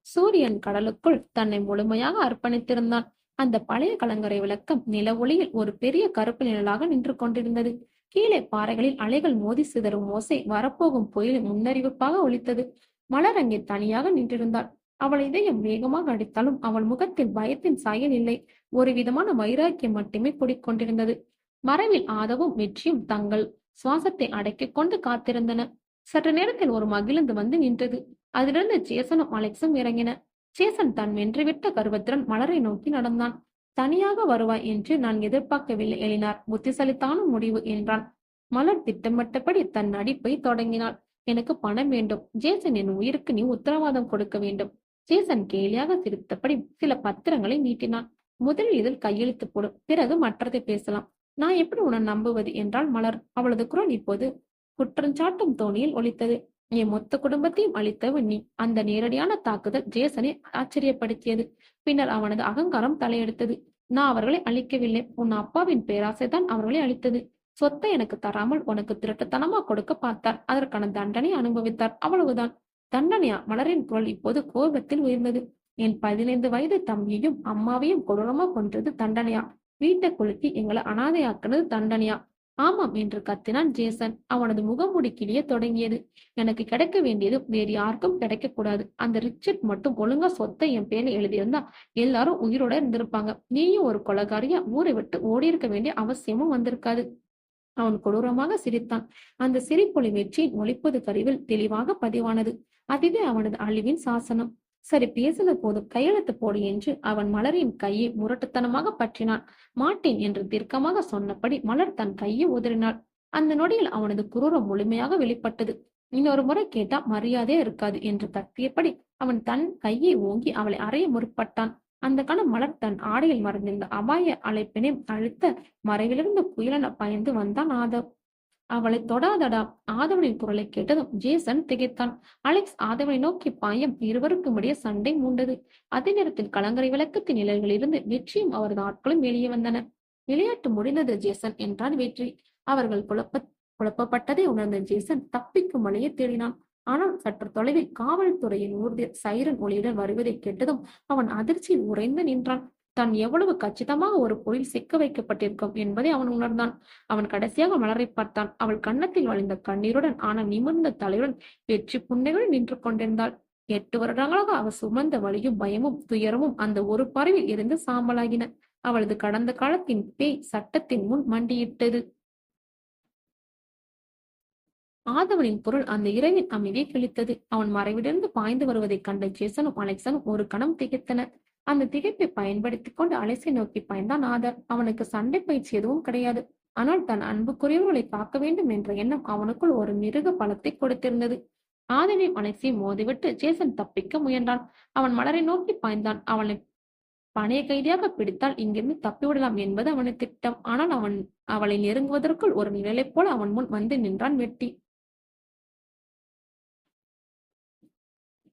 A: சூரியன் கடலுக்குள் தன்னை முழுமையாக அர்ப்பணித்திருந்தான். அந்த பழைய கலங்கரை விளக்கம் நில ஒளியில் ஒரு பெரிய கருப்பு நிழலாக நின்று கொண்டிருந்தது. கீழே பாறைகளில் அலைகள் மோதி சிதறும் ஓசை வரப்போகும் புயலின் முன்னறிவிப்பாக ஒலித்தது. மலர் அங்கே தனியாக நின்றிருந்தாள். அவள் இதயம் வேகமாக அடித்தாலும் அவள் முகத்தில் பயத்தின் சாயல் இல்லை. ஒரு விதமான வைராக்கியம் மட்டுமே குடிக்கொண்டிருந்தது. மறைவில் ஆதவும் வெற்றியும் தங்கள் சுவாசத்தை அடக்கிக் கொண்டு காத்திருந்தன. சற்று நேரத்தில் ஒரு மகிழ்ந்து வந்து நின்றது. அதிலிருந்து ஜேசனும் அலெக்ஸும் இறங்கின. ஜேசன் தான் வென்றுவிட்ட கர்வத்துடன் மலரை நோக்கி நடந்தான். தனியாக வருவாய் என்று நான் எதிர்பார்க்கவில்லை எழினார். புத்திசாலித்தான முடிவு என்றான். மலர் திட்டமிட்டபடி தன் நடிப்பை தொடங்கினாள். எனக்கு பணம் வேண்டும். ஜேசன், என் உயிருக்கு நீ உத்தரவாதம் கொடுக்க வேண்டும். ஜேசன் கேலியாக சிரித்தபடி சில பத்திரங்களை நீட்டினான். முதலில் இதில் கையெழுத்து போடும், பிறகு மற்றதை பேசலாம். நான் எப்படி உன்னை நம்புவது என்றாள் மலர். அவளது குரல் இப்போது குற்றஞ்சாட்டும் தோணியில் ஒலித்தது. என் மொத்த குடும்பத்தையும் அழித்தவன் நீ. அந்த நேரடியான தாக்குதல் ஜேசனை ஆச்சரியப்படுத்தியது. பின்னர் அவனது அகங்காரம் தலையெடுத்தது. நான் அவர்களை அழிக்கவில்லை. உன் அப்பாவின் பேராசைதான் அவர்களை அழித்தது. சொத்தை எனக்கு தராமல் உனக்கு திருட்டுத்தனமா கொடுக்க பார்த்தார். அதற்கான தண்டனை அனுபவித்தார். அவ்வளவுதான். தண்டனையா? மலரின் குரல் இப்போது கோபத்தில் உயர்ந்தது. என் 15 வயது தம்பியையும் அம்மாவையும் கொடூரமா கொன்றது தண்டனையா? வீட்டை கொளுத்தி எங்களை அனாதையாக்குனது தண்டனையா? ஆமாம் என்று கத்தினான் ஜேசன். அவனது முகமூடி கிழிய தொடங்கியது. எனக்கு கிடைக்க வேண்டியது வேறு யாருக்கும் கிடைக்க கூடாது. அந்த ரிச்சர்ட் மட்டும் ஒழுங்கா சொத்தை என் பேர்ல எழுதியிருந்தா எல்லாரும் உயிரோட இருந்திருப்பாங்க. நீயும் ஒரு கொலைகாரியா ஊரை விட்டு ஓடி இருக்க வேண்டிய அவசியமும் வந்திருக்காது. அவன் கொடூரமாக சிரித்தான். அந்த சிரிப்பொலி வெற்றியின் ஒளிப்பது கருவில் தெளிவாக பதிவானது. அதுவே அவனது அழிவின் சாசனம். சரி, பேசுனது போதும், கையெழுத்து போடு என்று அவன் மலரின் கையை முரட்டுத்தனமாக பற்றினான். மாட்டேன் என்று தீர்க்கமாக சொன்னபடி மலர் தன் கையை உதறினாள். அந்த நொடியில் அவனது குரூரம் முழுமையாக வெளிப்பட்டது. இன்னொரு முறை கேட்டா மரியாதையே இருக்காது என்று கத்தியபடி அவன் தன் கையை ஓங்கி அவளை அறைய முற்பட்டான். அந்த கணம் மலர் தன் ஆடையில் மறைந்திருந்த அபாய அழைப்பினை அழுத்த மறைவிலிருந்து புயலென பயந்து வந்தான் ஆதவ். அவளை தொடாதடா. ஆதவனின் குரலை கேட்டதும் ஜேசன் திகைத்தான். அலெக்ஸ் ஆதவனை நோக்கி பாயம். இருவருக்கும் இடையே சண்டை மூண்டது. அதே நேரத்தில் கலங்கரை விளக்கத்தின் நிழல்களிலிருந்து வெற்றியும் அவரது ஆட்களும் வெளியே வந்தன. விளையாட்டு முடிந்தது ஜேசன் என்றான் வெற்றி. அவர்கள் குழப்பப்பட்டதை உணர்ந்த ஜேசன் தப்பிக்கும் வழியை தேடினான். ஆனால் சற்று தொலைவில் காவல்துறையின் ஊர்தி சைரன் ஒளியுடன் வருவதை கேட்டதும் அவன் அதிர்ச்சியில் உறைந்து நின்றான். தான் எவ்வளவு கச்சிதமாக ஒரு பொருள் சிக்க வைக்கப்பட்டிருக்கும் என்பதை அவன் உணர்ந்தான். அவன் கடைசியாக மலரை பார்த்தான். அவள் கன்னத்தில் வழிந்த கண்ணீருடன் ஆன நிமிர்ந்த தலையுடன் வெற்றி புன்னையுடன் நின்று கொண்டிருந்தாள். 8 வருடங்களாக அவள் சுமந்த வலியும் பயமும் துயரமும் அந்த ஒரு பார்வையில் இருந்து சாம்பலாகின. அவளது கடந்த காலத்தின் பேய் சட்டத்தின் முன் மண்டியிட்டது. ஆதவனின் பொருள் அந்த இரவின் அமைதியை கிழித்தது. அவன் மறைவிலிருந்து பாய்ந்து வருவதைக் கண்ட ஜேசனும் அலெக்சனும் ஒரு கணம் திகைத்தனர். அந்த திகைப்பை பயன்படுத்திக் கொண்டு அலெக்ஸை நோக்கி பாய்ந்தான் ஆதர். அவனுக்கு சண்டை பயிற்சி எதுவும் கிடையாது. ஆனால் தன் அன்புக்குரியவர்களை காக்க வேண்டும் என்ற எண்ணம் அவனுக்குள் ஒரு மிருக பலத்தை கொடுத்திருந்தது. ஆதனையும் அலெக்ஸையும் மோதிவிட்டு ஜேசன் தப்பிக்க முயன்றான். அவன் மலரை நோக்கி பாய்ந்தான். அவனை பணைய கைதியாக பிடித்தால் இங்கிருந்து தப்பிவிடலாம் என்பது அவனது திட்டம். ஆனால் அவளை நெருங்குவதற்குள் ஒரு நிழலைப் போல அவன் முன் வந்து நின்றான் வெட்டி.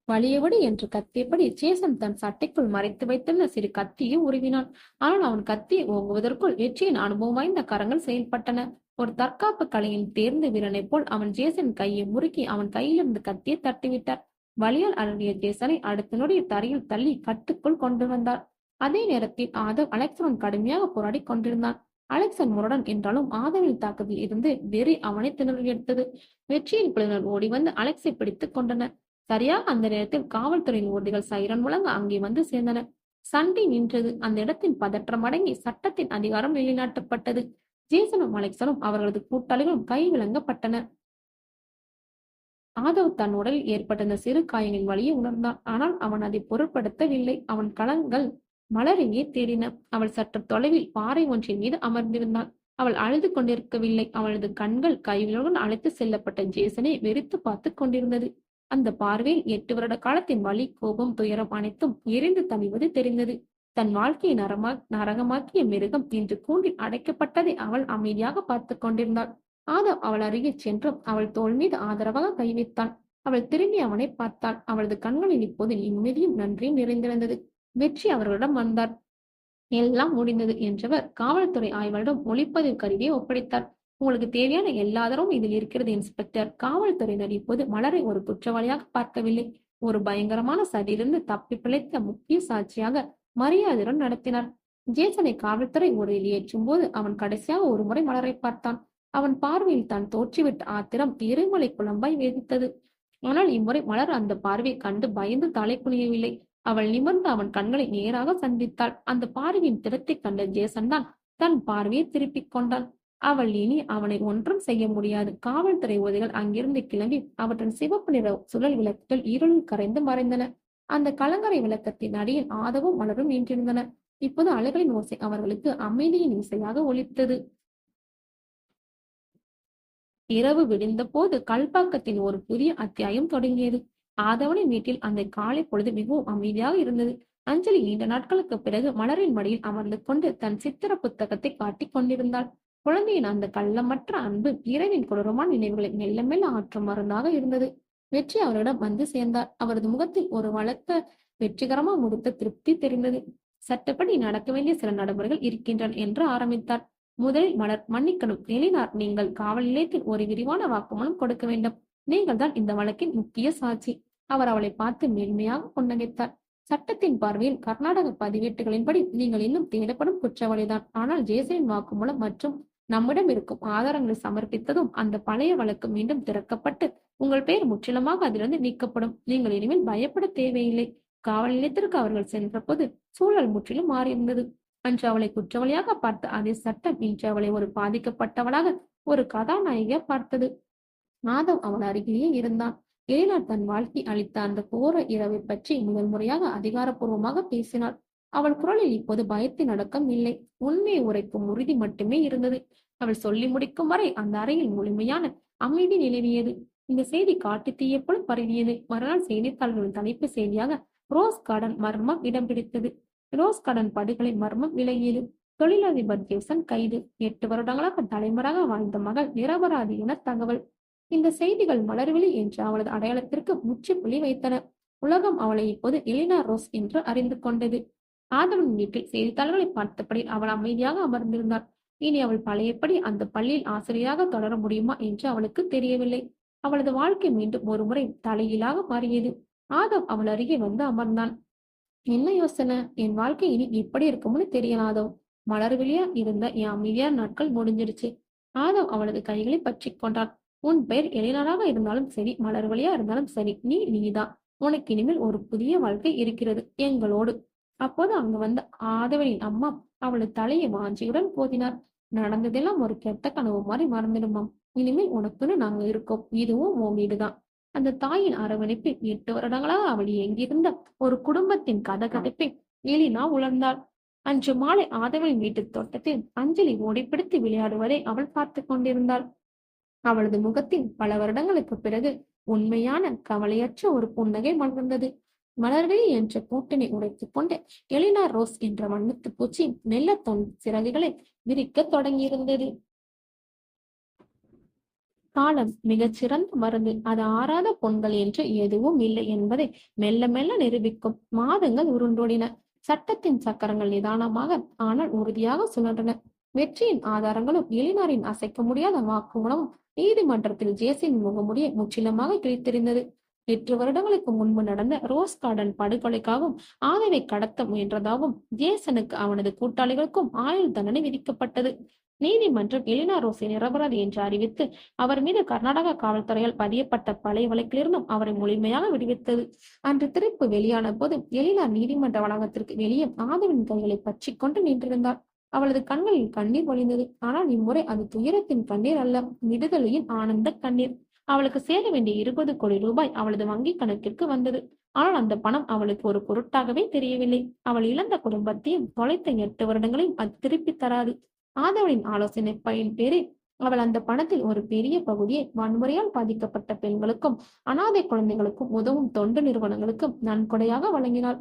A: வலியவிடு என்று கத்தியபடி ஜேசன் தன் சட்டைக்குள் மறைத்து வைத்திருந்த சிறு கத்தியை உருவினான். ஆனால் அவன் கத்தியை ஓங்குவதற்குள் வெற்றியின் அனுபவம் வாய்ந்த கரங்கள் செயல்பட்டன. ஒரு தற்காப்பு கலையின் தேர்ந்த வீரனைப் போல் அவன் ஜேசன் கையை முறுக்கி அவன் கையிலிருந்து கத்தியை தட்டிவிட்டார். வலியால் அலறிய ஜேசனை அடுத்த நொடியில் தரையில் தள்ளி கட்டுக்குள் கொண்டு வந்தார். அதே நேரத்தில் ஆதவ் அலெக்சனுடன் கடுமையாக போராடி கொண்டிருந்தான். அலெக்சன் முரடன் என்றாலும் ஆதவின் தாக்கத்தில் இருந்து வெறி அவனை திணறி எடுத்தது. வெற்றியின் குழுவினர் ஓடி வந்து அலெக்ஸை பிடித்துக் கொண்டனர். சரியாக அந்த நேரத்தில் காவல்துறையின் ஊர்திகள் சைரன் முழங்க அங்கே வந்து சேர்ந்தன. சண்டை நின்றது. அந்த இடத்தின் பதற்றம் அடங்கி சட்டத்தின் அதிகாரம் வெளிநாட்டப்பட்டது. ஜேசனும் அலெக்சனும் அவர்களது கூட்டாளிகளும் கை விளங்கப்பட்டனர். ஆதவ் தன் உடலில் ஏற்பட்ட சிறு காயங்களின் வழியை உணர்ந்தான். ஆனால் அவன் அதை பொருட்படுத்தவில்லை. அவன் களங்கள் மலரையே தேடின. அவள் சற்று தொலைவில் பாறை ஒன்றின் மீது அமர்ந்திருந்தாள். அவள் அழுது கொண்டிருக்கவில்லை. அவளது கண்கள் கைவிலுடன் அழைத்து செல்லப்பட்ட ஜேசனை வெறித்து பார்த்து கொண்டிருந்தது. அந்த பார்வையில் 8 வருட காலத்தின் வலி, கோபம், துயரம் அனைத்தும் எரிந்து தணிவது தெரிந்தது. தன் வாழ்க்கையை நரகமாக்கிய மிருகம் இன்று கூண்டில் அடைக்கப்பட்டதை அவள் அமைதியாக பார்த்து கொண்டிருந்தாள். ஆதவ் அவள் அருகே சென்று அவள் தோள் மீது ஆதரவாக கை வைத்தான். அவள் திரும்பி அவனை பார்த்தாள். அவளது கண்களில் இப்போது நிம்மதியும் நன்றியும் நிறைந்திருந்தது. வெற்றி அவர்களிடம் வந்தார். எல்லாம் முடிந்தது என்றவர் காவல்துறை ஆய்வாளரிடம் ஒளிப்பதிவு கருவியை ஒப்படைத்தார். உங்களுக்கு தேவையான எல்லா ஆதாரமும் இதில் இருக்கிறது இன்ஸ்பெக்டர். காவல்துறையினர் இப்போது மலரை ஒரு குற்றவாளியாக பார்க்கவில்லை, ஒரு பயங்கரமான சதியிலிருந்து தப்பி பிழைத்த முக்கிய சாட்சியாக மரியாதையுடன் நடத்தினார். ஜேசனை காவல்துறை உரையில் ஏற்றும் போது அவன் கடைசியாக ஒரு முறை மலரை பார்த்தான். அவன் பார்வையில் தான் தோற்றிவிட்ட ஆத்திரம் எரிமலை குழம்பாய் வேதித்தது. ஆனால் இம்முறை மலர் அந்த பார்வையை கண்டு பயந்து தலை குனியவில்லை. அவள் நிமிர்ந்து அவன் கண்களை நேராக சந்தித்தாள். அந்த பார்வையின் திறத்தை கண்ட ஜேசன் தான் தன் பார்வையை திருப்பிக் கொண்டான். அவள் இனி அவனை ஒன்றும் செய்ய முடியாது. காவல்துறை உதவிகள் அங்கிருந்து கிளம்பி அவற்றின் சிவப்பு நிற சுழல் விளக்குகள் இருளில் கரைந்து மறைந்தன. அந்த கலங்கரை விளக்கத்தின் அடியில் ஆதவும் மலரும் நின்றிருந்தனர். இப்போது அலைகளின் ஓசை அவர்களுக்கு அமைதியின் இசையாக ஒலித்தது. இரவு விடிந்த போது கல்பாக்கத்தின் ஒரு புதிய அத்தியாயம் தொடங்கியது. ஆதவனின் வீட்டில் அந்த காலை பொழுது மிகவும் அமைதியாக இருந்தது. அஞ்சலி நீண்ட நாட்களுக்கு பிறகு மலரின் மடியில் அமர்ந்து கொண்டு தன் சித்திர புத்தகத்தை காட்டிக் கொண்டிருந்தாள். குழந்தையின் அந்த கள்ளமற்ற அன்பு இரவின் கொடூரமான நினைவுகளை மெல்ல மெல்ல ஆற்றும் மருந்தாக இருந்தது. வெற்றி அவரிடம் வந்து சேர்ந்தார். அவரது முகத்தில் ஒரு வழக்க வெற்றிகரமாக முடித்த திருப்தி தெரிந்தது. சட்டப்படி நடக்க வேண்டிய சில நடைமுறைகள் இருக்கின்றன என்று ஆரம்பித்தார். முதலில் மலர், மன்னிக்கணும் எலினார், நீங்கள் காவல் நிலையத்தில் ஒரு விரிவான வாக்குமூலம் கொடுக்க வேண்டும். நீங்கள் தான் இந்த வழக்கின் முக்கிய சாட்சி. அவர் அவளை பார்த்து மென்மையாக புன்னகைத்தார். சட்டத்தின் பார்வையில் கர்நாடக பதிவேட்டுகளின்படி நீங்கள் இன்னும் தேடப்படும் குற்றவாளிதான். ஆனால் ஜேசனின் வாக்குமூலம் மற்றும் நம்மிடம் இருக்கும் ஆதாரங்களை சமர்ப்பித்ததும் அந்த பழைய வழக்கு மீண்டும் திறக்கப்பட்டு உங்கள் பெயர் முற்றிலுமாக அதிலிருந்து நீக்கப்படும். நீங்கள் இனிமேல் பயப்பட தேவையில்லை. காவல் நிலையத்திற்கு அவர்கள் சென்றபோது சூழல் முற்றிலும் மாறியிருந்தது. அன்று அவளை குற்றவாளியாக பார்த்த அதே சட்டம் இன்று அவளை ஒரு பாதிக்கப்பட்டவளாக, ஒரு கதாநாயகியாக பார்த்தது. மாதவ் அவள் அருகிலேயே இருந்தான். எலினார் தன் வாழ்க்கை அளித்த அந்த கோர இரவை பற்றி முதல் முறையாக அதிகாரப்பூர்வமாக பேசினாள். அவள் குரலில் இப்போது பயத்தின் அடக்கம் இல்லை, உண்மையை உரைக்கும் உறுதி மட்டுமே இருந்தது. அவள் சொல்லி முடிக்கும் வரை அந்த அறையில் முழுமையான அமைதி நிலவியது. இந்த செய்தி காட்டு தீய போல பரவியது. மறுநாள் செய்தித்தாள்களின் தலைப்பு செய்தியாக ரோஸ் கார்டன் மர்மம் இடம் பிடித்தது. ரோஸ் கார்டன் படுகொலை மர்மம் விலகியது. தொழிலதிபர் ஜேசன் கைது. 8 வருடங்களாக தலைமுறையாக வாழ்ந்த மகள் நிரபராதி என தகவல். இந்த செய்திகள் மலர்விழி என்ற அவளது அடையாளத்திற்கு முற்றுப்புள்ளி வைத்தன. உலகம் அவளை இப்போது எலினா ரோஸ் என்று அறிந்து கொண்டது. ஆதவன் வீட்டில் செய்தித்தாள்களை பார்த்தபடி அவள் அமைதியாக அமர்ந்திருந்தாள். இனி அவள் பழையபடி அந்த பள்ளியில் ஆசிரியராக தொடர முடியுமா என்று அவளுக்கு தெரியவில்லை. அவளது வாழ்க்கை மீண்டும் ஒரு முறை தலையிலாக மாறியது. ஆதவ் அவள் அருகே வந்து அமர்ந்தான். என்ன யோசனை? என் வாழ்க்கை இனி இப்படி இருக்கும்னு தெரியலாதோ. மலர்விழியா இருந்த என் அமைதியான நாட்கள் முடிஞ்சிருச்சு. ஆதவ் அவளது கைகளை பற்றி கொண்டான். உன் பெயர் எலினாராக இருந்தாலும் சரி, மலர்வழியா இருந்தாலும் சரி, நீதான். உனக்கு இனிமேல் ஒரு புதிய வாழ்க்கை இருக்கிறது எங்களோடு. அப்போது அங்கு வந்த ஆதவனின் அம்மா அவளது தலையை வாஞ்சியுடன் போதினார். நடந்ததெல்லாம் ஒரு கெட்ட கனவு மாதிரி மறந்துடுமாம். இனிமேல் உனக்குன்னு நாங்க இருக்கோம். இதுவும் உன் வீடுதான். அந்த தாயின் அரவணைப்பில் 8 வருடங்களாக அவள் எங்கிருந்த ஒரு குடும்பத்தின் கதகதப்பை எலினா உணர்ந்தாள். அன்று மாலை ஆதவனின் வீட்டு தோட்டத்தில் அஞ்சலி ஓடிப்பிடித்து விளையாடுவதை அவள் பார்த்து கொண்டிருந்தாள். அவளது முகத்தில் பல வருடங்களுக்கு பிறகு உண்மையான கவலையற்ற ஒரு புன்னகை மலர்ந்தது. மலர்விழி என்ற கூட்டணி உடைத்துக் கொண்டு எலினா ரோஸ் என்ற வண்ணத்து பூச்சி மெல்ல தன் சிறகுகளை விரிக்க தொடங்கியிருந்தது. காலம் மிகச்சிறந்த மருந்து. அது ஆறாத பொன்கள் என்று எதுவும் இல்லை என்பதை மெல்ல மெல்ல நிரூபிக்கும். மாதங்கள் உருண்டோடின. சட்டத்தின் சக்கரங்கள் நிதானமாக ஆனால் உறுதியாக சுழன்றன. வெற்றியின் ஆதாரங்களும் எலினாரின் அசைக்க முடியாத வாக்குமூலமும் நீதிமன்றத்தில் ஜேசின் முகமுடியை முற்றிலுமாக கிழித்தெறிந்தது. 8 வருடங்களுக்கு முன்பு நடந்த ரோஸ் கார்டன் படுகொலைக்காகவும் ஆதவை கடத்த முயன்றதாகவும் ஜேசனுக்கு அவனது கூட்டாளிகளுக்கும் ஆயுள் தண்டனை விதிக்கப்பட்டது. நீதிமன்றம் எலினா ரோஸை நிரபராதி என்று அறிவித்து அவர் மீது கர்நாடக காவல்துறையால் பதியப்பட்ட பழைய வழக்கிலிருந்தும் அவரை முழுமையாக விடுவித்தது. அன்று தீர்ப்பு வெளியான போது எலினா நீதிமன்ற வளாகத்திற்கு வெளியே ஆதவின் கைகளை பற்றி கொண்டு நின்றிருந்தார். அவளது கண்களில் கண்ணீர் வழிந்தது. ஆனால் இம்முறை அது துயரத்தின் கண்ணீர் அல்ல, விடுதலையின் ஆனந்த கண்ணீர். அவளுக்கு சேர வேண்டிய 20 கோடி ரூபாய் அவளது வங்கி கணக்கிற்கு வந்தது. ஆனால் அந்த பணம் அவளுக்கு ஒரு பொருட்டாகவே தெரியவில்லை. அவள் இழந்த குடும்பத்தையும் தொலைத்த 8 வருடங்களையும் அது திருப்பி தராது. ஆதவனின் ஆலோசனை பேரில் அவள் அந்த பணத்தில் ஒரு பெரிய பகுதியை வன்முறையால் பாதிக்கப்பட்ட பெண்களுக்கும் அனாதை குழந்தைகளுக்கும் உதவும் தொண்டு நிறுவனங்களுக்கும் நன்கொடையாக வழங்கினாள்.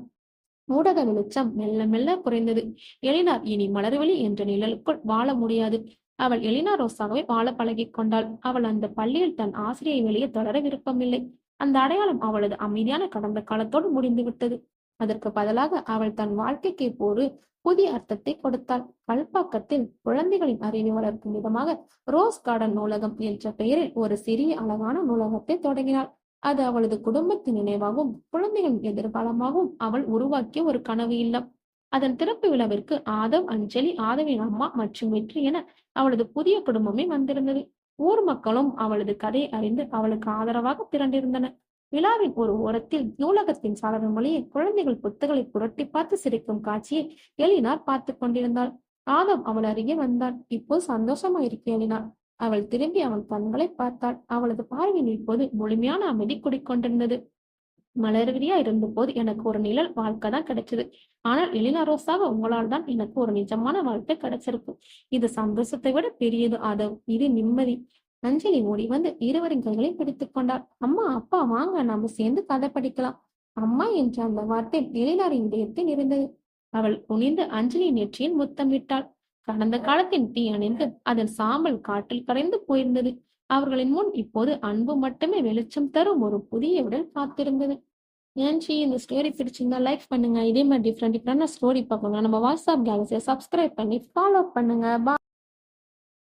A: ஊடக வெளிச்சம் மெல்ல மெல்ல குறைந்தது. எலினார் இனி மலர்வெளி என்ற நிழலுக்குள் வாழ முடியாது. அவள் எலினா ரோஸாகவே வாழ பழகிக் கொண்டாள். அவள் அந்த பள்ளியில் தன் ஆசிரியை வெளியே தொடர விருப்பமில்லை. அந்த அடையாளம் அவளது அமைதியான கடந்த காலத்தோடு முடிந்து விட்டது. அதற்கு பதிலாக அவள் தன் வாழ்க்கைக்கு ஒரு புதிய அர்த்தத்தை கொடுத்தாள். கல்பாக்கத்தில் குழந்தைகளின் அறிவை வளர்க்கும் விதமாக ரோஸ் கார்டன் நூலகம் என்ற பெயரில் ஒரு சிறிய அழகான நூலகத்தை தொடங்கினாள். அது அவளது குடும்பத்தின் நினைவாகவும் குழந்தைகளின் எதிர்காலமாகவும் அவள் உருவாக்கிய ஒரு கனவு இல்லம். அதன் திறப்பு விழாவிற்கு ஆதவ், அஞ்சலி, ஆதவின் அம்மா மற்றும் வெற்றி என அவளது புதிய குடும்பமே வந்திருந்தது. ஊர் மக்களும் அவளது கதையை அறிந்து அவளுக்கு ஆதரவாக திரண்டிருந்தனர். விழாவின் ஒரு ஓரத்தில் நூலகத்தின் சாளர மொழியை குழந்தைகள் புத்தகளை புரட்டி பார்த்து சிரிக்கும் காட்சியை எலினார் பார்த்து கொண்டிருந்தாள். ஆதவ் அவள் அருகே வந்தாள். இப்போ சந்தோஷமா இருக்கு எலினார். அவள் திரும்பி அவன் கண்களை பார்த்தாள். அவளது பார்வையில் இப்போது முழுமையான அமைதி குடிக்கொண்டிருந்தது. மலர்விழியா இருந்தபோது எனக்கு ஒரு நிழல் வாழ்க்கை தான் கிடைச்சது. ஆனால் எலினா ரோஸாக உங்களால் தான் எனக்கு ஒரு நிஜமான வாழ்க்கை கிடைச்சிருக்கு. இது சந்தோஷத்தை விட பெரியது ஆதவ். இது நிம்மதி. அஞ்சலி ஓடி வந்து இருவரின் கைகளையும் பிடித்துக் கொண்டாள். அம்மா, அப்பா, வாங்க நாம சேர்ந்து கதை படிக்கலாம். அம்மா என்ற அந்த வார்த்தை எலினாரின் இதயத்தில் இருந்தது. அவள் குனிந்து அஞ்சலியின் நெற்றியில் முத்தமிட்டாள். கடந்த காலத்தின் தீ அணிந்து அதன் சாம்பல் காற்றில் கரைந்து போயிருந்தது. அவர்களின் முன் இப்போது அன்பு மட்டுமே வெளிச்சம் தரும் ஒரு புதிய விடல் காத்திருந்தது. ஏன்ச்சி இந்த ஸ்டோரி பிடிச்சிருந்தா லைக் பண்ணுங்க. இதே மாதிரி டிஃப்ரெண்ட் டிஃப்ரெண்டான ஸ்டோரி பார்க்கணும். நம்ம வாட்ஸ்அப் கேலக்ஸியை சப்ஸ்கிரைப் பண்ணி ஃபாலோ பண்ணுங்க.